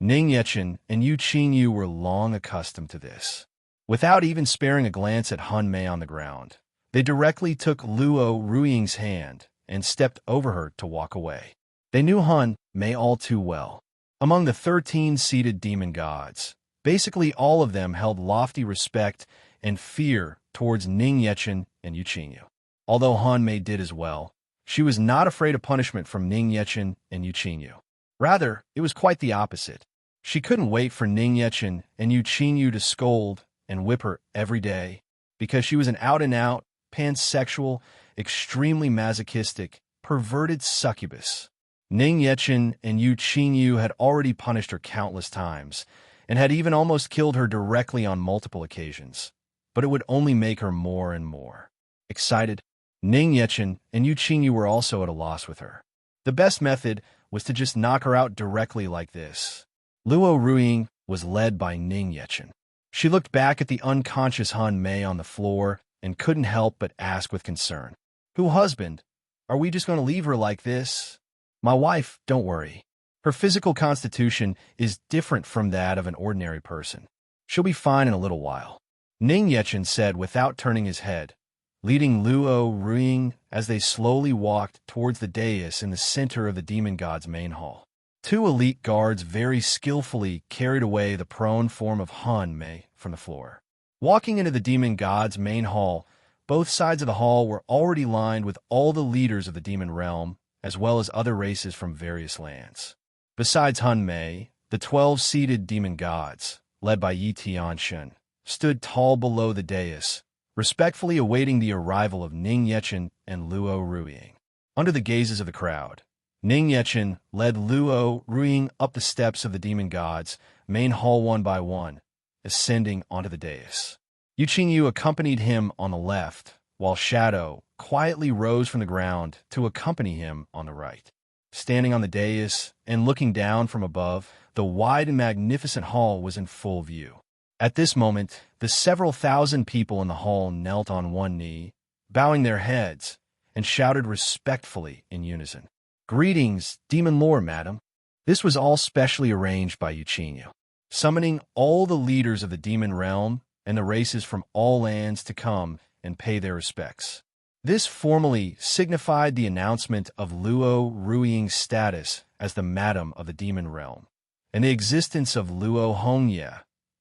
Ning Yechen and Yu Qingyu were long accustomed to this. Without even sparing a glance at Han Mei on the ground, they directly took Luo Ruiying's hand and stepped over her to walk away. They knew Han Mei all too well. Among the 13 seated demon gods, basically all of them held lofty respect and fear towards Ning Yechen and Yu Qingyu. Although Han Mei did as well, she was not afraid of punishment from Ning Yechen and Yu Qingyu. Rather, it was quite the opposite. She couldn't wait for Ning Yechen and Yu Qingyu to scold and whip her every day, because she was an out-and-out, pansexual, extremely masochistic, perverted succubus. Ning Yechen and Yu Qingyu had already punished her countless times, and had even almost killed her directly on multiple occasions. But it would only make her more and more excited. Ning Yechen and Yu Qingyu were also at a loss with her. The best method was to just knock her out directly like this. Luo Ruiying was led by Ning Yechen. She looked back at the unconscious Han Mei on the floor and couldn't help but ask with concern, husband, are we just going to leave her like this? My wife, don't worry. Her physical constitution is different from that of an ordinary person. She'll be fine in a little while. Ning Yechen said without turning his head, leading Luo Ruiying as they slowly walked towards the dais in the center of the demon god's main hall. 2 elite guards very skillfully carried away the prone form of Han Mei from the floor. Walking into the demon god's main hall, both sides of the hall were already lined with all the leaders of the demon realm, as well as other races from various lands. Besides Han Mei, the 12-seated demon gods, led by Yi Tianshen, stood tall below the dais, respectfully awaiting the arrival of Ning Yechen and Luo Ruiying. Under the gazes of the crowd, Ning Yechen led Luo Ruiying up the steps of the demon gods' main hall one by one, ascending onto the dais. Yu Qingyu accompanied him on the left, while Shadow quietly rose from the ground to accompany him on the right. Standing on the dais and looking down from above, the wide and magnificent hall was in full view. At this moment, the several thousand people in the hall knelt on one knee, bowing their heads, and shouted respectfully in unison, "Greetings, Demon Lord, madam." This was all specially arranged by Yu Qingyu, summoning all the leaders of the demon realm and the races from all lands to come and pay their respects. This formally signified the announcement of Luo Ruiying's status as the madam of the demon realm, and the existence of Luo Hongye,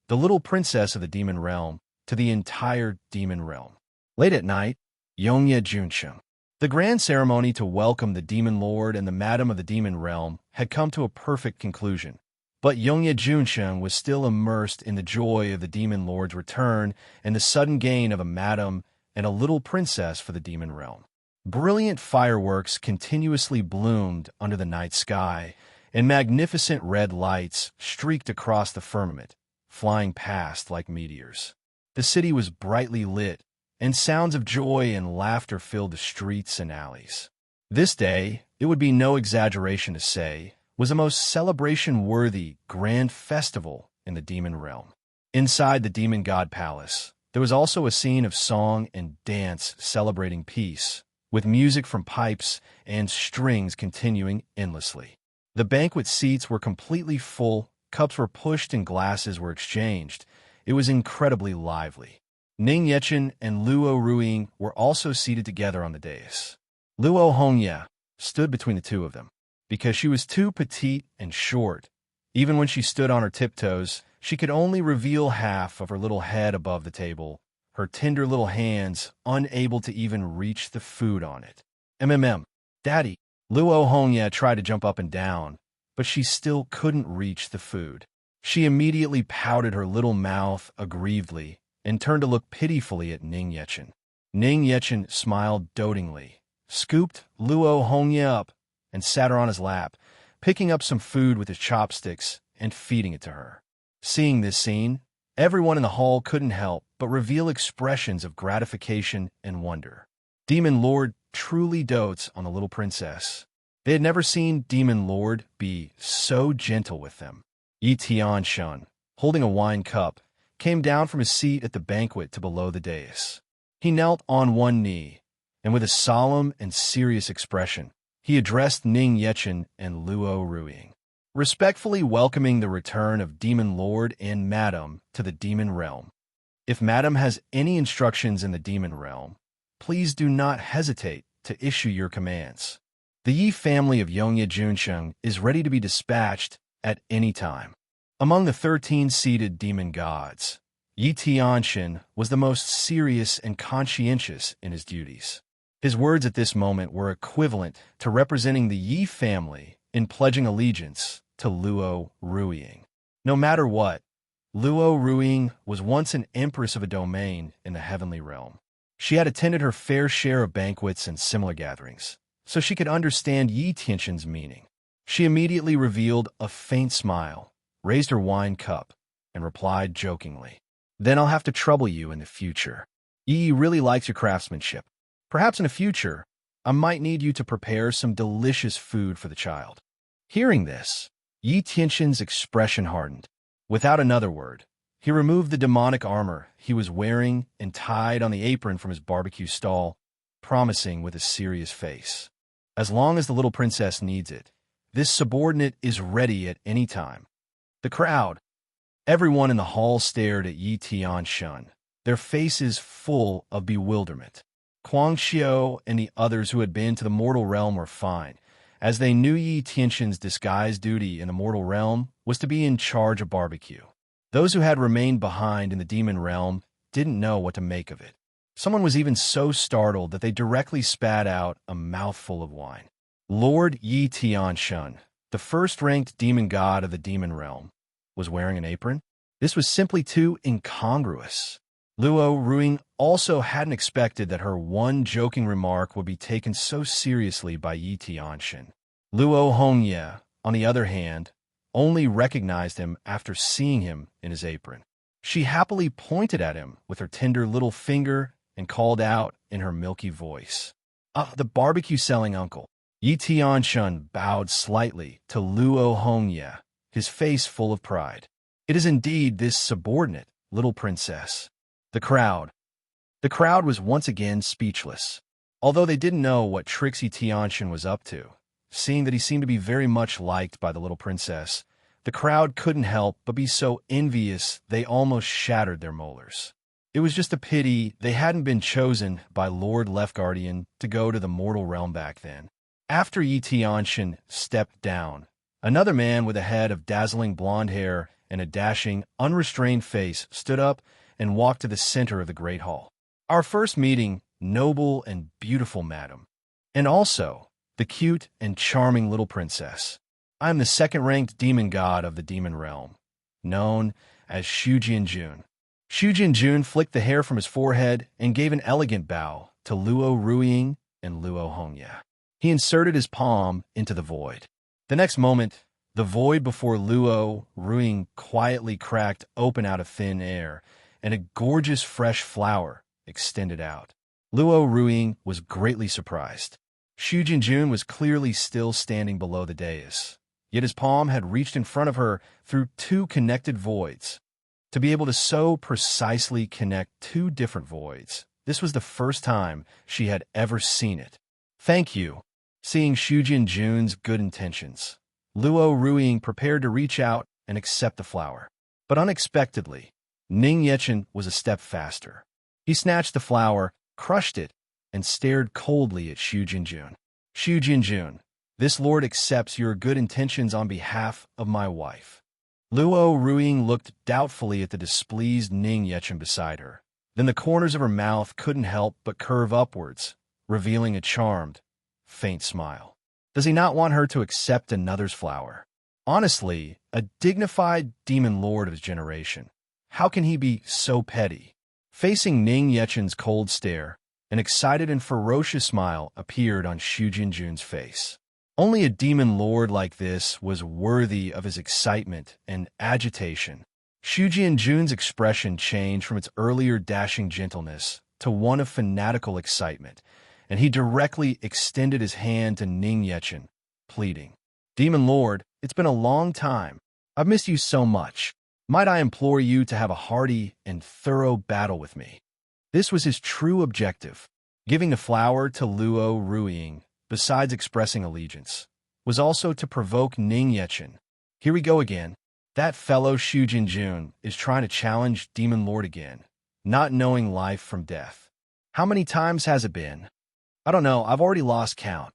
the little princess of the demon realm, to the entire demon realm. Late at night, Yongye Junsheng. The grand ceremony to welcome the demon lord and the madam of the demon realm had come to a perfect conclusion, but Yongye Junsheng was still immersed in the joy of the demon lord's return and the sudden gain of a madam and a little princess for the demon realm. Brilliant fireworks continuously bloomed under the night sky, and magnificent red lights streaked across the firmament, flying past like meteors. The city was brightly lit, and sounds of joy and laughter filled the streets and alleys. This day, it would be no exaggeration to say, was a most celebration-worthy grand festival in the demon realm. Inside the demon god palace, there was also a scene of song and dance celebrating peace, with music from pipes and strings continuing endlessly. The banquet seats were completely full, cups were pushed and glasses were exchanged. It was incredibly lively. Ning Yechen and Luo Ruiying were also seated together on the dais. Luo Hongye stood between the two of them. Because she was too petite and short, even when she stood on her tiptoes, she could only reveal half of her little head above the table, her tender little hands unable to even reach the food on it. Daddy. Luo Hongye tried to jump up and down, but she still couldn't reach the food. She immediately pouted her little mouth aggrievedly and turned to look pitifully at Ning Yechen. Ning Yechen smiled dotingly, scooped Luo Hongye up, and sat her on his lap, picking up some food with his chopsticks and feeding it to her. Seeing this scene, everyone in the hall couldn't help but reveal expressions of gratification and wonder. Demon Lord truly dotes on the little princess. They had never seen Demon Lord be so gentle with them. Yi Tianshun, holding a wine cup, came down from his seat at the banquet to below the dais. He knelt on one knee, and with a solemn and serious expression, he addressed Ning Yechen and Luo Ruiying, respectfully welcoming the return of Demon Lord and Madam to the Demon Realm. If Madam has any instructions in the Demon Realm, please do not hesitate to issue your commands. The Yi family of Yongye Junsheng is ready to be dispatched at any time. Among the 13 seated demon gods, Yi Tianxin was the most serious and conscientious in his duties. His words at this moment were equivalent to representing the Yi family in pledging allegiance to Luo Ruiying. No matter what, Luo Ruiying was once an empress of a domain in the heavenly realm. She had attended her fair share of banquets and similar gatherings, so she could understand Yi Tianxin's meaning. She immediately revealed a faint smile, raised her wine cup, and replied jokingly, "Then I'll have to trouble you in the future. Yi really likes your craftsmanship. Perhaps in the future, I might need you to prepare some delicious food for the child." Hearing this, Yi Tianxin's expression hardened. Without another word, he removed the demonic armor he was wearing and tied on the apron from his barbecue stall, promising with a serious face, "As long as the little princess needs it, this subordinate is ready at any time." The crowd, everyone in the hall stared at Yi Tianxun, their faces full of bewilderment. Kuang Xiao and the others who had been to the mortal realm were fine, as they knew Yi Tianxin's disguised duty in the mortal realm was to be in charge of barbecue. Those who had remained behind in the demon realm didn't know what to make of it. Someone was even so startled that they directly spat out a mouthful of wine. Lord Yi Tianxun, the first-ranked demon god of the demon realm, was wearing an apron? This was simply too incongruous. Luo Ruiying also hadn't expected that her one joking remark would be taken so seriously by Yi Tianxin. Luo Hongye, on the other hand, only recognized him after seeing him in his apron. She happily pointed at him with her tender little finger and called out in her milky voice, "The barbecue-selling uncle." Yi Tianxun bowed slightly to Luo Hongye, his face full of pride. "It is indeed this subordinate, little princess." The crowd was once again speechless. Although they didn't know what tricks Yi Tianxun was up to, seeing that he seemed to be very much liked by the little princess, the crowd couldn't help but be so envious they almost shattered their molars. It was just a pity they hadn't been chosen by Lord Leftguardian to go to the mortal realm back then. After Yi Tianxun stepped down, another man with a head of dazzling blonde hair and a dashing, unrestrained face stood up and walked to the center of the great hall. "Our first meeting, noble and beautiful madam, and also the cute and charming little princess. I am the second-ranked demon god of the demon realm, known as Xu Jianjun." Xu Jianjun flicked the hair from his forehead and gave an elegant bow to Luo Ruiying and Luo Hongye. He inserted his palm into the void. The next moment, the void before Luo Ruiying quietly cracked open out of thin air, and a gorgeous fresh flower extended out. Luo Ruiying was greatly surprised. Xu Jianjun was clearly still standing below the dais, yet his palm had reached in front of her through two connected voids. To be able to so precisely connect two different voids, this was the first time she had ever seen it. "Thank you." Seeing Xu Jianjun's good intentions, Luo Ruiying prepared to reach out and accept the flower. But unexpectedly, Ning Yechen was a step faster. He snatched the flower, crushed it, and stared coldly at Xu Jianjun. "Xu Jianjun, this lord accepts your good intentions on behalf of my wife." Luo Ruiying looked doubtfully at the displeased Ning Yechen beside her. Then the corners of her mouth couldn't help but curve upwards, revealing a charmed, faint smile. Does he not want her to accept another's flower? Honestly, a dignified demon lord of his generation, how can he be so petty? Facing Ning Yechen's cold stare, An excited and ferocious smile appeared on Xu Jinjun's face. Only a demon lord like this was worthy of his excitement and agitation. Xu Jinjun's expression changed from its earlier dashing gentleness to one of fanatical excitement, and he directly extended his hand to Ning Yechen, pleading, "Demon Lord, it's been a long time. I've missed you so much. Might I implore you to have a hearty and thorough battle with me?" This was his true objective. Giving the flower to Luo Ruiying, besides expressing allegiance, was also to provoke Ning Yechen. Here we go again. That fellow Xu Jinjun is trying to challenge Demon Lord again, not knowing life from death. How many times has it been? I don't know, I've already lost count.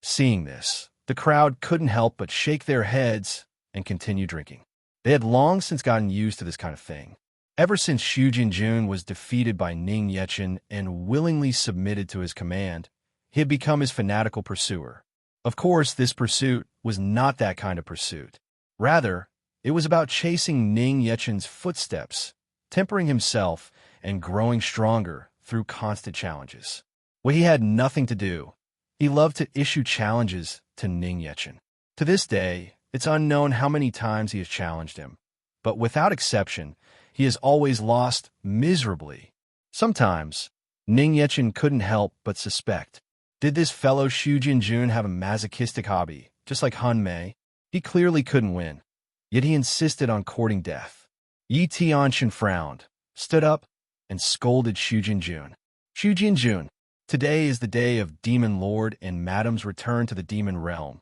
Seeing this, the crowd couldn't help but shake their heads and continue drinking. They had long since gotten used to this kind of thing. Ever since Xu Jinjun was defeated by Ning Yechen and willingly submitted to his command, he had become his fanatical pursuer. Of course, this pursuit was not that kind of pursuit. Rather, it was about chasing Ning Yechen's footsteps, tempering himself, and growing stronger through constant challenges. When he had nothing to do, he loved to issue challenges to Ning Yechen. To this day, it's unknown how many times he has challenged him, but without exception, he has always lost miserably. Sometimes, Ning Yechen couldn't help but suspect. Did this fellow Xu Jinjun have a masochistic hobby, just like Han Mei? He clearly couldn't win, yet he insisted on courting death. Yi Tianxin frowned, stood up, and scolded Xu Jinjun. "Xu Jinjun, today is the day of Demon Lord and Madam's return to the demon realm.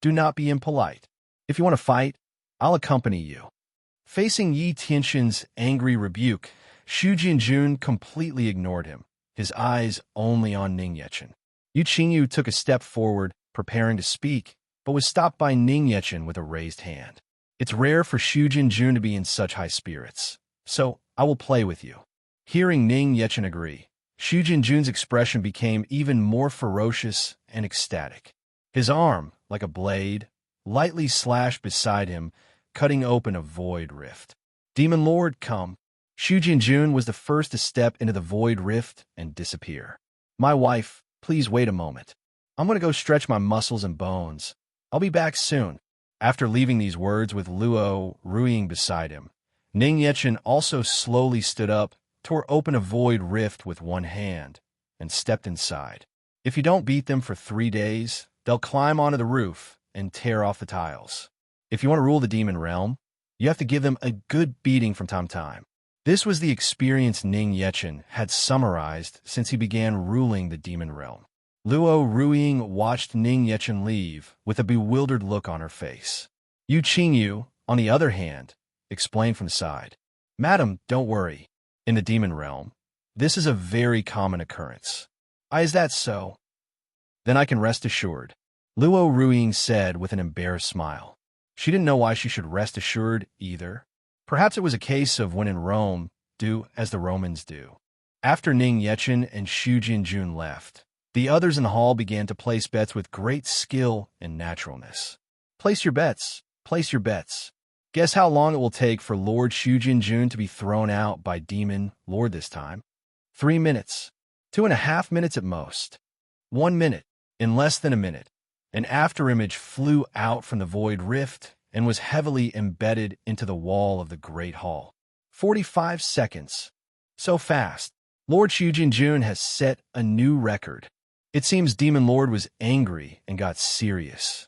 Do not be impolite. If you want to fight, I'll accompany you." Facing Yi Tianxin's angry rebuke, Xu Jinjun completely ignored him, his eyes only on Ning Yechen. Yu Qingyu took a step forward, preparing to speak, but was stopped by Ning Yechen with a raised hand. "It's rare for Xu Jinjun to be in such high spirits, so I will play with you." Hearing Ning Yechen agree, Xu Jinjun's expression became even more ferocious and ecstatic. His arm, like a blade, lightly slashed beside him, cutting open a void rift. "Demon Lord, come." Xu Jinjun was the first to step into the void rift and disappear. "My wife, please wait a moment. I'm going to go stretch my muscles and bones. I'll be back soon." After leaving these words with Luo Ruiying beside him, Ning Yechen also slowly stood up, tore open a void rift with one hand, and stepped inside. "If you don't beat them for 3 days, they'll climb onto the roof and tear off the tiles. If you want to rule the demon realm, you have to give them a good beating from time to time." This was the experience Ning Yechen had summarized since he began ruling the demon realm. Luo Ruiying watched Ning Yechen leave with a bewildered look on her face. Yu Qingyu, on the other hand, explained from the side, "Madam, don't worry. In the demon realm, this is a very common occurrence." "Is that so? Then I can rest assured," Luo Ruiying said with an embarrassed smile. She didn't know why she should rest assured either. Perhaps it was a case of when in Rome, do as the Romans do. After Ning Yechen and Xu Jinjun left, the others in the hall began to place bets with great skill and naturalness. "Place your bets. Place your bets. Guess how long it will take for Lord Xu Jinjun to be thrown out by Demon Lord this time? 3 minutes. 2.5 minutes at most. 1 minute. In less than a minute, an afterimage flew out from the void rift and was heavily embedded into the wall of the Great Hall. 45 seconds. So fast. Lord Xu Jinjun has set a new record." It seems Demon Lord was angry and got serious.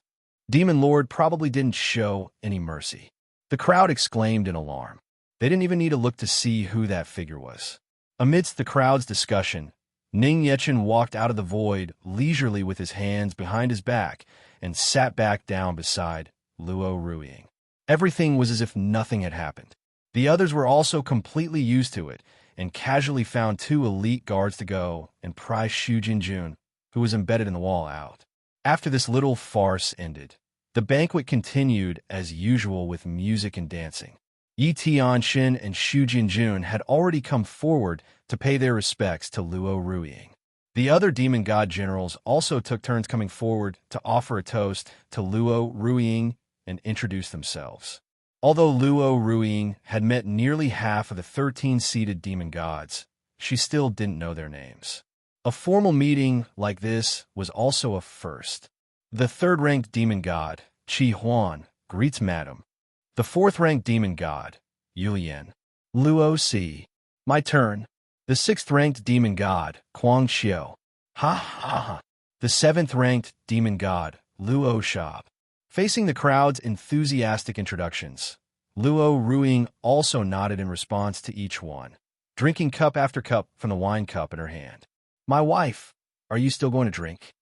Demon Lord probably didn't show any mercy. The crowd exclaimed in alarm. They didn't even need to look to see who that figure was. Amidst the crowd's discussion, Ning Yechen walked out of the void leisurely with his hands behind his back and sat back down beside Luo Ruiying. Everything was as if nothing had happened. The others were also completely used to it and casually found 2 elite guards to go and pry Xu Jinjun, who was embedded in the wall, out. After this little farce ended, the banquet continued as usual with music and dancing. Yi Tianxin and Xu Jinjun had already come forward to pay their respects to Luo Ruiying. The other demon god generals also took turns coming forward to offer a toast to Luo Ruiying and introduce themselves. Although Luo Ruiying had met nearly half of the 13 seated demon gods, she still didn't know their names. A formal meeting like this was also a first. The third-ranked demon god, Qi Huan, greets Madam. The fourth-ranked demon god, Yulian. Luo Si. My turn. The sixth-ranked demon god, Quang Xiao. Ha ha ha. The seventh-ranked demon god, Luo Shab. Facing the crowd's enthusiastic introductions, Luo Ruing also nodded in response to each one, drinking cup after cup from the wine cup in her hand. My wife, are you still going to drink?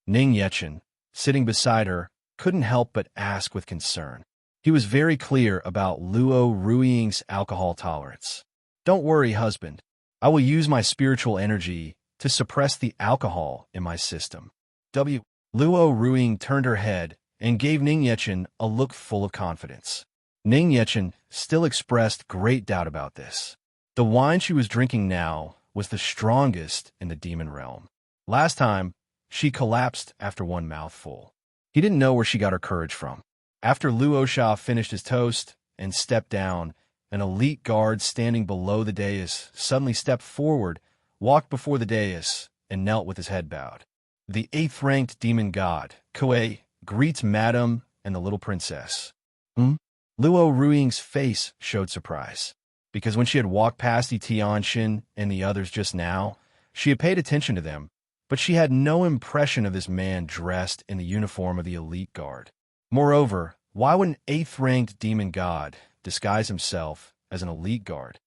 Ning Yechen, sitting beside her, couldn't help but ask with concern. He was very clear about Luo Ruing's alcohol tolerance. Don't worry, husband. I will use my spiritual energy to suppress the alcohol in my system. Luo Ruing turned her head and gave Ning Yechen a look full of confidence. Ning Yechen still expressed great doubt about this. The wine she was drinking now was the strongest in the demon realm. Last time, she collapsed after one mouthful. He didn't know where she got her courage from. After Luo Sha finished his toast and stepped down, an elite guard standing below the dais suddenly stepped forward, walked before the dais, and knelt with his head bowed. The eighth-ranked demon god, Kuei, greets Madam and the little princess. Luo Ruing's face showed surprise, because when she had walked past Tianxin and the others just now, she had paid attention to them, but she had no impression of this man dressed in the uniform of the elite guard. Moreover, why would an eighth-ranked demon god disguise himself as an elite guard?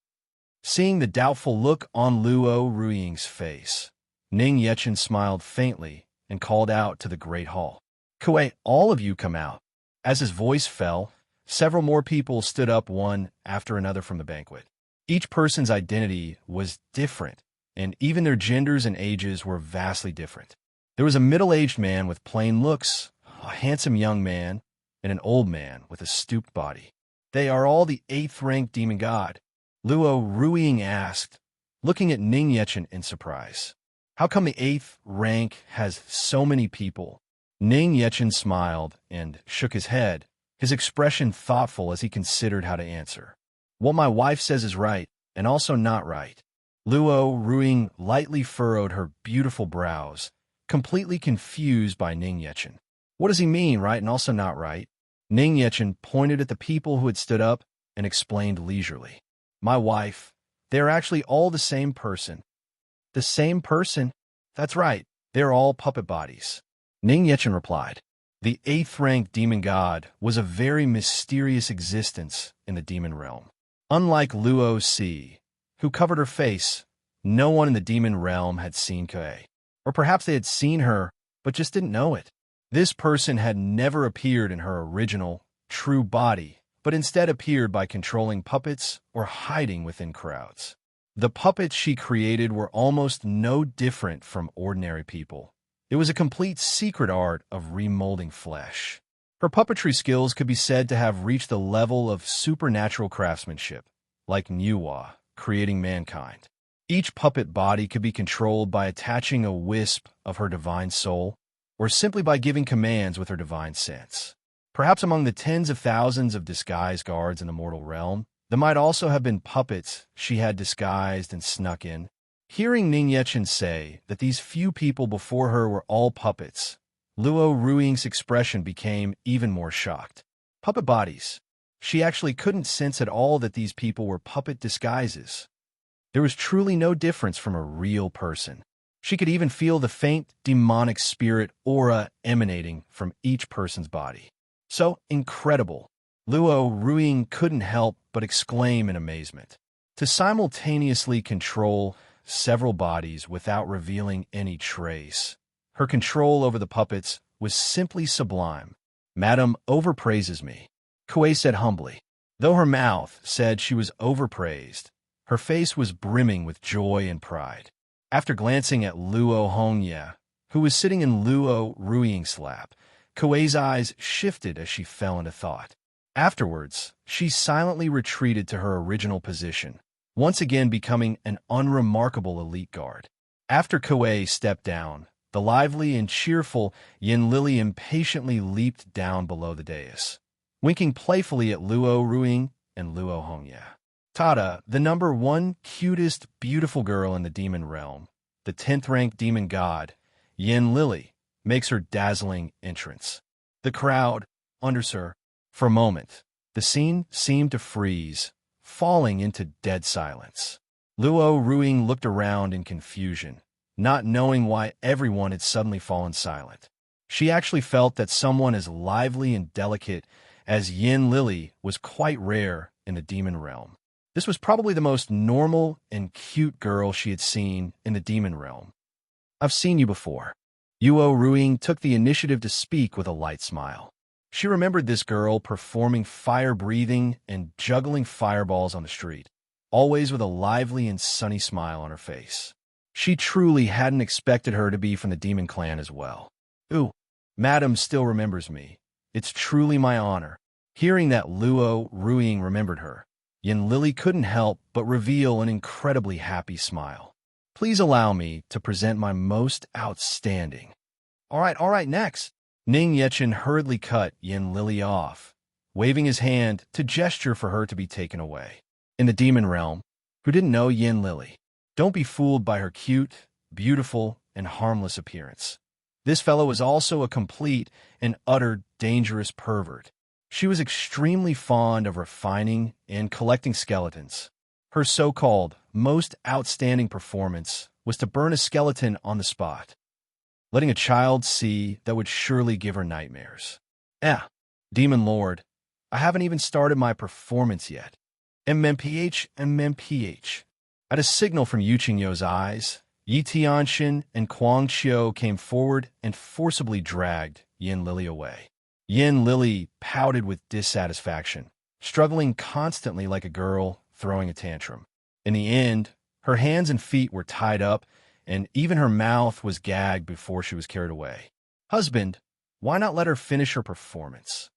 Seeing the doubtful look on Luo Ruing's face, Ning Yechen smiled faintly and called out to the great hall. Kuei, all of you come out. As his voice fell, several more people stood up one after another from the banquet. Each person's identity was different, and even their genders and ages were vastly different. There was a middle-aged man with plain looks, a handsome young man, and an old man with a stooped body. They are all the eighth-ranked demon god, Luo Ruing asked, looking at Ning Yechen in surprise. How come the eighth rank has so many people? Ning Yechen smiled and shook his head, his expression thoughtful as he considered how to answer. What my wife says is right, and also not right. Luo Ruing lightly furrowed her beautiful brows, completely confused by Ning Yechen. What does he mean, right and also not right? Ning Yechen pointed at the people who had stood up and explained leisurely. My wife, they are actually all the same person. The same person? That's right, they're all puppet bodies. Ning Yechen replied. The eighth-ranked demon god was a very mysterious existence in the demon realm. Unlike Luo Si, who covered her face, no one in the demon realm had seen Kuei. Or perhaps they had seen her, but just didn't know it. This person had never appeared in her original, true body, but instead appeared by controlling puppets or hiding within crowds. The puppets she created were almost no different from ordinary people. It was a complete secret art of remolding flesh. Her puppetry skills could be said to have reached the level of supernatural craftsmanship, like Nuwa, creating mankind. Each puppet body could be controlled by attaching a wisp of her divine soul, or simply by giving commands with her divine sense. Perhaps among the tens of thousands of disguised guards in the mortal realm, there might also have been puppets she had disguised and snuck in. Hearing Ning Yechen say that these few people before her were all puppets, Luo Ruing's expression became even more shocked. Puppet bodies. She actually couldn't sense at all that these people were puppet disguises. There was truly no difference from a real person. She could even feel the faint demonic spirit aura emanating from each person's body. So incredible. Luo Ruing couldn't help but exclaim in amazement. To simultaneously control several bodies without revealing any trace, her control over the puppets was simply sublime. Madam overpraises me, Kuei said humbly. Though her mouth said she was overpraised, her face was brimming with joy and pride. After glancing at Luo Hongye, who was sitting in Luo Ruing's lap, Kuei's eyes shifted as she fell into thought. Afterwards, she silently retreated to her original position, once again becoming an unremarkable elite guard. After Kuei stepped down, the lively and cheerful Yin Lily impatiently leaped down below the dais, winking playfully at Luo Ruing and Luo Hongye. Tada, the number one cutest, beautiful girl in the demon realm, the 10th-ranked demon god, Yin Lily, makes her dazzling entrance. The crowd, unders her. For a moment, the scene seemed to freeze, falling into dead silence. Luo Ruing looked around in confusion, not knowing why everyone had suddenly fallen silent. She actually felt that someone as lively and delicate as Yin Lily was quite rare in the demon realm. This was probably the most normal and cute girl she had seen in the demon realm. "I've seen you before." Luo Ruing took the initiative to speak with a light smile. She remembered this girl performing fire-breathing and juggling fireballs on the street, always with a lively and sunny smile on her face. She truly hadn't expected her to be from the demon clan as well. "Ooh, Madam still remembers me. It's truly my honor." Hearing that Luo Ruing remembered her, Yin Lily couldn't help but reveal an incredibly happy smile. "Please allow me to present my most outstanding." All right, next." Ning Yechen hurriedly cut Yin Lily off, waving his hand to gesture for her to be taken away. In the demon realm, who didn't know Yin Lily? Don't be fooled by her cute, beautiful, and harmless appearance. This fellow was also a complete and utter dangerous pervert. She was extremely fond of refining and collecting skeletons. Her so-called most outstanding performance was to burn a skeleton on the spot, letting a child see that would surely give her nightmares. Demon Lord, I haven't even started my performance yet. MMPH. At a signal from Yu Qingyo's eyes, Yi Tianxin and Kuang Qiu came forward and forcibly dragged Yin Lily away. Yin Lily pouted with dissatisfaction, struggling constantly like a girl throwing a tantrum. In the end, her hands and feet were tied up, and even her mouth was gagged before she was carried away. "Husband, why not let her finish her performance?"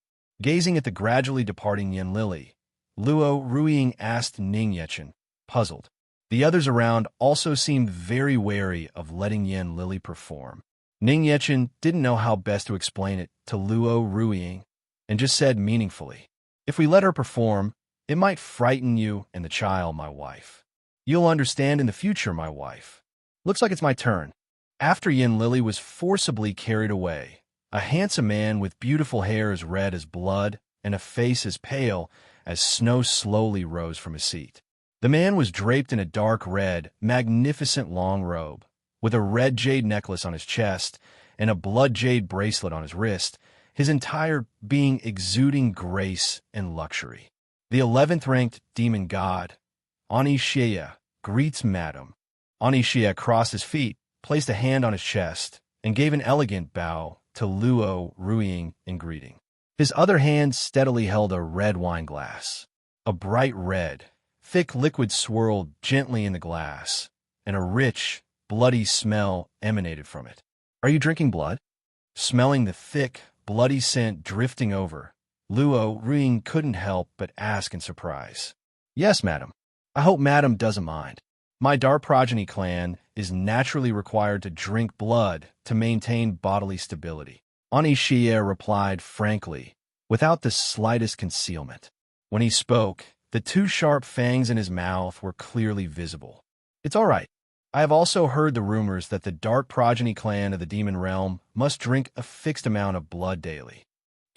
Gazing at the gradually departing Yin Lily, Luo Ruing asked Ning Yechen, puzzled. The others around also seemed very wary of letting Yin Lily perform. Ning Yechen didn't know how best to explain it to Luo Ruing, and just said meaningfully, "If we let her perform, it might frighten you and the child, my wife. You'll understand in the future, my wife. Looks like it's my turn." After Yin Lily was forcibly carried away, a handsome man with beautiful hair as red as blood and a face as pale as snow slowly rose from his seat. The man was draped in a dark red, magnificent long robe, with a red jade necklace on his chest and a blood jade bracelet on his wrist, his entire being exuding grace and luxury. The 11th-ranked demon god, Xie, greets Madam. Xie crossed his feet, placed a hand on his chest, and gave an elegant bow to Luo Ruing in greeting. His other hand steadily held a red wine glass. A bright red, thick liquid swirled gently in the glass, and a rich, bloody smell emanated from it. "Are you drinking blood?" Smelling the thick, bloody scent drifting over, Luo Ruing couldn't help but ask in surprise. "Yes, madam. I hope madam doesn't mind. My dark progeny clan is naturally required to drink blood to maintain bodily stability." Xie replied frankly, without the slightest concealment. When he spoke, the two sharp fangs in his mouth were clearly visible. "It's all right. I have also heard the rumors that the dark progeny clan of the demon realm must drink a fixed amount of blood daily."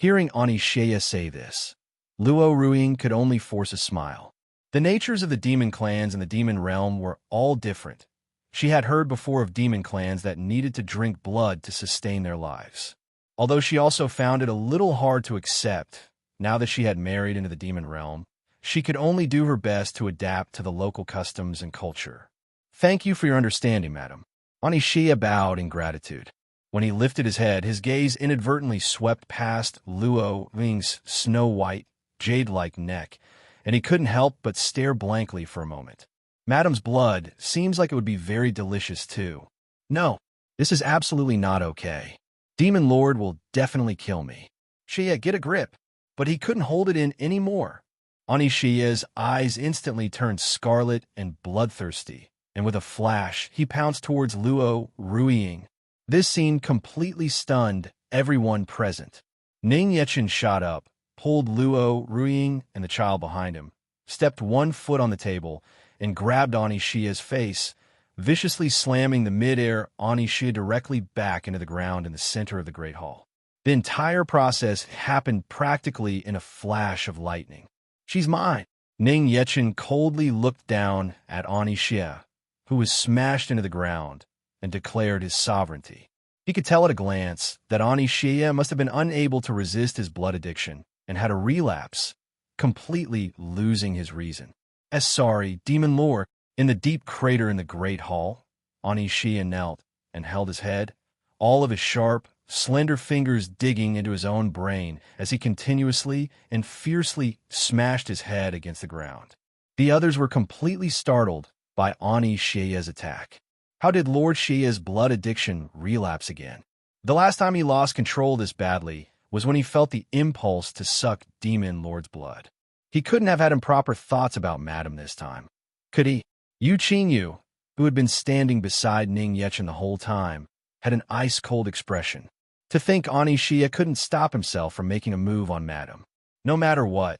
Hearing Xie say this, Luo Ruing could only force a smile. The natures of the demon clans in the demon realm were all different. She had heard before of demon clans that needed to drink blood to sustain their lives. Although she also found it a little hard to accept, now that she had married into the demon realm, she could only do her best to adapt to the local customs and culture. "Thank you for your understanding, madam." Xie bowed in gratitude. When he lifted his head, his gaze inadvertently swept past Luo Ruing's snow-white, jade-like neck, and he couldn't help but stare blankly for a moment. "Madam's blood seems like it would be very delicious, too." "No, this is absolutely not okay. Demon Lord will definitely kill me." "Xie, get a grip." But he couldn't hold it in anymore. Xie's eyes instantly turned scarlet and bloodthirsty, and with a flash, he pounced towards Luo Ruing. This scene completely stunned everyone present. Ning Yechen shot up, pulled Luo Ruing and the child behind him, stepped one foot on the table, and grabbed Xie's face, viciously slamming the mid-air Ani Xie directly back into the ground in the center of the Great Hall. The entire process happened practically in a flash of lightning. "She's mine." Ning Yechen coldly looked down at Ani Xie, who was smashed into the ground, and declared his sovereignty. He could tell at a glance that Ani Xie must have been unable to resist his blood addiction and had a relapse, completely losing his reason. As sorry, Demon Lord, in the deep crater in the Great Hall, Ani Xie knelt and held his head, all of his sharp, slender fingers digging into his own brain as he continuously and fiercely smashed his head against the ground. The others were completely startled by Ani Xie's attack. How did Lord Xie's blood addiction relapse again? The last time he lost control this badly was when he felt the impulse to suck Demon Lord's blood. He couldn't have had improper thoughts about Madame this time, could he? Yu Qingyu, who had been standing beside Ning Yechen the whole time, had an ice-cold expression. To think Ani Xie couldn't stop himself from making a move on Madame. No matter what,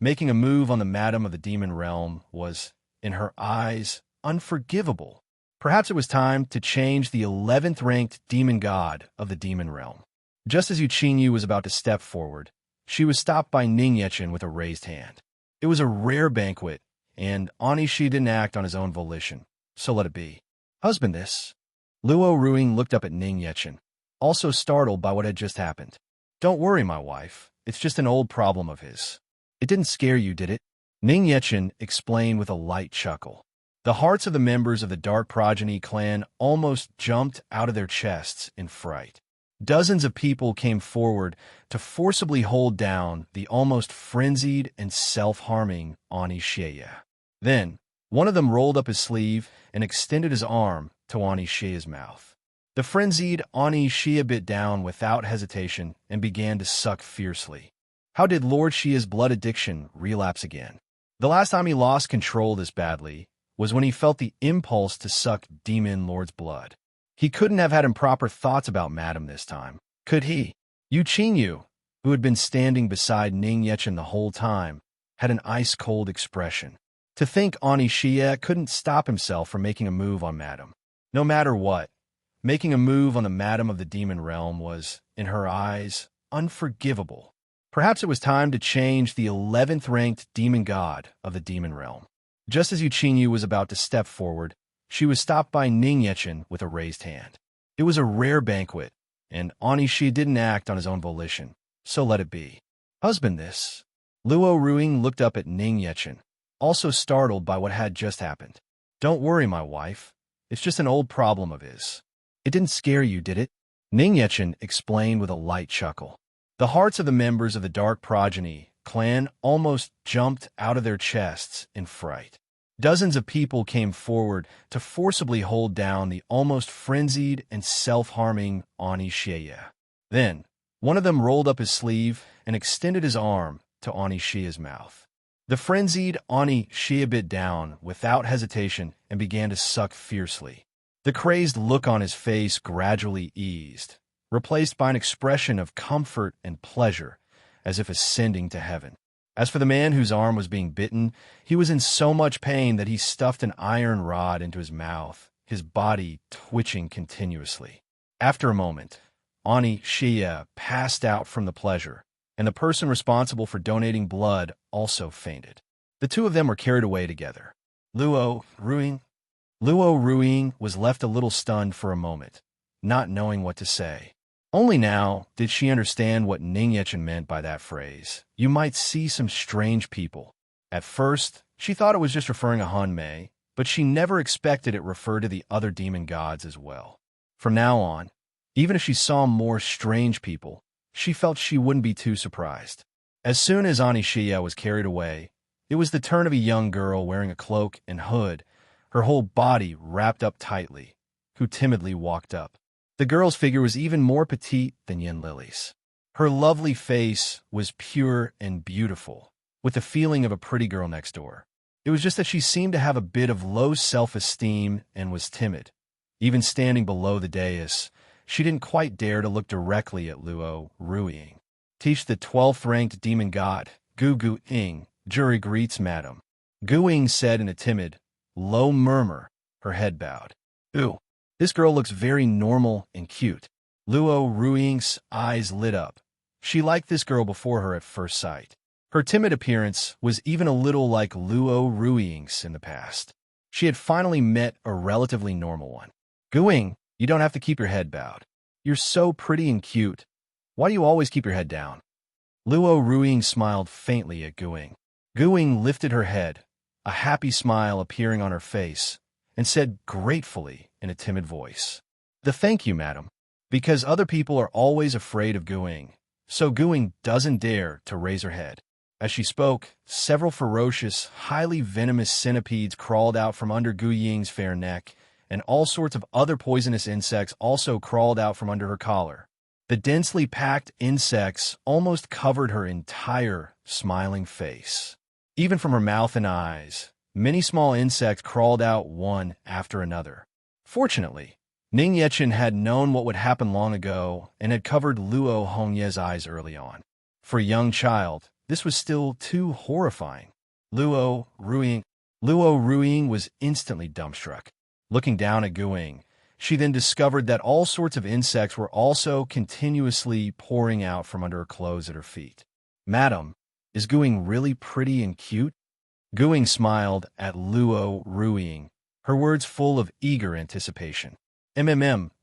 making a move on the Madame of the Demon Realm was, in her eyes, unforgivable. Perhaps it was time to change the 11th-ranked demon god of the Demon Realm. Just as Yu Qingyu was about to step forward, she was stopped by Ning Yechen with a raised hand. It was a rare banquet, and Ani Xie didn't act on his own volition, so let it be. "Husband, this." Luo Ruing looked up at Ning Yechen, also startled by what had just happened. "Don't worry, my wife. It's just an old problem of his." "It didn't scare you, did it?" Ning Yechen explained with a light chuckle. The hearts of the members of the Dark Progeny clan almost jumped out of their chests in fright. Dozens of people came forward to forcibly hold down the almost frenzied and self-harming Ani Xie. Then, one of them rolled up his sleeve and extended his arm to Ani Xie's mouth. The frenzied Ani Xie bit down without hesitation and began to suck fiercely. How did Lord Xie's blood addiction relapse again? The last time he lost control this badly was when he felt the impulse to suck Demon Lord's blood. He couldn't have had improper thoughts about Madame this time, could he? Yu Qingyu, who had been standing beside Ning Yechen the whole time, had an ice-cold expression. To think Ani Xie couldn't stop himself from making a move on Madame. No matter what, making a move on the Madame of the Demon Realm was, in her eyes, unforgivable. Perhaps it was time to change the 11th-ranked demon god of the Demon Realm. Just as Yu Qingyu was about to step forward, she was stopped by Ning Yechen with a raised hand. It was a rare banquet, and Ani Xie didn't act on his own volition, so let it be. "Husband, this." Luo Ruing looked up at Ning Yechen, also startled by what had just happened. "Don't worry, my wife. It's just an old problem of his." "It didn't scare you, did it?" Ning Yechen explained with a light chuckle. The hearts of the members of the Dark Progeny clan almost jumped out of their chests in fright. Dozens of people came forward to forcibly hold down the almost frenzied and self-harming Ani Xie. Then, one of them rolled up his sleeve and extended his arm to Ani Xie's mouth. The frenzied Ani Xie bit down without hesitation and began to suck fiercely. The crazed look on his face gradually eased, replaced by an expression of comfort and pleasure, as if ascending to heaven. As for the man whose arm was being bitten, he was in so much pain that he stuffed an iron rod into his mouth, his body twitching continuously. After a moment, Ani Xie passed out from the pleasure, and the person responsible for donating blood also fainted. The two of them were carried away together. Luo Ruing was left a little stunned for a moment, not knowing what to say. Only now did she understand what Ning Yechen meant by that phrase. "You might see some strange people." At first, she thought it was just referring to Han Mei, but she never expected it referred to the other demon gods as well. From now on, even if she saw more strange people, she felt she wouldn't be too surprised. As soon as Ani Xie was carried away, it was the turn of a young girl wearing a cloak and hood, her whole body wrapped up tightly, who timidly walked up. The girl's figure was even more petite than Yin Lily's. Her lovely face was pure and beautiful, with the feeling of a pretty girl next door. It was just that she seemed to have a bit of low self-esteem and was timid. Even standing below the dais, she didn't quite dare to look directly at Luo Ruing. "Teach the 12th-ranked demon god, Gu Ing, jury greets, madam," Gu Ing said in a timid, low murmur, her head bowed. Ooh, this girl looks very normal and cute. Luo Ruiying's eyes lit up. She liked this girl before her at first sight. Her timid appearance was even a little like Luo Ruiying's in the past. She had finally met a relatively normal one. Guing, you don't have to keep your head bowed. You're so pretty and cute. Why do you always keep your head down? Luo Ruiying smiled faintly at Guing. Guing lifted her head, a happy smile appearing on her face, and said gratefully in a timid voice, Thank you, madam. Because other people are always afraid of Guing, so Guing doesn't dare to raise her head. As she spoke, several ferocious, highly venomous centipedes crawled out from under Gu Ying's fair neck, and all sorts of other poisonous insects also crawled out from under her collar. The densely packed insects almost covered her entire smiling face. Even from her mouth and eyes, many small insects crawled out one after another. Fortunately, Ning Yechen had known what would happen long ago and had covered Luo Hongye's eyes early on. For a young child, this was still too horrifying. Luo Ruiying was instantly dumbstruck. Looking down at Guing, she then discovered that all sorts of insects were also continuously pouring out from under her clothes at her feet. Madam, is Guing really pretty and cute? Guing smiled at Luo Ruiying, her words full of eager anticipation.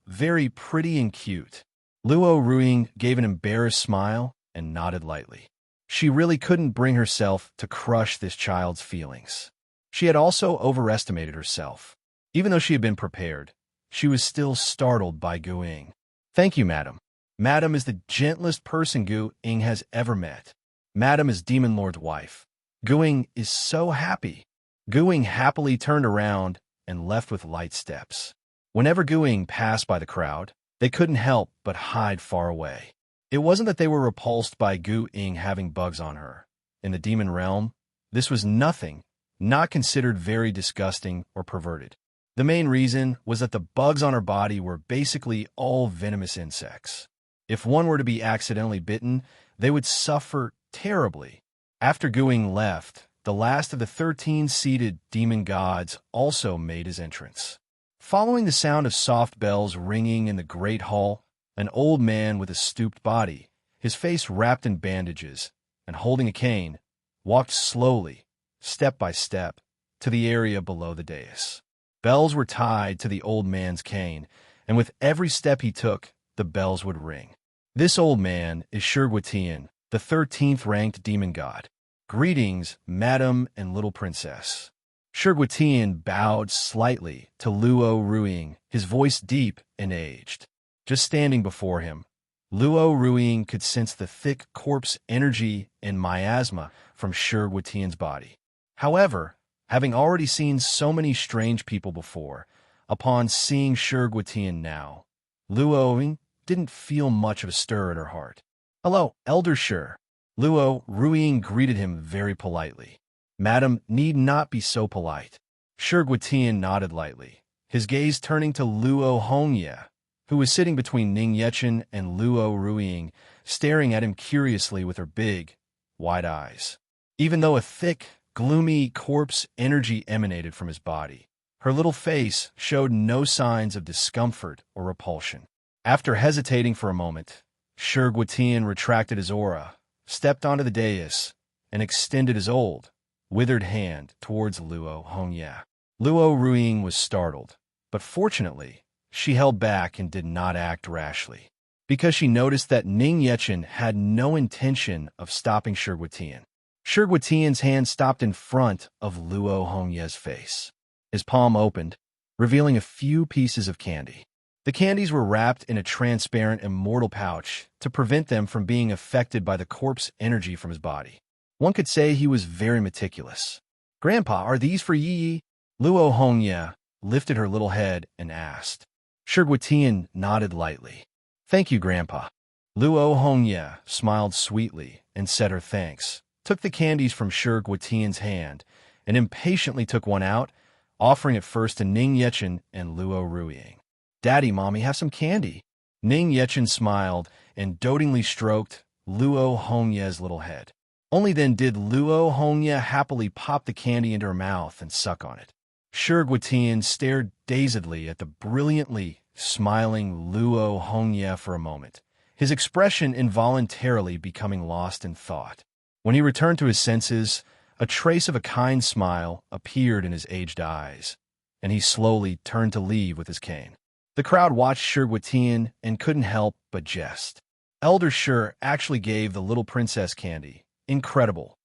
Very pretty and cute. Luo Ruiying gave an embarrassed smile and nodded lightly. She really couldn't bring herself to crush this child's feelings. She had also overestimated herself. Even though she had been prepared, she was still startled by Guing. Thank you, madam. Madam is the gentlest person Guing has ever met. Madam is Demon Lord's wife. Guing is so happy. Guing happily turned around and left with light steps. Whenever Guing passed by the crowd, they couldn't help but hide far away. It wasn't that they were repulsed by Guing having bugs on her. In the demon realm, this was not considered very disgusting or perverted. The main reason was that the bugs on her body were basically all venomous insects. If one were to be accidentally bitten, they would suffer terribly. After Guing left, the last of the 13-seated demon gods also made his entrance. Following the sound of soft bells ringing in the great hall, an old man with a stooped body, his face wrapped in bandages, and holding a cane, walked slowly, step by step, to the area below the dais. Bells were tied to the old man's cane, and with every step he took, the bells would ring. This old man is Shurguitian, the 13th-ranked demon god. Greetings, madam and little princess. Shurguitian bowed slightly to Luo Ruiying, his voice deep and aged. Just standing before him, Luo Ruiying could sense the thick corpse energy and miasma from Shurguitian's body. However, having already seen so many strange people before, upon seeing Shurguitian now, Luo didn't feel much of a stir in her heart. Hello, Elder Shur. Luo Ruiying greeted him very politely. Madam need not be so polite. Shurguitian nodded lightly, his gaze turning to Luo Hongye, who was sitting between Ning Yechen and Luo Ruiying, staring at him curiously with her big, wide eyes. Even though a thick, gloomy corpse energy emanated from his body, her little face showed no signs of discomfort or repulsion. After hesitating for a moment, Shurguitian retracted his aura, stepped onto the dais, and extended his old, withered hand towards Luo Hongye. Luo Ruiying was startled, but fortunately, she held back and did not act rashly, because she noticed that Ning Yechen had no intention of stopping Shurguitian. Shurguitian's hand stopped in front of Luo Hongye's face. His palm opened, revealing a few pieces of candy. The candies were wrapped in a transparent immortal pouch to prevent them from being affected by the corpse energy from his body. One could say he was very meticulous. Grandpa, are these for Yi? Luo Hongye lifted her little head and asked. Shurguitian nodded lightly. Thank you, Grandpa. Luo Hongye smiled sweetly and said her thanks, took the candies from Shurguitian's hand, and impatiently took one out, offering it first to Ning Yechen and Luo Ruiying. Daddy, Mommy, have some candy. Ning Yechen smiled and dotingly stroked Luo Hongye's little head. Only then did Luo Hongye happily pop the candy into her mouth and suck on it. Guetian stared dazedly at the brilliantly smiling Luo Hongye for a moment, his expression involuntarily becoming lost in thought. When he returned to his senses, a trace of a kind smile appeared in his aged eyes, and he slowly turned to leave with his cane. The crowd watched Guetian and couldn't help but jest. Elder Shur actually gave the little princess candy. Incredible.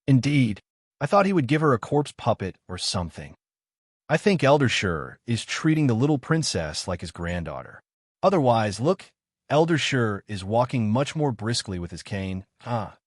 Indeed, I thought he would give her a corpse puppet or something. I think Elder Shur is treating the little princess like his granddaughter. Otherwise, look, Elder Shur is walking much more briskly with his cane. Luo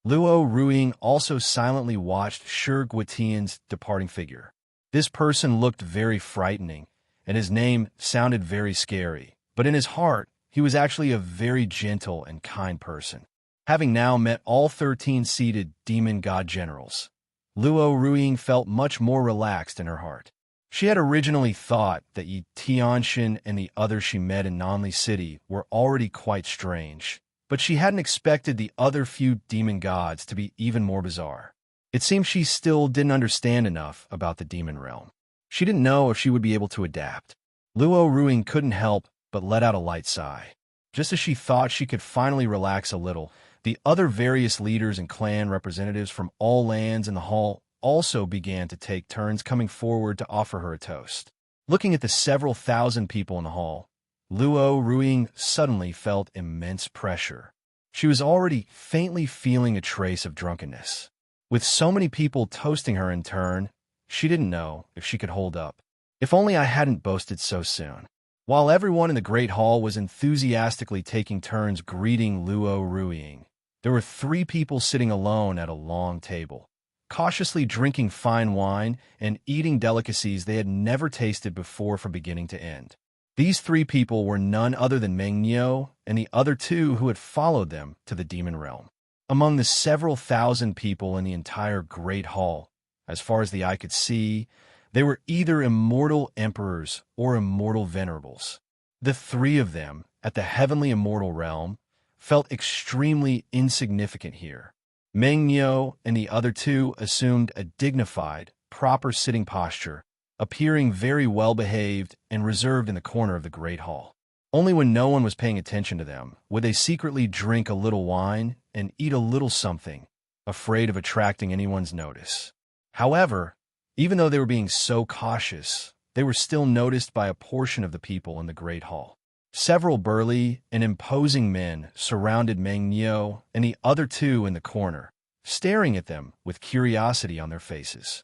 Ruiying also silently watched Guetian's departing figure. This person looked very frightening, and his name sounded very scary, but in his heart, he was actually a very gentle and kind person. Having now met all 13 seated demon god generals, Luo Ruiying felt much more relaxed in her heart. She had originally thought that Yi Tianxin and the others she met in Nanli City were already quite strange, but she hadn't expected the other few demon gods to be even more bizarre. It seemed she still didn't understand enough about the demon realm. She didn't know if she would be able to adapt. Luo Ruiying couldn't help but let out a light sigh. Just as she thought she could finally relax a little, the other various leaders and clan representatives from all lands in the hall also began to take turns coming forward to offer her a toast. Looking at the several thousand people in the hall, Luo Ruiying suddenly felt immense pressure. She was already faintly feeling a trace of drunkenness. With so many people toasting her in turn, she didn't know if she could hold up. If only I hadn't boasted so soon. While everyone in the Great Hall was enthusiastically taking turns greeting Luo Ruiying, there were 3 people sitting alone at a long table, cautiously drinking fine wine and eating delicacies they had never tasted before from beginning to end. These 3 people were none other than Meng Niu and the other 2 who had followed them to the demon realm. Among the several thousand people in the entire Great Hall, as far as the eye could see, they were either immortal emperors or immortal venerables. The 3 of them, at the heavenly immortal realm, felt extremely insignificant here. Meng Niu and the other 2 assumed a dignified, proper sitting posture, appearing very well-behaved and reserved in the corner of the Great Hall. Only when no one was paying attention to them would they secretly drink a little wine and eat a little something, afraid of attracting anyone's notice. However, even though they were being so cautious, they were still noticed by a portion of the people in the Great Hall. Several burly and imposing men surrounded Meng Niu and the other 2 in the corner, staring at them with curiosity on their faces.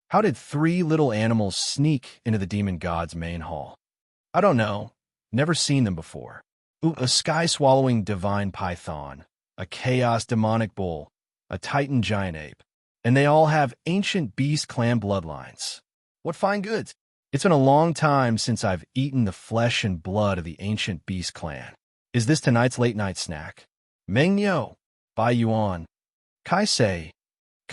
How did 3 little animals sneak into the demon god's main hall? I don't know. Never seen them before. A sky-swallowing divine python, a chaos demonic bull, a titan giant ape, and they all have ancient beast clan bloodlines. What fine goods! It's been a long time since I've eaten the flesh and blood of the ancient beast clan. Is this tonight's late-night snack? Meng Niu, Bai Yuan, Kai Sei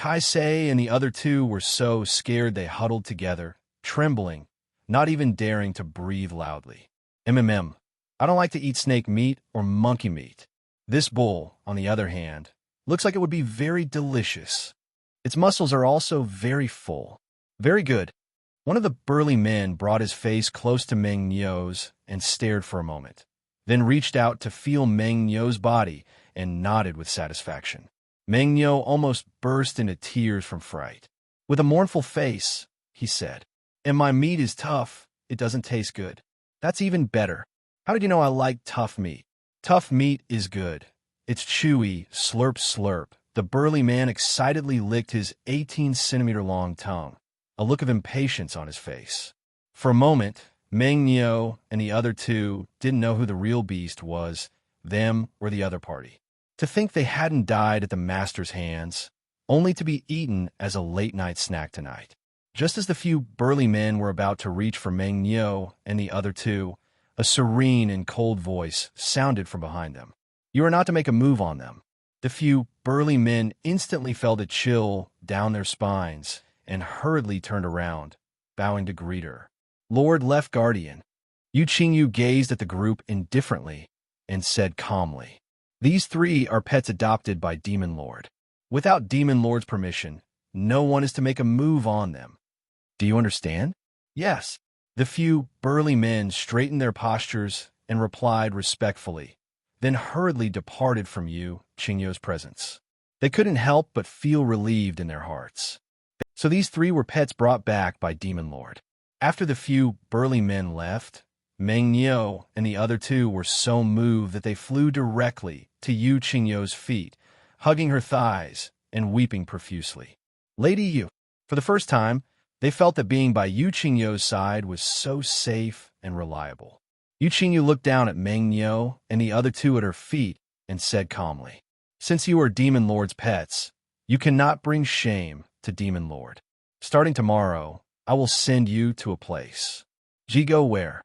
and the other 2 were so scared they huddled together, trembling, not even daring to breathe loudly. I don't like to eat snake meat or monkey meat. This bull, on the other hand, looks like it would be very delicious. Its muscles are also very full. Very good. One of the burly men brought his face close to Meng Niu's and stared for a moment, then reached out to feel Meng Niu's body and nodded with satisfaction. Meng Niu almost burst into tears from fright. With a mournful face, he said, "And my meat is tough. It doesn't taste good." "That's even better. How did you know I like tough meat?" "Tough meat is good. It's chewy, slurp slurp." The burly man excitedly licked his 18-centimeter-long tongue, a look of impatience on his face. For a moment, Meng Niu and the other 2 didn't know who the real beast was, them or the other party. To think they hadn't died at the master's hands, only to be eaten as a late-night snack tonight. Just as the few burly men were about to reach for Meng Niu and the other 2, a serene and cold voice sounded from behind them. "You are not to make a move on them." The few burly men instantly felt a chill down their spines and hurriedly turned around, bowing to greet her. "Lord Left Guardian." Yu Qingyu gazed at the group indifferently and said calmly, "These 3 are pets adopted by Demon Lord. Without Demon Lord's permission, no one is to make a move on them." Do you understand? Yes. The few burly men straightened their postures and replied respectfully, then hurriedly departed from Yu Qingyo's presence. They couldn't help but feel relieved in their hearts. So these three were pets brought back by Demon Lord. After the few burly men left, Meng Niu and the other two were so moved that they flew directly to Yu Qingyo's feet, hugging her thighs and weeping profusely. Lady Yu, for the first time, they felt that being by Yu Qingyo's side was so safe and reliable. Yu Qingyu looked down at Meng Niu and the other two at her feet and said calmly, "Since you are Demon Lord's pets, you cannot bring shame to Demon Lord. Starting tomorrow, I will send you to a place. Jigo where?"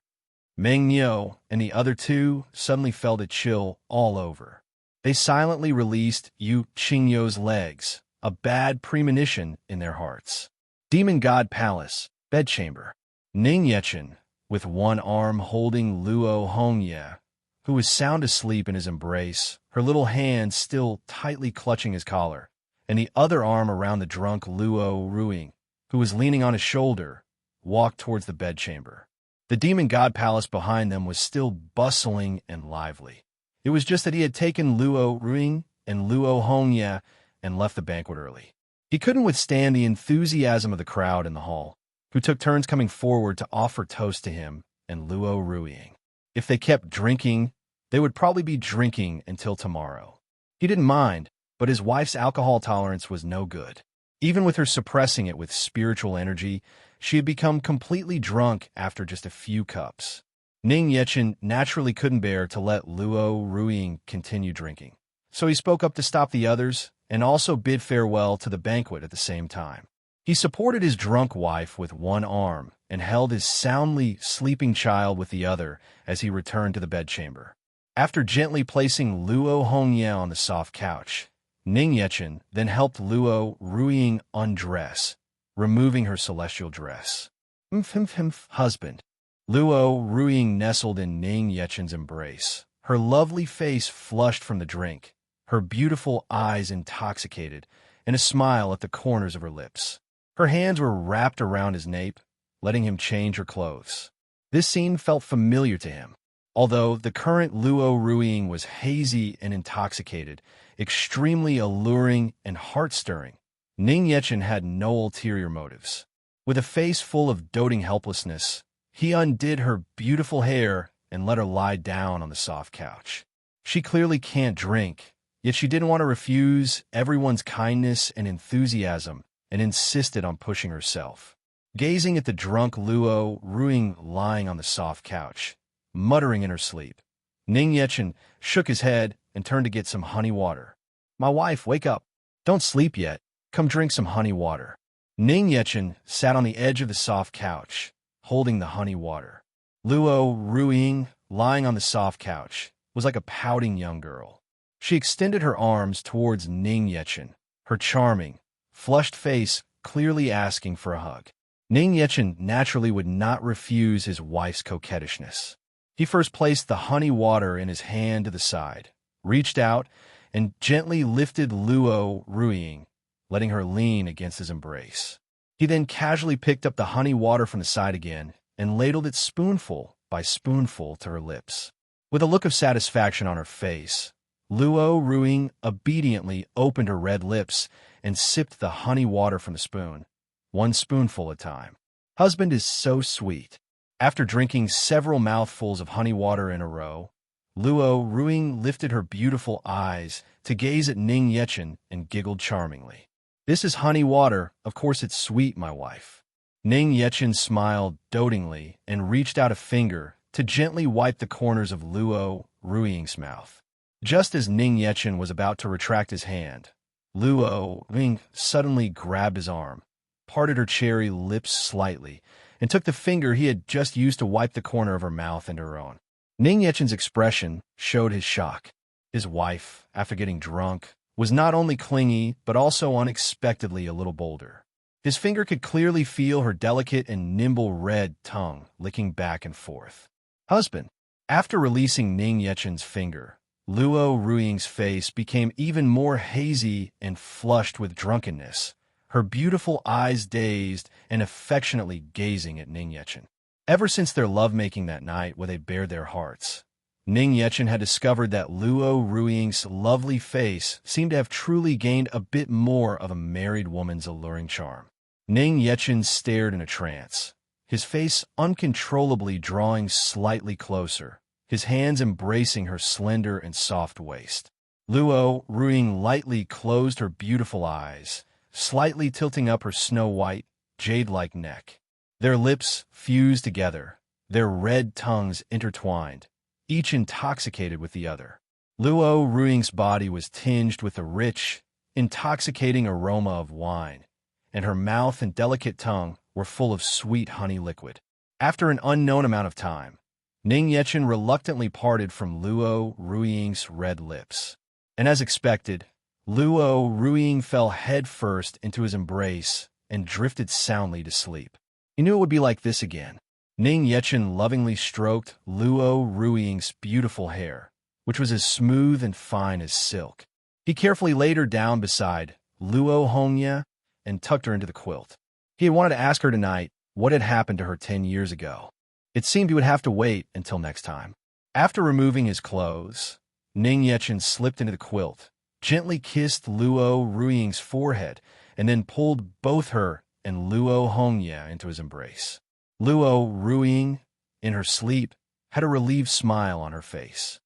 Meng Niu and the other two suddenly felt a chill all over. They silently released Yu Qingyo's legs, a bad premonition in their hearts. Demon God Palace, Bedchamber. Ning Yechen, with one arm holding Luo Hongye, who was sound asleep in his embrace, her little hand still tightly clutching his collar, and the other arm around the drunk Luo Ruing, who was leaning on his shoulder, walked towards the bedchamber. The demon god palace behind them was still bustling and lively. It was just that he had taken Luo Ruing and Luo Hongye and left the banquet early. He couldn't withstand the enthusiasm of the crowd in the hall, who took turns coming forward to offer toast to him and Luo Ruing. If they kept drinking, they would probably be drinking until tomorrow. He didn't mind, but his wife's alcohol tolerance was no good. Even with her suppressing it with spiritual energy, she had become completely drunk after just a few cups. Ning Yechen naturally couldn't bear to let Luo Ruing continue drinking, so he spoke up to stop the others and also bid farewell to the banquet at the same time. He supported his drunk wife with one arm and held his soundly sleeping child with the other as he returned to the bedchamber. After gently placing Luo Hongye on the soft couch, Ning Yechen then helped Luo Ruing undress, removing her celestial dress. Husband. Luo Ruing nestled in Ning Yechen's embrace, her lovely face flushed from the drink, her beautiful eyes intoxicated, and a smile at the corners of her lips. Her hands were wrapped around his nape, letting him change her clothes. This scene felt familiar to him. Although the current Luo Ruing was hazy and intoxicated, extremely alluring and heart-stirring, Ning Yechen had no ulterior motives. With a face full of doting helplessness, he undid her beautiful hair and let her lie down on the soft couch. She clearly can't drink, yet she didn't want to refuse everyone's kindness and enthusiasm and insisted on pushing herself. Gazing at the drunk Luo Ruing lying on the soft couch, muttering in her sleep, Ning Yechen shook his head and turned to get some honey water. "My wife, wake up. Don't sleep yet. Come drink some honey water." Ning Yechen sat on the edge of the soft couch, holding the honey water. Luo Ruing, lying on the soft couch, was like a pouting young girl. She extended her arms towards Ning Yechen, her charming, flushed face clearly asking for a hug. Ning Yechen naturally would not refuse his wife's coquettishness. He first placed the honey water in his hand to the side, reached out, and gently lifted Luo Ruing, letting her lean against his embrace. He then casually picked up the honey water from the side again and ladled it spoonful by spoonful to her lips. With a look of satisfaction on her face, Luo Ruing obediently opened her red lips and sipped the honey water from the spoon, one spoonful at a time. Husband is so sweet. After drinking several mouthfuls of honey water in a row, Luo Ruing lifted her beautiful eyes to gaze at Ning Yechen and giggled charmingly. "This is honey water, of course it's sweet, my wife." Ning Yechen smiled dotingly and reached out a finger to gently wipe the corners of Luo Ruing's mouth. Just as Ning Yechen was about to retract his hand, Luo Ruing suddenly grabbed his arm, parted her cherry lips slightly, and took the finger he had just used to wipe the corner of her mouth into her own. Ning Yechen's expression showed his shock. His wife, after getting drunk, was not only clingy, but also unexpectedly a little bolder. His finger could clearly feel her delicate and nimble red tongue licking back and forth. "Husband." After releasing Ning Yechen's finger, Luo Ruing's face became even more hazy and flushed with drunkenness, her beautiful eyes dazed and affectionately gazing at Ning Yechen. Ever since their lovemaking that night where they bared their hearts, Ning Yechen had discovered that Luo Ruiying's lovely face seemed to have truly gained a bit more of a married woman's alluring charm. Ning Yechen stared in a trance, his face uncontrollably drawing slightly closer, his hands embracing her slender and soft waist. Luo Ruiying lightly closed her beautiful eyes, slightly tilting up her snow-white, jade-like neck. Their lips fused together, their red tongues intertwined, each intoxicated with the other. Luo Ruiying's body was tinged with a rich, intoxicating aroma of wine, and her mouth and delicate tongue were full of sweet honey liquid. After an unknown amount of time, Ning Yechen reluctantly parted from Luo Ruiying's red lips. And as expected, Luo Ruiying fell headfirst into his embrace and drifted soundly to sleep. He knew it would be like this again. Ning Yechen lovingly stroked Luo Ruiying's beautiful hair, which was as smooth and fine as silk. He carefully laid her down beside Luo Hongye and tucked her into the quilt. He had wanted to ask her tonight what had happened to her 10 years ago. It seemed he would have to wait until next time. After removing his clothes, Ning Yechen slipped into the quilt, gently kissed Luo Ruiying's forehead, and then pulled both her and Luo Hongye into his embrace. Luo Ruiying, in her sleep, had a relieved smile on her face.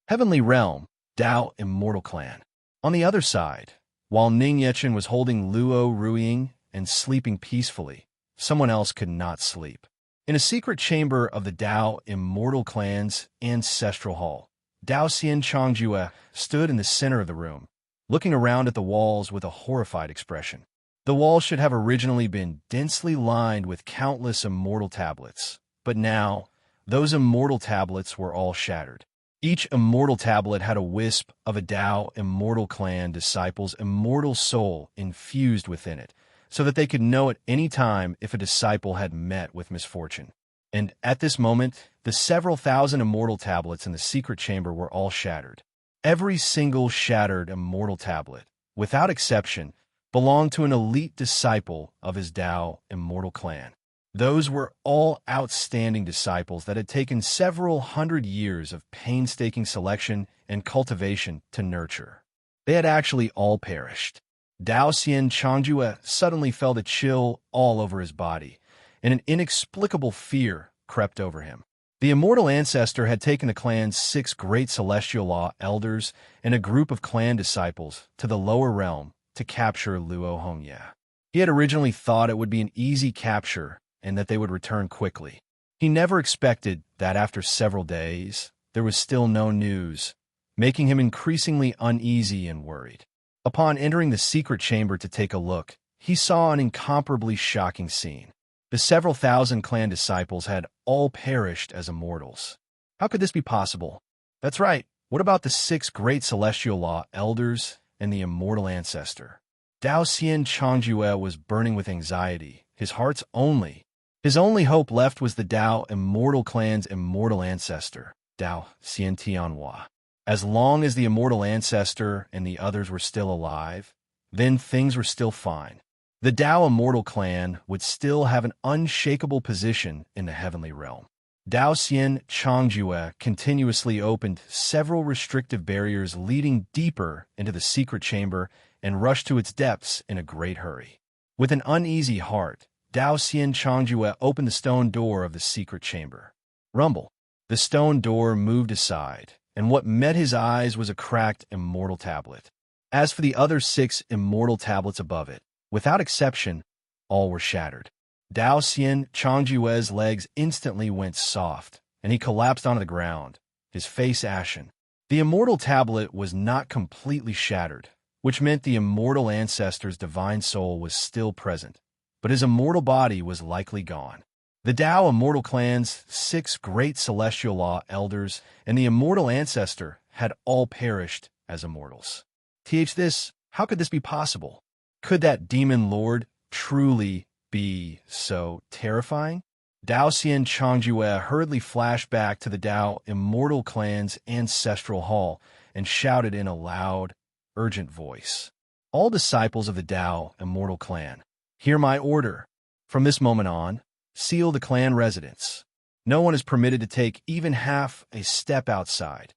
Heavenly Realm, Dao Immortal Clan. On the other side, while Ning Yechen was holding Luo Ruiying and sleeping peacefully, someone else could not sleep. In a secret chamber of the Dao Immortal Clan's ancestral hall, Dao Xian Changjue stood in the center of the room, looking around at the walls with a horrified expression. The walls should have originally been densely lined with countless immortal tablets, but now, those immortal tablets were all shattered. Each immortal tablet had a wisp of a Dao Immortal Clan disciple's immortal soul infused within it, so that they could know at any time if a disciple had met with misfortune. And at this moment, the several thousand immortal tablets in the secret chamber were all shattered. Every single shattered immortal tablet, without exception, belonged to an elite disciple of his Dao Immortal Clan. Those were all outstanding disciples that had taken several hundred years of painstaking selection and cultivation to nurture. They had actually all perished. Dao Xian Changjue suddenly felt a chill all over his body, and an inexplicable fear crept over him. The immortal ancestor had taken the clan's 6 great celestial law elders and a group of clan disciples to the lower realm to capture Luo Hongye. He had originally thought it would be an easy capture and that they would return quickly. He never expected that after several days, there was still no news, making him increasingly uneasy and worried. Upon entering the secret chamber to take a look, he saw an incomparably shocking scene. The several thousand clan disciples had all perished as immortals. How could this be possible? That's right. What about the 6 great celestial law elders and the immortal ancestor? Dao Xian Changjue was burning with anxiety. His only hope left was the Dao Immortal Clan's immortal ancestor, Dao Xian Tianhua. As long as the immortal ancestor and the others were still alive, then things were still fine. The Dao Immortal Clan would still have an unshakable position in the heavenly realm. Dao Xian Changjue continuously opened several restrictive barriers leading deeper into the secret chamber and rushed to its depths in a great hurry. With an uneasy heart, Dao Xian Changjue opened the stone door of the secret chamber. Rumble. The stone door moved aside, and what met his eyes was a cracked immortal tablet. As for the other 6 immortal tablets above it, without exception, all were shattered. Dao Xian Changjue's legs instantly went soft, and he collapsed onto the ground, his face ashen. The immortal tablet was not completely shattered, which meant the immortal ancestor's divine soul was still present, but his immortal body was likely gone. The Dao Immortal Clan's 6 great celestial law elders and the immortal ancestor had all perished as immortals. How could this be possible? Could that demon lord truly be so terrifying? Dao Xian Changjue hurriedly flashed back to the Dao Immortal Clan's ancestral hall and shouted in a loud, urgent voice. All disciples of the Tao Immortal Clan, hear my order. From this moment on, seal the clan residence. No one is permitted to take even half a step outside.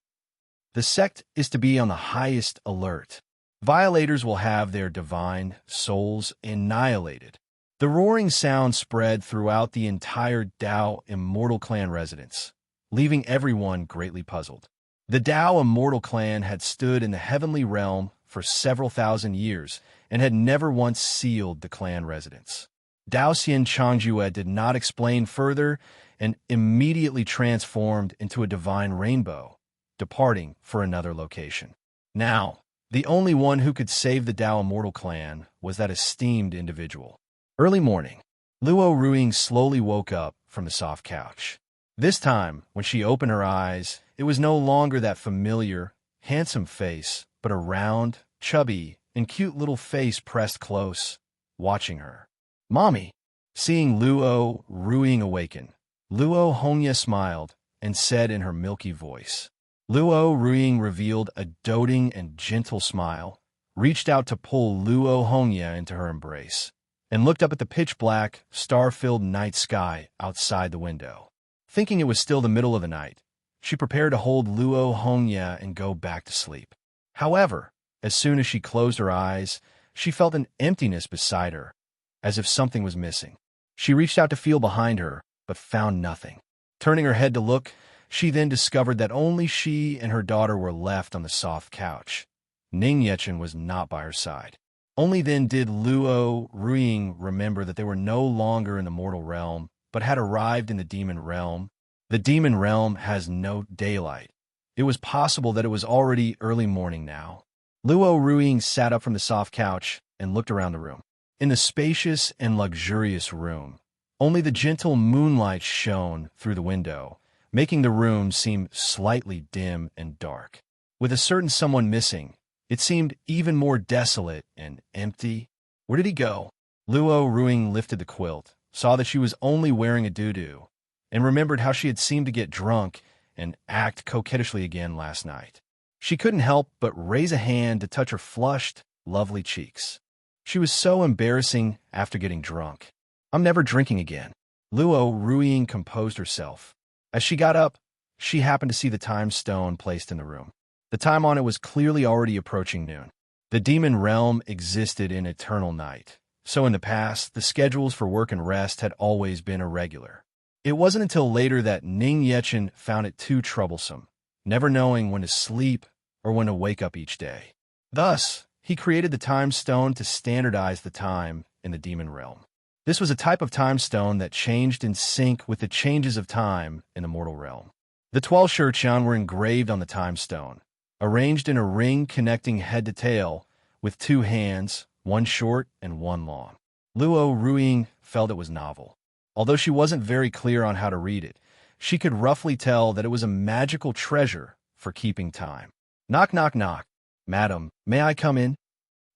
The sect is to be on the highest alert. Violators will have their divine souls annihilated. The roaring sound spread throughout the entire Tao Immortal Clan residence, leaving everyone greatly puzzled. The Tao Immortal Clan had stood in the heavenly realm for several thousand years and had never once sealed the clan residence. Daoxian Changjue did not explain further and immediately transformed into a divine rainbow, departing for another location. Now, the only one who could save the Tao Immortal Clan was that esteemed individual. Early morning, Luo Ruiying slowly woke up from the soft couch. This time, when she opened her eyes, it was no longer that familiar, handsome face, but a round, chubby, and cute little face pressed close, watching her. "Mommy!" Seeing Luo Ruiying awaken, Luo Hongye smiled and said in her milky voice. Luo Ruiying revealed a doting and gentle smile, reached out to pull Luo Hongye into her embrace, and looked up at the pitch-black, star-filled night sky outside the window. Thinking it was still the middle of the night, she prepared to hold Luo Hongye and go back to sleep. However, as soon as she closed her eyes, she felt an emptiness beside her, as if something was missing. She reached out to feel behind her, but found nothing. Turning her head to look, she then discovered that only she and her daughter were left on the soft couch. Ning Yechen was not by her side. Only then did Luo Ruiying remember that they were no longer in the mortal realm, but had arrived in the demon realm. The demon realm has no daylight. It was possible that it was already early morning now. Luo Ruiying sat up from the soft couch and looked around the room. In the spacious and luxurious room, only the gentle moonlight shone through the window, making the room seem slightly dim and dark. With a certain someone missing, it seemed even more desolate and empty. Where did he go? Luo Ruiying lifted the quilt, saw that she was only wearing a doo-doo, and remembered how she had seemed to get drunk and act coquettishly again last night. She couldn't help but raise a hand to touch her flushed, lovely cheeks. She was so embarrassing after getting drunk. "I'm never drinking again." Luo Ruiying composed herself. As she got up, she happened to see the time stone placed in the room. The time on it was clearly already approaching noon. The demon realm existed in eternal night, so in the past, the schedules for work and rest had always been irregular. It wasn't until later that Ning Yechen found it too troublesome, never knowing when to sleep or when to wake up each day. Thus, he created the time stone to standardize the time in the demon realm. This was a type of time stone that changed in sync with the changes of time in the mortal realm. The 12 Shurchan were engraved on the time stone, arranged in a ring connecting head to tail, with 2 hands, one short and one long. Luo Ruiying felt it was novel. Although she wasn't very clear on how to read it, she could roughly tell that it was a magical treasure for keeping time. Knock, knock, knock. "Madam, may I come in?"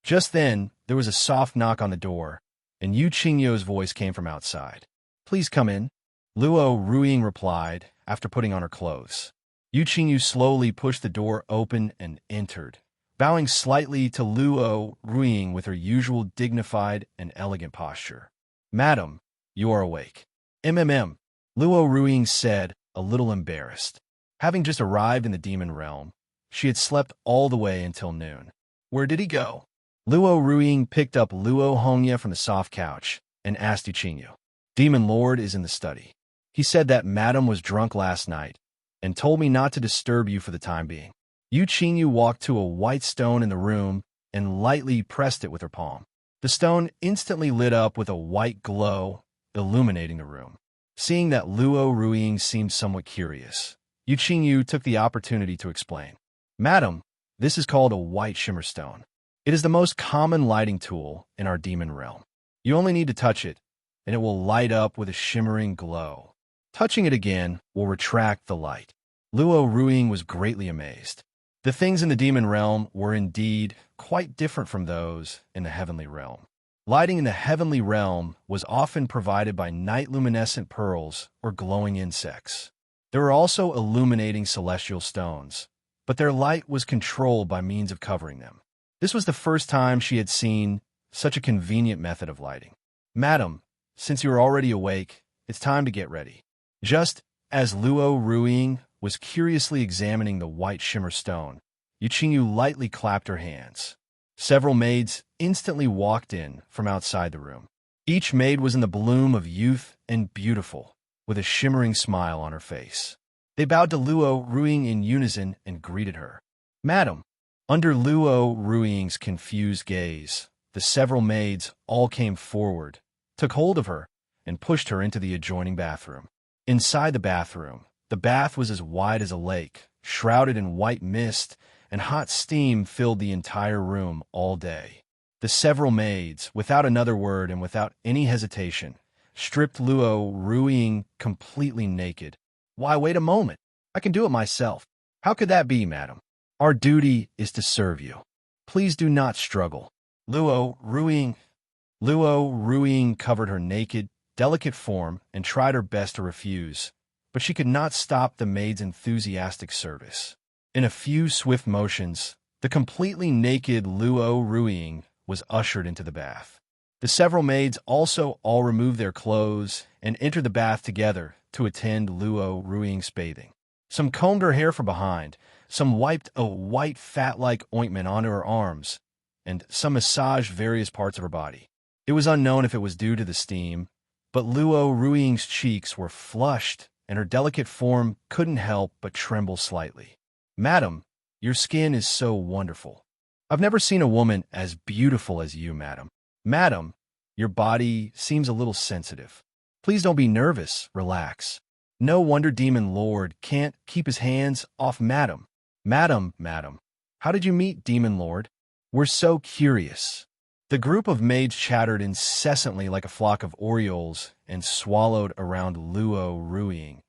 Just then, there was a soft knock on the door, and Yu Qingyo's voice came from outside. "Please come in," Luo Ruiying replied after putting on her clothes. Yu Qingyu slowly pushed the door open and entered, bowing slightly to Luo Ruiying with her usual dignified and elegant posture. "Madam, you are awake." "MMM," Luo Ruiying said, a little embarrassed. Having just arrived in the demon realm, she had slept all the way until noon. "Where did he go?" Luo Ruiying picked up Luo Hongye from the soft couch and asked Yu Qingyu. "Demon Lord is in the study. He said that Madam was drunk last night and told me not to disturb you for the time being." Yu Qingyu walked to a white stone in the room and lightly pressed it with her palm. The stone instantly lit up with a white glow, illuminating the room. Seeing that Luo Ruiying seemed somewhat curious, Yu Qingyu took the opportunity to explain. "Madam, this is called a white shimmer stone. It is the most common lighting tool in our demon realm. You only need to touch it, and it will light up with a shimmering glow. Touching it again will retract the light." Luo Ruiying was greatly amazed. The things in the demon realm were indeed quite different from those in the heavenly realm. Lighting in the heavenly realm was often provided by night-luminescent pearls or glowing insects. There were also illuminating celestial stones, but their light was controlled by means of covering them. This was the first time she had seen such a convenient method of lighting. "Madam, since you are already awake, it's time to get ready." Just as Luo Ruiying was curiously examining the white shimmer stone, Yuqingyu lightly clapped her hands. Several maids instantly walked in from outside the room. Each maid was in the bloom of youth and beautiful, with a shimmering smile on her face. They bowed to Luo Ruiying in unison and greeted her. "Madam." Under Luo Ruiying's confused gaze, the several maids all came forward, took hold of her, and pushed her into the adjoining bathroom. Inside the bathroom, the bath was as wide as a lake, shrouded in white mist, and hot steam filled the entire room all day. The several maids, without another word and without any hesitation, stripped Luo Ruiying completely naked. "Why, wait a moment. I can do it myself." "How could that be, madam? Our duty is to serve you. Please do not struggle." Luo Ruiying covered her naked, delicate form and tried her best to refuse, but she could not stop the maid's enthusiastic service. In a few swift motions, the completely naked Luo Ruiying was ushered into the bath. The several maids also all removed their clothes and entered the bath together to attend Luo Ruiying's bathing. Some combed her hair from behind, some wiped a white fat-like ointment onto her arms, and some massaged various parts of her body. It was unknown if it was due to the steam, but Luo Ruiying's cheeks were flushed, and her delicate form couldn't help but tremble slightly. "Madam, your skin is so wonderful. I've never seen a woman as beautiful as you, madam. Madam, your body seems a little sensitive. Please don't be nervous, relax. No wonder Demon Lord can't keep his hands off madam. Madam, how did you meet Demon Lord? We're so curious." The group of maids chattered incessantly like a flock of orioles and swallowed around Luo Ruiying,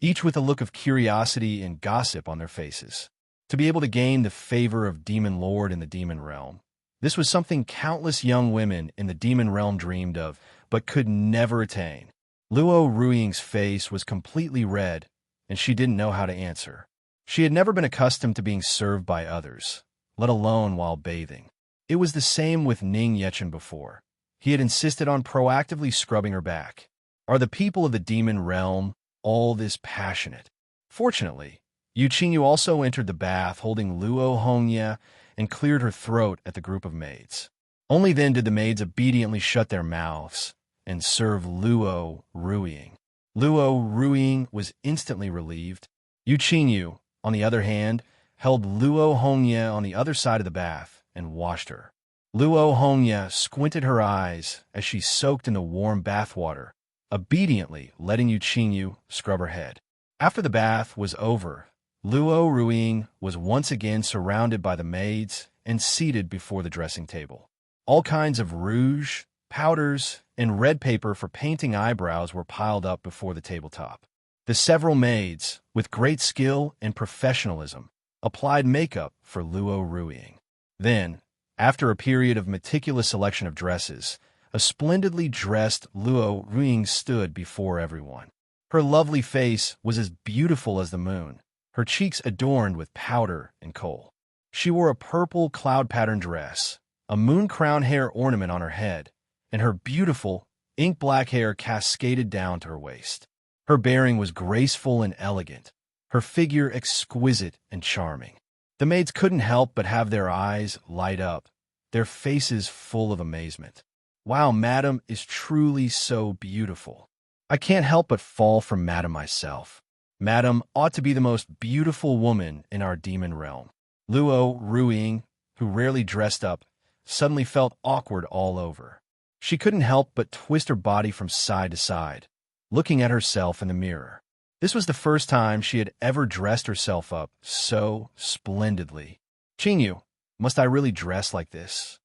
each with a look of curiosity and gossip on their faces. To be able to gain the favor of Demon Lord in the demon realm, this was something countless young women in the demon realm dreamed of, but could never attain. Luo Ruiying's face was completely red, and she didn't know how to answer. She had never been accustomed to being served by others, let alone while bathing. It was the same with Ning Yechen before. He had insisted on proactively scrubbing her back. Are the people of the demon realm all this passionate? Fortunately, Yuqingyu also entered the bath holding Luo Hongye and cleared her throat at the group of maids. Only then did the maids obediently shut their mouths and serve Luo Ruiying. Luo Ruiying was instantly relieved. Yuqingyu, on the other hand, held Luo Hongye on the other side of the bath and washed her. Luo Hongye squinted her eyes as she soaked in the warm bath water, obediently letting Yuqingyu scrub her head. After the bath was over, Luo Ruiying was once again surrounded by the maids and seated before the dressing table. All kinds of rouge, powders, and red paper for painting eyebrows were piled up before the tabletop. The several maids, with great skill and professionalism, applied makeup for Luo Ruiying. Then, after a period of meticulous selection of dresses, a splendidly dressed Luo Ruiying stood before everyone. Her lovely face was as beautiful as the moon, her cheeks adorned with powder and kohl. She wore a purple cloud-patterned dress, a moon-crowned hair ornament on her head, and her beautiful, ink-black hair cascaded down to her waist. Her bearing was graceful and elegant, her figure exquisite and charming. The maids couldn't help but have their eyes light up, their faces full of amazement. "Wow, madam is truly so beautiful. I can't help but fall for madam myself. Madam ought to be the most beautiful woman in our demon realm." Luo Ruiying, who rarely dressed up, suddenly felt awkward all over. She couldn't help but twist her body from side to side, looking at herself in the mirror. This was the first time she had ever dressed herself up so splendidly. "Qingyu, must I really dress like this?"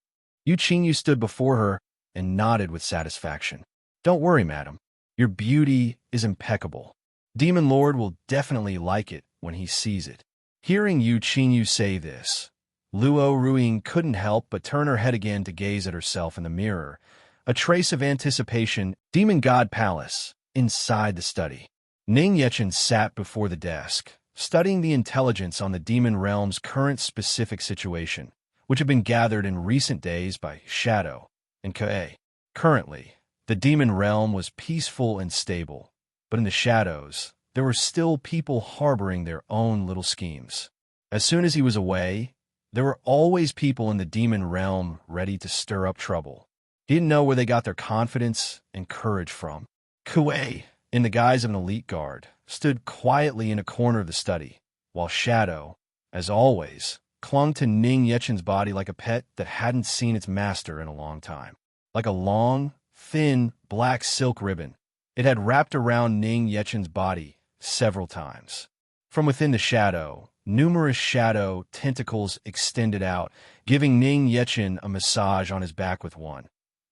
Qingyu stood before her and nodded with satisfaction. "Don't worry, madam. Your beauty is impeccable. Demon Lord will definitely like it when he sees it." Hearing Qingyu say this, Luo Ruiying couldn't help but turn her head again to gaze at herself in the mirror, a trace of anticipation. Demon God Palace, inside the study. Ning Yechen sat before the desk, studying the intelligence on the demon realm's current specific situation, which had been gathered in recent days by Shadow and Kuei. Currently, the demon realm was peaceful and stable, but in the shadows, there were still people harboring their own little schemes. As soon as he was away, there were always people in the demon realm ready to stir up trouble. He didn't know where they got their confidence and courage from. Kuei, in the guise of an elite guard, stood quietly in a corner of the study, while Shadow, as always, clung to Ning Yechen's body like a pet that hadn't seen its master in a long time. Like a long, thin, black silk ribbon, it had wrapped around Ning Yechen's body several times. From within the shadow, numerous shadow tentacles extended out, giving Ning Yechen a massage on his back with one,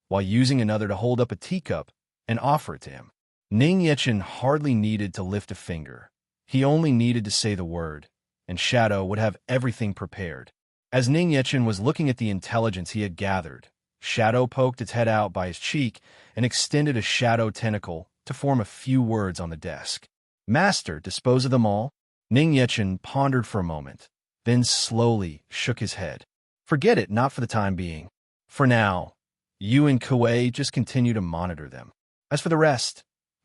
while using another to hold up a teacup and offer it to him. Ning Yechen hardly needed to lift a finger. He only needed to say the word, and Shadow would have everything prepared. As Ning Yechen was looking at the intelligence he had gathered, Shadow poked its head out by his cheek and extended a shadow tentacle to form a few words on the desk. "Master, dispose of them all?" Ning Yechen pondered for a moment, then slowly shook his head. "Forget it, not for the time being. For now, you and Kuei just continue to monitor them. As for the rest,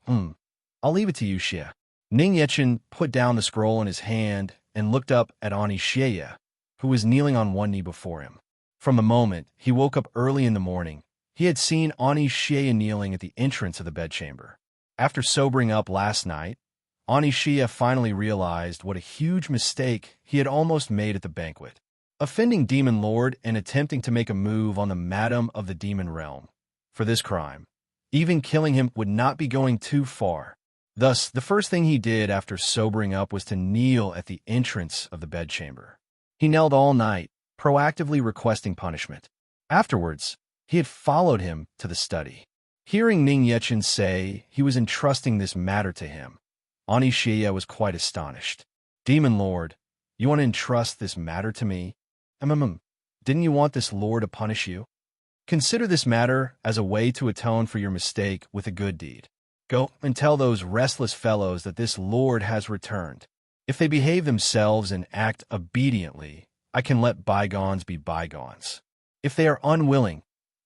I'll leave it to you, Xie." Ning Yechen put down the scroll in his hand and looked up at Ani Xie, who was kneeling on one knee before him. From the moment he woke up early in the morning, he had seen Ani Xie kneeling at the entrance of the bedchamber. After sobering up last night, Ani Xie finally realized what a huge mistake he had almost made at the banquet. Offending Demon Lord and attempting to make a move on the Madam of the Demon Realm. For this crime, even killing him would not be going too far. Thus, the first thing he did after sobering up was to kneel at the entrance of the bedchamber. He knelt all night, proactively requesting punishment. Afterwards, he had followed him to the study. Hearing Ning Yechen say he was entrusting this matter to him, Ani Xie was quite astonished. "Demon Lord, you want to entrust this matter to me? Didn't you want this lord to punish you? Consider this matter as a way to atone for your mistake with a good deed. Go and tell those restless fellows that this lord has returned. If they behave themselves and act obediently, I can let bygones be bygones. If they are unwilling,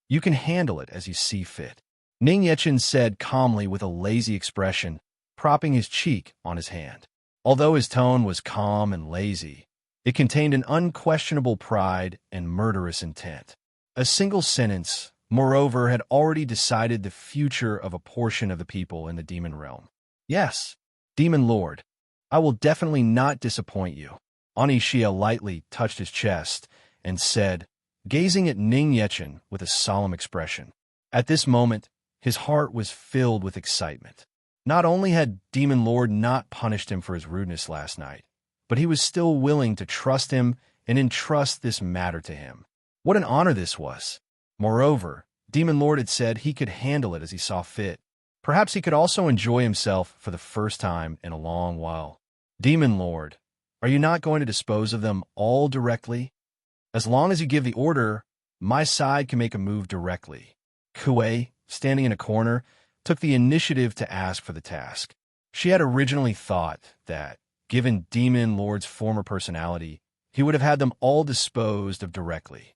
you can handle it as you see fit." Ning Yechen said calmly with a lazy expression, propping his cheek on his hand. Although his tone was calm and lazy, it contained an unquestionable pride and murderous intent. A single sentence, moreover, had already decided the future of a portion of the people in the demon realm. "Yes, Demon Lord, I will definitely not disappoint you." Ani Xie lightly touched his chest and said, gazing at Ning Yechen with a solemn expression. At this moment, his heart was filled with excitement. Not only had Demon Lord not punished him for his rudeness last night, but he was still willing to trust him and entrust this matter to him. What an honor this was! Moreover, Demon Lord had said he could handle it as he saw fit. Perhaps he could also enjoy himself for the first time in a long while. "Demon Lord, are you not going to dispose of them all directly? As long as you give the order, my side can make a move directly." Kuei, standing in a corner, took the initiative to ask for the task. She had originally thought that, given Demon Lord's former personality, he would have had them all disposed of directly.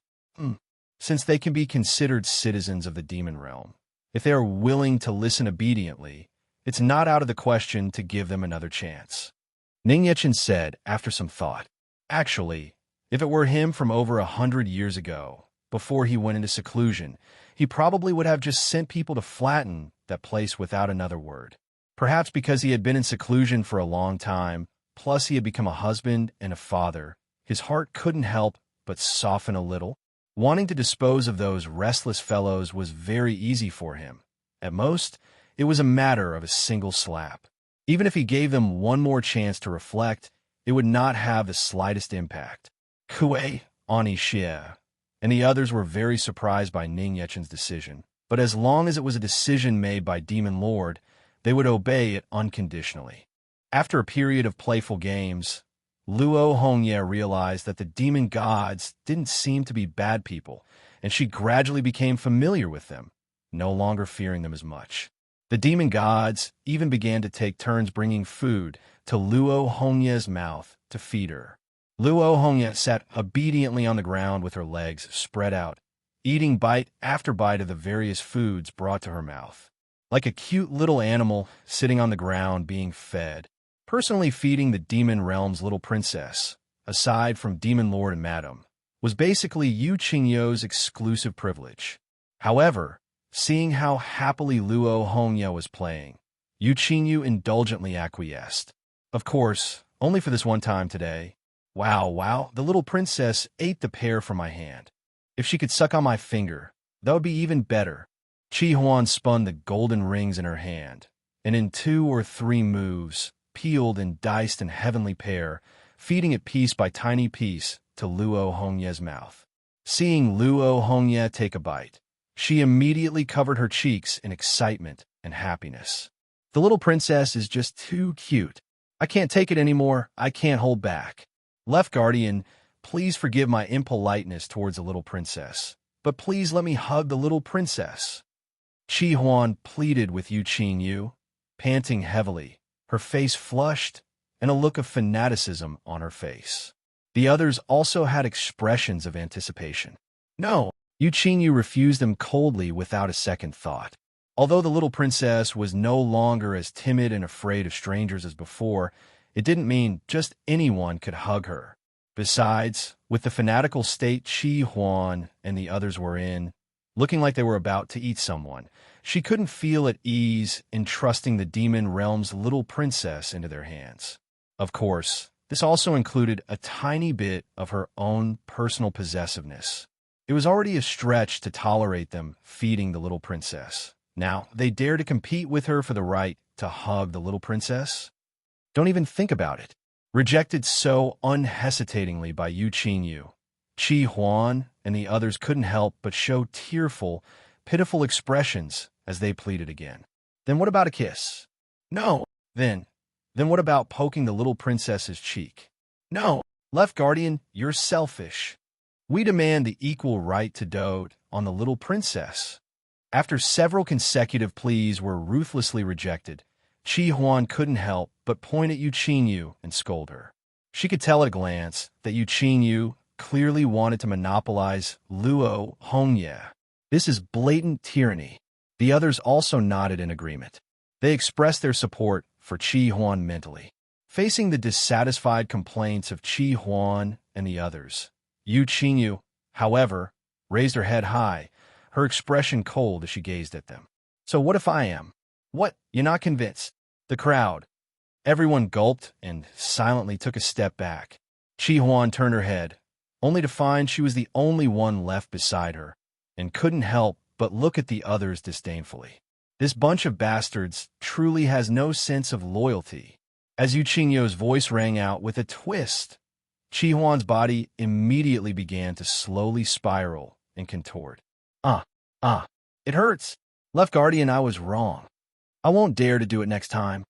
Since they can be considered citizens of the demon realm, if they are willing to listen obediently, it's not out of the question to give them another chance. Ning Yechen said after some thought. Actually, if it were him from over 100 years ago, before he went into seclusion, he probably would have just sent people to flatten that place without another word. Perhaps because he had been in seclusion for a long time, plus he had become a husband and a father, his heart couldn't help but soften a little. Wanting to dispose of those restless fellows was very easy for him. At most, it was a matter of a single slap. Even if he gave them one more chance to reflect, it would not have the slightest impact. Kuei, Ani Xie, and the others were very surprised by Ning Yechen's decision, but as long as it was a decision made by Demon Lord, they would obey it unconditionally. After a period of playful games, Luo Hongye realized that the demon gods didn't seem to be bad people, and she gradually became familiar with them, no longer fearing them as much. The demon gods even began to take turns bringing food to Luo Hongye's mouth to feed her. Luo Hongya sat obediently on the ground with her legs spread out, eating bite after bite of the various foods brought to her mouth. Like a cute little animal sitting on the ground being fed. Personally feeding the demon realm's little princess, aside from Demon Lord and Madam, was basically Yu Qingyo's exclusive privilege. However, seeing how happily Luo Hongya was playing, Yu Qingyu indulgently acquiesced. Of course, only for this one time today. Wow, the little princess ate the pear from my hand. If she could suck on my finger, that would be even better. Chi Huan spun the golden rings in her hand, and in 2 or 3 moves, peeled and diced an heavenly pear, feeding it piece by tiny piece to Luo Hongya's mouth. Seeing Luo Hongya take a bite, she immediately covered her cheeks in excitement and happiness. The little princess is just too cute. I can't take it anymore. I can't hold back. Left Guardian, please forgive my impoliteness towards the little princess, but please let me hug the little princess. Chi Huan pleaded with Yu Qingyu, panting heavily, her face flushed, and a look of fanaticism on her face. The others also had expressions of anticipation. No, Yu Qingyu refused them coldly without a second thought. Although the little princess was no longer as timid and afraid of strangers as before, it didn't mean just anyone could hug her. Besides, with the fanatical state Chi Huan and the others were in, looking like they were about to eat someone, she couldn't feel at ease in trusting the demon realm's little princess into their hands. Of course, this also included a tiny bit of her own personal possessiveness. It was already a stretch to tolerate them feeding the little princess. Now, they dare to compete with her for the right to hug the little princess? Don't even think about it. Rejected so unhesitatingly by Yu Qingyu, Chi Huan and the others couldn't help but show tearful, pitiful expressions as they pleaded again. Then what about a kiss? No. Then what about poking the little princess's cheek? No. Left Guardian, you're selfish. We demand the equal right to dote on the little princess. After several consecutive pleas were ruthlessly rejected, Chi Huan couldn't help but point at Yu Qingyu and scold her. She could tell at a glance that Yu Qingyu clearly wanted to monopolize Luo Hongya. This is blatant tyranny. The others also nodded in agreement. They expressed their support for Chi Huan mentally. Facing the dissatisfied complaints of Chi Huan and the others, Yu Qingyu, however, raised her head high, her expression cold as she gazed at them. So what if I am? What? You're not convinced? The crowd. Everyone gulped and silently took a step back. Chi Huan turned her head, only to find she was the only one left beside her, and couldn't help but look at the others disdainfully. This bunch of bastards truly has no sense of loyalty. As Yu Qingyo's voice rang out with a twist, Chi Huan's body immediately began to slowly spiral and contort. It hurts. Left Guardian, I was wrong. I won't dare to do it next time.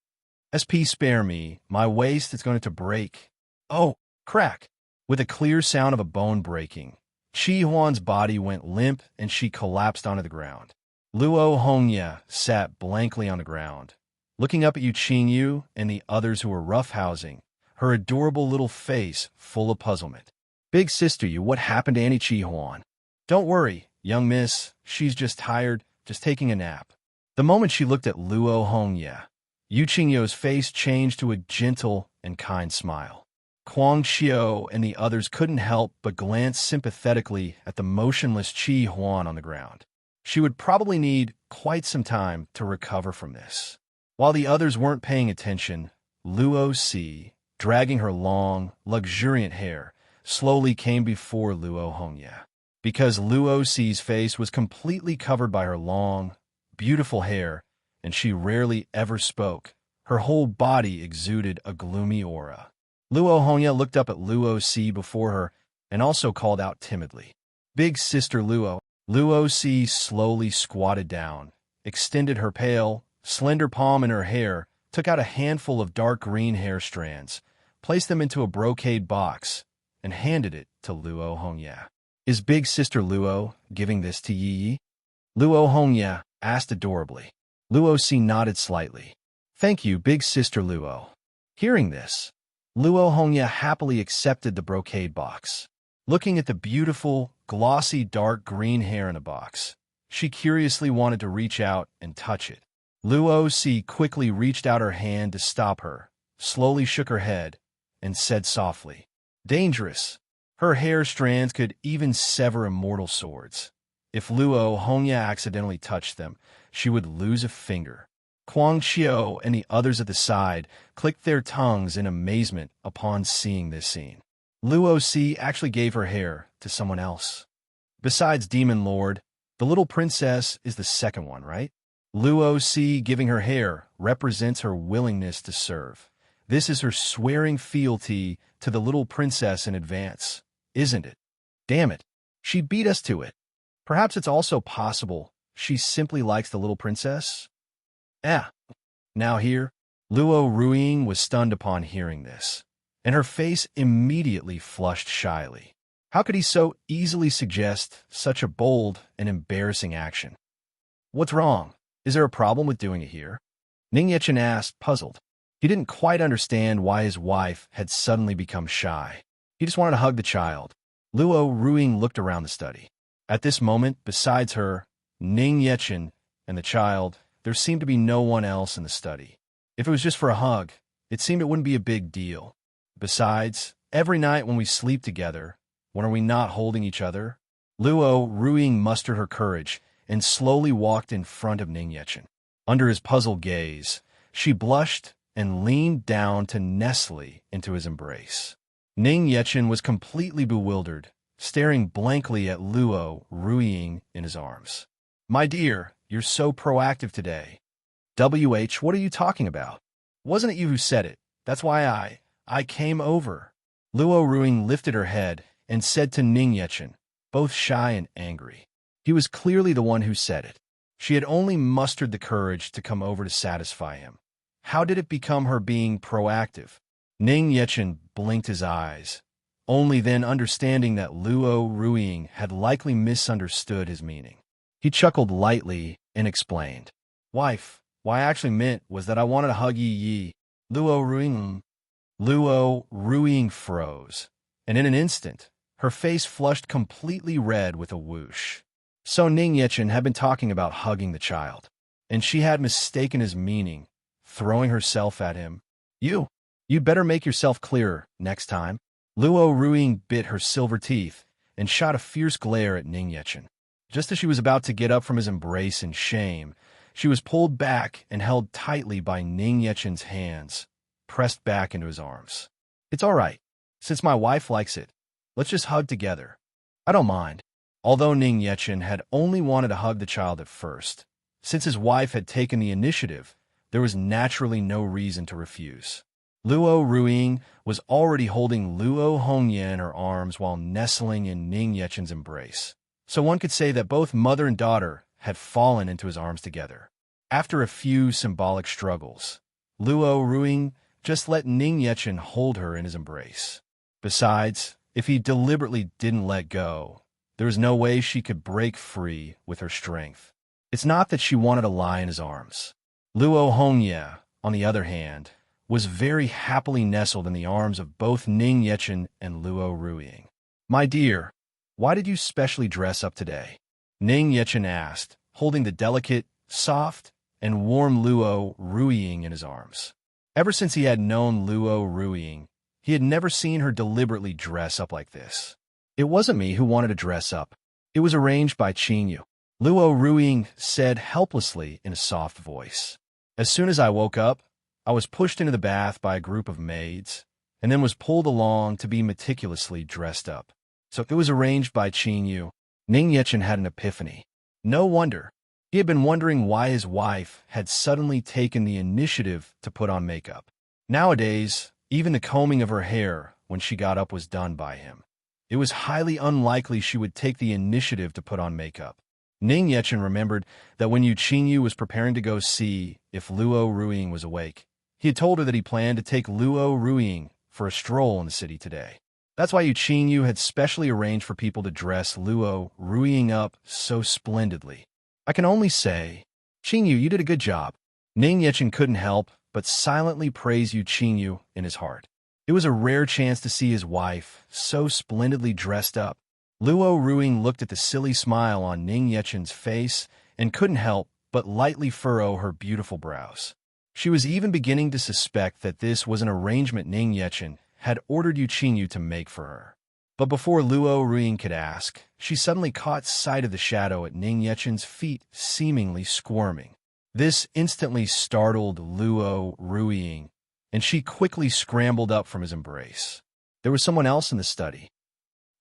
SP, spare me. My waist is going to break. Oh, crack. With a clear sound of a bone breaking, Chi Huan's body went limp and she collapsed onto the ground. Luo Hongya sat blankly on the ground, looking up at Yu Qingyu and the others who were roughhousing, her adorable little face full of puzzlement. Big sister, what happened to Annie Chi Huan? Don't worry, young miss, she's just tired, just taking a nap. The moment she looked at Luo Hongya, Yu Qingyo's face changed to a gentle and kind smile. Kuang Xiao and the others couldn't help but glance sympathetically at the motionless Chi Huan on the ground. She would probably need quite some time to recover from this. While the others weren't paying attention, Luo Si, dragging her long, luxuriant hair, slowly came before Luo Hongya. Because Luo Si's face was completely covered by her long, beautiful hair, and she rarely ever spoke, her whole body exuded a gloomy aura. Luo Hongya looked up at Luo Si before her and also called out timidly, "Big sister Luo." Luo Si slowly squatted down, extended her pale, slender palm in her hair, took out a handful of dark green hair strands, placed them into a brocade box, and handed it to Luo Hongya. "Is big sister Luo giving this to Yi?" Luo Hongya asked adorably. Luo Si nodded slightly. "Thank you, big sister Luo." Hearing this, Luo Hongya happily accepted the brocade box. Looking at the beautiful, glossy dark green hair in the box, she curiously wanted to reach out and touch it. Luo Si quickly reached out her hand to stop her, slowly shook her head, and said softly, "Dangerous." Her hair strands could even sever immortal swords. If Luo Hongya accidentally touched them, she would lose a finger. Kuang Xiao and the others at the side clicked their tongues in amazement upon seeing this scene. Luo Si actually gave her hair to someone else. Besides Demon Lord, the little princess is the second one, right? Luo Si giving her hair represents her willingness to serve. This is her swearing fealty to the little princess in advance, isn't it? Damn it, she beat us to it. Perhaps it's also possible she simply likes the little princess? Now here, Luo Ruiying was stunned upon hearing this, and her face immediately flushed shyly. How could he so easily suggest such a bold and embarrassing action? What's wrong? Is there a problem with doing it here? Ning Yechen asked, puzzled. He didn't quite understand why his wife had suddenly become shy. He just wanted to hug the child. Luo Ruiying looked around the study. At this moment, besides her, Ning Yechen, and the child, there seemed to be no one else in the study. If it was just for a hug, it seemed it wouldn't be a big deal. Besides, every night when we sleep together, when are we not holding each other? Luo Ruiying mustered her courage and slowly walked in front of Ning Yechen. Under his puzzled gaze, she blushed and leaned down to nestle into his embrace. Ning Yechen was completely bewildered, staring blankly at Luo Ruiying in his arms. "My dear, you're so proactive today." What are you talking about? Wasn't it you who said it? That's why I came over. Luo Ruiying lifted her head and said to Ning Yechen, both shy and angry. He was clearly the one who said it. She had only mustered the courage to come over to satisfy him. How did it become her being proactive? Ning Yechen blinked his eyes, only then understanding that Luo Ruiying had likely misunderstood his meaning. He chuckled lightly and explained, "Wife, what I actually meant was that I wanted to hug Yi. Luo Ruiying froze, and in an instant, her face flushed completely red with a whoosh. So Ning Yechen had been talking about hugging the child, and she had mistaken his meaning, throwing herself at him. You'd better make yourself clearer next time." Luo Ruiying bit her silver teeth and shot a fierce glare at Ning Yechen. Just as she was about to get up from his embrace in shame, she was pulled back and held tightly by Ning Yechen's hands, pressed back into his arms. "It's all right. Since my wife likes it, let's just hug together. I don't mind." Although Ning Yechen had only wanted to hug the child at first, since his wife had taken the initiative, there was naturally no reason to refuse. Luo Ruiying was already holding Luo Hongya in her arms while nestling in Ning Yechen's embrace, so one could say that both mother and daughter had fallen into his arms together. After a few symbolic struggles, Luo Ruiying just let Ning Yechen hold her in his embrace. Besides, if he deliberately didn't let go, there was no way she could break free with her strength. It's not that she wanted to lie in his arms. Luo Hongya, on the other hand, was very happily nestled in the arms of both Ning Yechen and Luo Ruiying. "My dear, why did you specially dress up today?" Ning Yechen asked, holding the delicate, soft, and warm Luo Ruiying in his arms. Ever since he had known Luo Ruiying, he had never seen her deliberately dress up like this. "It wasn't me who wanted to dress up. It was arranged by Qingyu," Luo Ruiying said helplessly in a soft voice. "As soon as I woke up, I was pushed into the bath by a group of maids, and then was pulled along to be meticulously dressed up. So it was arranged by Qingyu." Ning Yechen had an epiphany. No wonder. He had been wondering why his wife had suddenly taken the initiative to put on makeup. Nowadays, even the combing of her hair when she got up was done by him. It was highly unlikely she would take the initiative to put on makeup. Ning Yechen remembered that when Yu Qingyu was preparing to go see if Luo Ruiying was awake, he had told her that he planned to take Luo Ruiying for a stroll in the city today. That's why Yu Qingyu had specially arranged for people to dress Luo Ruiying up so splendidly. I can only say, "Qingyu, you did a good job." Ning Yechen couldn't help but silently praise Yu Qingyu in his heart. It was a rare chance to see his wife so splendidly dressed up. Luo Ruing looked at the silly smile on Ning Yechen's face and couldn't help but lightly furrow her beautiful brows. She was even beginning to suspect that this was an arrangement Ning Yechen had ordered Yuqingyu to make for her. But before Luo Ruing could ask, she suddenly caught sight of the shadow at Ning Yechen's feet seemingly squirming. This instantly startled Luo Ruing, and she quickly scrambled up from his embrace. There was someone else in the study.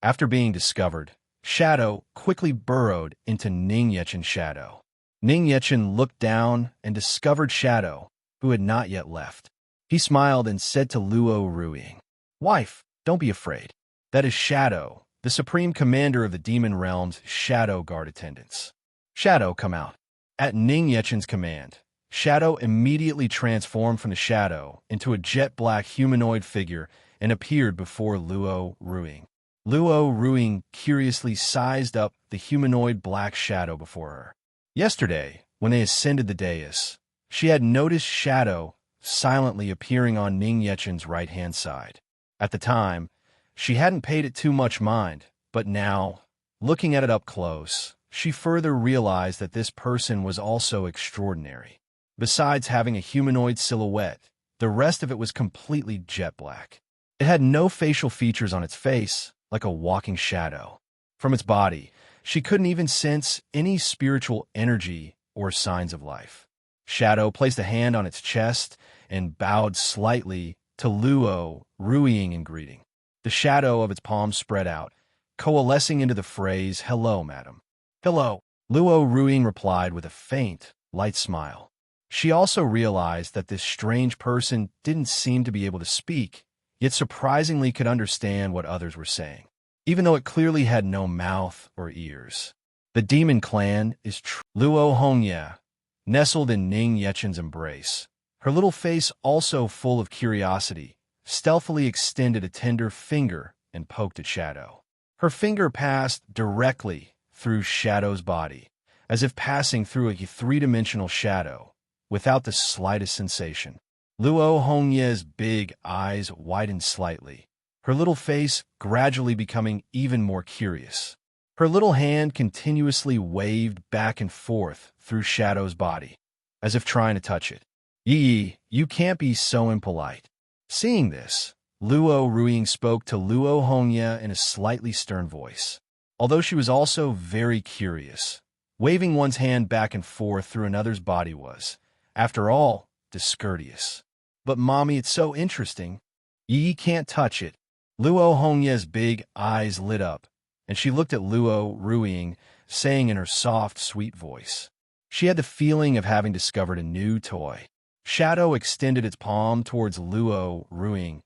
After being discovered, Shadow quickly burrowed into Ning Yechen's shadow. Ning Yechen looked down and discovered Shadow, who had not yet left. He smiled and said to Luo Ruing, "Wife, don't be afraid. That is Shadow, the supreme commander of the demon realm's Shadow Guard attendants. Shadow, come out." At Ning Yechen's command, Shadow immediately transformed from the shadow into a jet-black humanoid figure and appeared before Luo Ruing. Luo Ruing curiously sized up the humanoid black shadow before her. Yesterday, when they ascended the dais, she had noticed Shadow silently appearing on Ning Yechen's right-hand side. At the time, she hadn't paid it too much mind, but now, looking at it up close, she further realized that this person was also extraordinary. Besides having a humanoid silhouette, the rest of it was completely jet black. It had no facial features on its face, like a walking shadow. From its body, she couldn't even sense any spiritual energy or signs of life. Shadow placed a hand on its chest and bowed slightly to Luo Ruing in greeting. The shadow of its palm spread out, coalescing into the phrase, "Hello, madam." "Hello," Luo Ruing replied with a faint, light smile. She also realized that this strange person didn't seem to be able to speak, yet surprisingly could understand what others were saying, even though it clearly had no mouth or ears. The demon clan is Luo Hongye, nestled in Ning Yechen's embrace. Her little face, also full of curiosity, stealthily extended a tender finger and poked at Shadow. Her finger passed directly through Shadow's body, as if passing through a three-dimensional shadow, without the slightest sensation. Luo Hongye's big eyes widened slightly, her little face gradually becoming even more curious. Her little hand continuously waved back and forth through Shadow's body, as if trying to touch it. "Yi, you can't be so impolite." Seeing this, Luo Ruing spoke to Luo Hongye in a slightly stern voice, although she was also very curious. Waving one's hand back and forth through another's body was, after all, discourteous. "But mommy, it's so interesting." "Yi can't touch it." Luo Hongye's big eyes lit up, and she looked at Luo Ruing, saying in her soft, sweet voice. She had the feeling of having discovered a new toy. Shadow extended its palm towards Luo Ruing,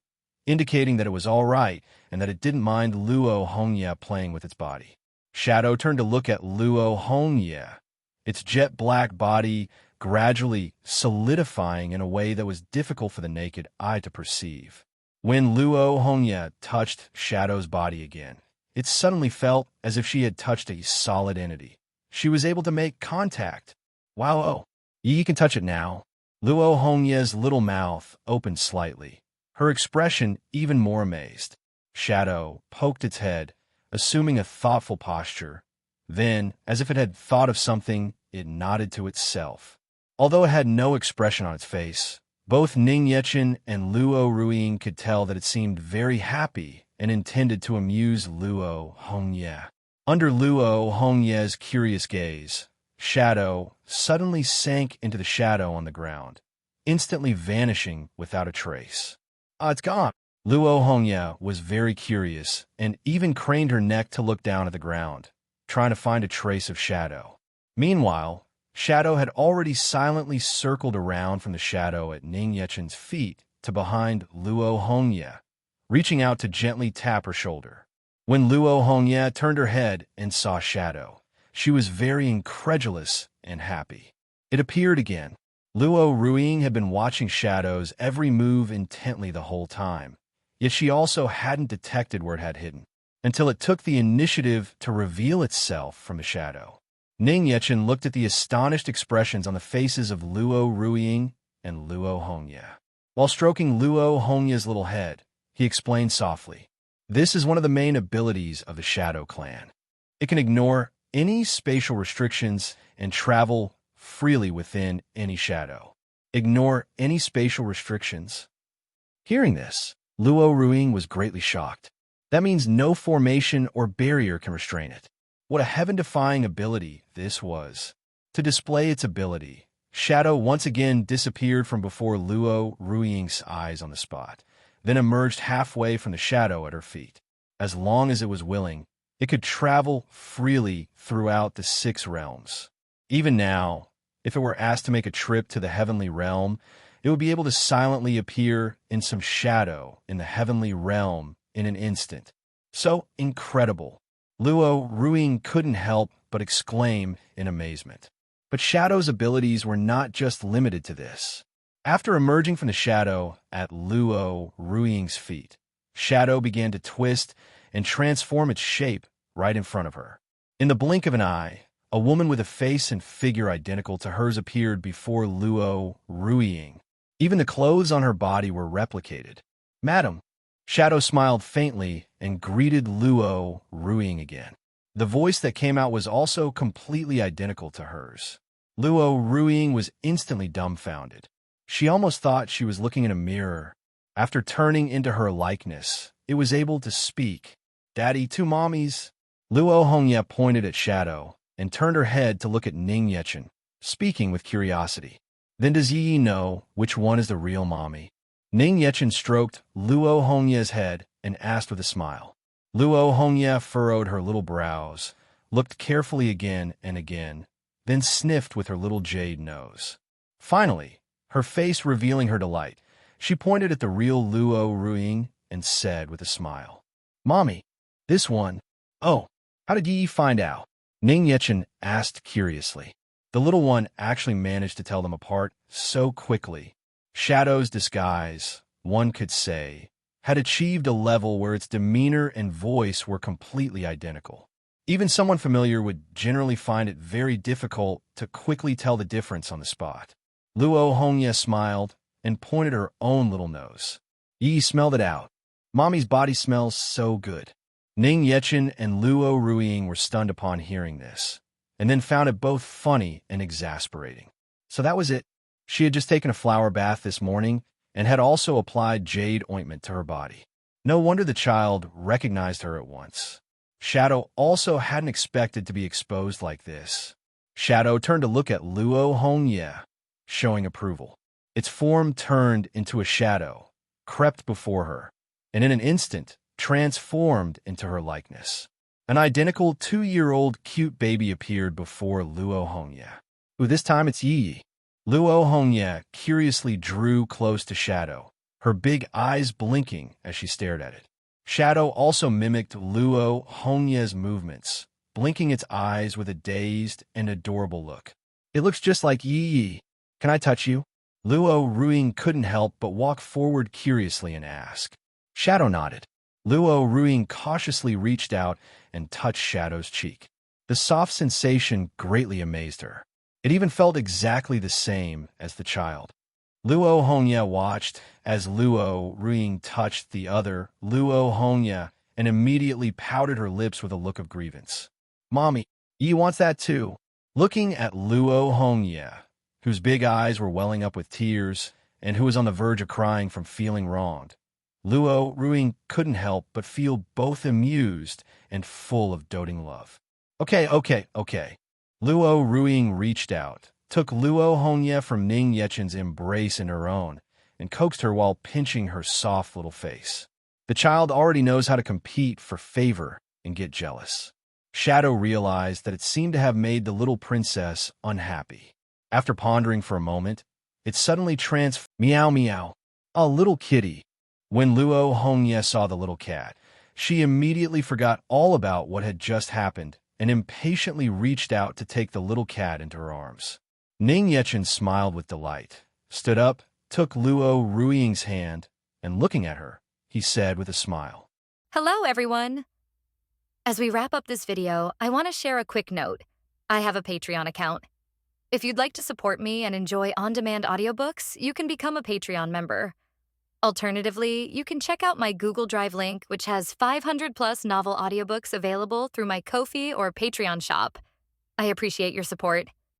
indicating that it was all right and that it didn't mind Luo Hongye playing with its body. Shadow turned to look at Luo Hongye, its jet-black body gradually solidifying in a way that was difficult for the naked eye to perceive. When Luo Hongye touched Shadow's body again, it suddenly felt as if she had touched a solid entity. She was able to make contact. "Wow, oh, you can touch it now." Luo Hongye's little mouth opened slightly, her expression even more amazed. Shadow poked its head, assuming a thoughtful posture. Then, as if it had thought of something, it nodded to itself. Although it had no expression on its face, both Ning Yechen and Luo Ruing could tell that it seemed very happy and intended to amuse Luo Hongye. Under Luo Hongye's curious gaze, Shadow suddenly sank into the shadow on the ground, instantly vanishing without a trace. "Ah, it's gone." Luo Hongye was very curious and even craned her neck to look down at the ground, trying to find a trace of Shadow. Meanwhile, Shadow had already silently circled around from the shadow at Ning Yechen's feet to behind Luo Hongye, reaching out to gently tap her shoulder. When Luo Hongye turned her head and saw Shadow, she was very incredulous and happy. It appeared again. Luo Ruing had been watching Shadow's every move intently the whole time, yet she also hadn't detected where it had hidden, until it took the initiative to reveal itself from the shadow. Ning Yechen looked at the astonished expressions on the faces of Luo Ruing and Luo Hongye. While stroking Luo Hongye's little head, he explained softly. This is one of the main abilities of the Shadow Clan. It can ignore any spatial restrictions and travel freely within any shadow. Ignore any spatial restrictions. Hearing this, Luo Ruing was greatly shocked. That means no formation or barrier can restrain it. What a heaven-defying ability this was. To display its ability, Shadow once again disappeared from before Luo Ruing's eyes on the spot, then emerged halfway from the shadow at her feet. As long as it was willing, it could travel freely throughout the 6 realms. Even now, if it were asked to make a trip to the heavenly realm, it would be able to silently appear in some shadow in the heavenly realm in an instant. So incredible. Luo Ruing couldn't help but exclaim in amazement. But Shadow's abilities were not just limited to this. After emerging from the shadow at Luo Ruing's feet, Shadow began to twist and transform its shape right in front of her. In the blink of an eye, a woman with a face and figure identical to hers appeared before Luo Ruing. Even the clothes on her body were replicated. "Madam," Shadow smiled faintly and greeted Luo Ruing again. The voice that came out was also completely identical to hers. Luo Ruing was instantly dumbfounded. She almost thought she was looking in a mirror. After turning into her likeness, it was able to speak. "Daddy, 2 mommies." Luo Hongye pointed at Shadow and turned her head to look at Ning Yechen, speaking with curiosity. "Then does Yi know which one is the real mommy?" Ning Yechen stroked Luo Hongye's head and asked with a smile. Luo Hongye furrowed her little brows, looked carefully again and again, then sniffed with her little jade nose. Finally, her face revealing her delight, she pointed at the real Luo Ruing and said with a smile, "Mommy, this one." "Oh, how did Yi find out?" Ning Yechen asked curiously. The little one actually managed to tell them apart so quickly. Shadow's disguise, one could say, had achieved a level where its demeanor and voice were completely identical. Even someone familiar would generally find it very difficult to quickly tell the difference on the spot. Luo Hongye smiled and pointed her own little nose. "Yi smelled it out. Mommy's body smells so good." Ning Yechen and Luo Ruing were stunned upon hearing this, and then found it both funny and exasperating. So that was it. She had just taken a flower bath this morning and had also applied jade ointment to her body. No wonder the child recognized her at once. Shadow also hadn't expected to be exposed like this. Shadow turned to look at Luo Hongye, showing approval. Its form turned into a shadow, crept before her, and in an instant transformed into her likeness. An identical 2-year-old cute baby appeared before Luo Hongye. "Ooh, this time it's Yi." Luo Hongye curiously drew close to Shadow, her big eyes blinking as she stared at it. Shadow also mimicked Luo Hongye's movements, blinking its eyes with a dazed and adorable look. "It looks just like Yi. Can I touch you?" Luo Ruing couldn't help but walk forward curiously and ask. Shadow nodded. Luo Ruing cautiously reached out and touched Shadow's cheek. The soft sensation greatly amazed her. It even felt exactly the same as the child. Luo Hongye watched as Luo Ruing touched the other Luo Hongye and immediately pouted her lips with a look of grievance. "Mommy, Yi wants that too." Looking at Luo Hongye, whose big eyes were welling up with tears and who was on the verge of crying from feeling wronged, Luo Ruing couldn't help but feel both amused and full of doting love. Okay. Luo Ruing reached out, took Luo Hongye from Ning Yechen's embrace in her own, and coaxed her while pinching her soft little face. The child already knows how to compete for favor and get jealous. Shadow realized that it seemed to have made the little princess unhappy. After pondering for a moment, it suddenly meow meow, a little kitty. When Luo Hongye saw the little cat, she immediately forgot all about what had just happened and impatiently reached out to take the little cat into her arms. Ning Yechen smiled with delight, stood up, took Luo Ruing's hand, and looking at her, he said with a smile, Hello, everyone. As we wrap up this video, I want to share a quick note. I have a Patreon account. If you'd like to support me and enjoy on-demand audiobooks, you can become a Patreon member. Alternatively, you can check out my Google Drive link, which has 500 plus novel audiobooks available through my Ko-fi or Patreon shop. I appreciate your support.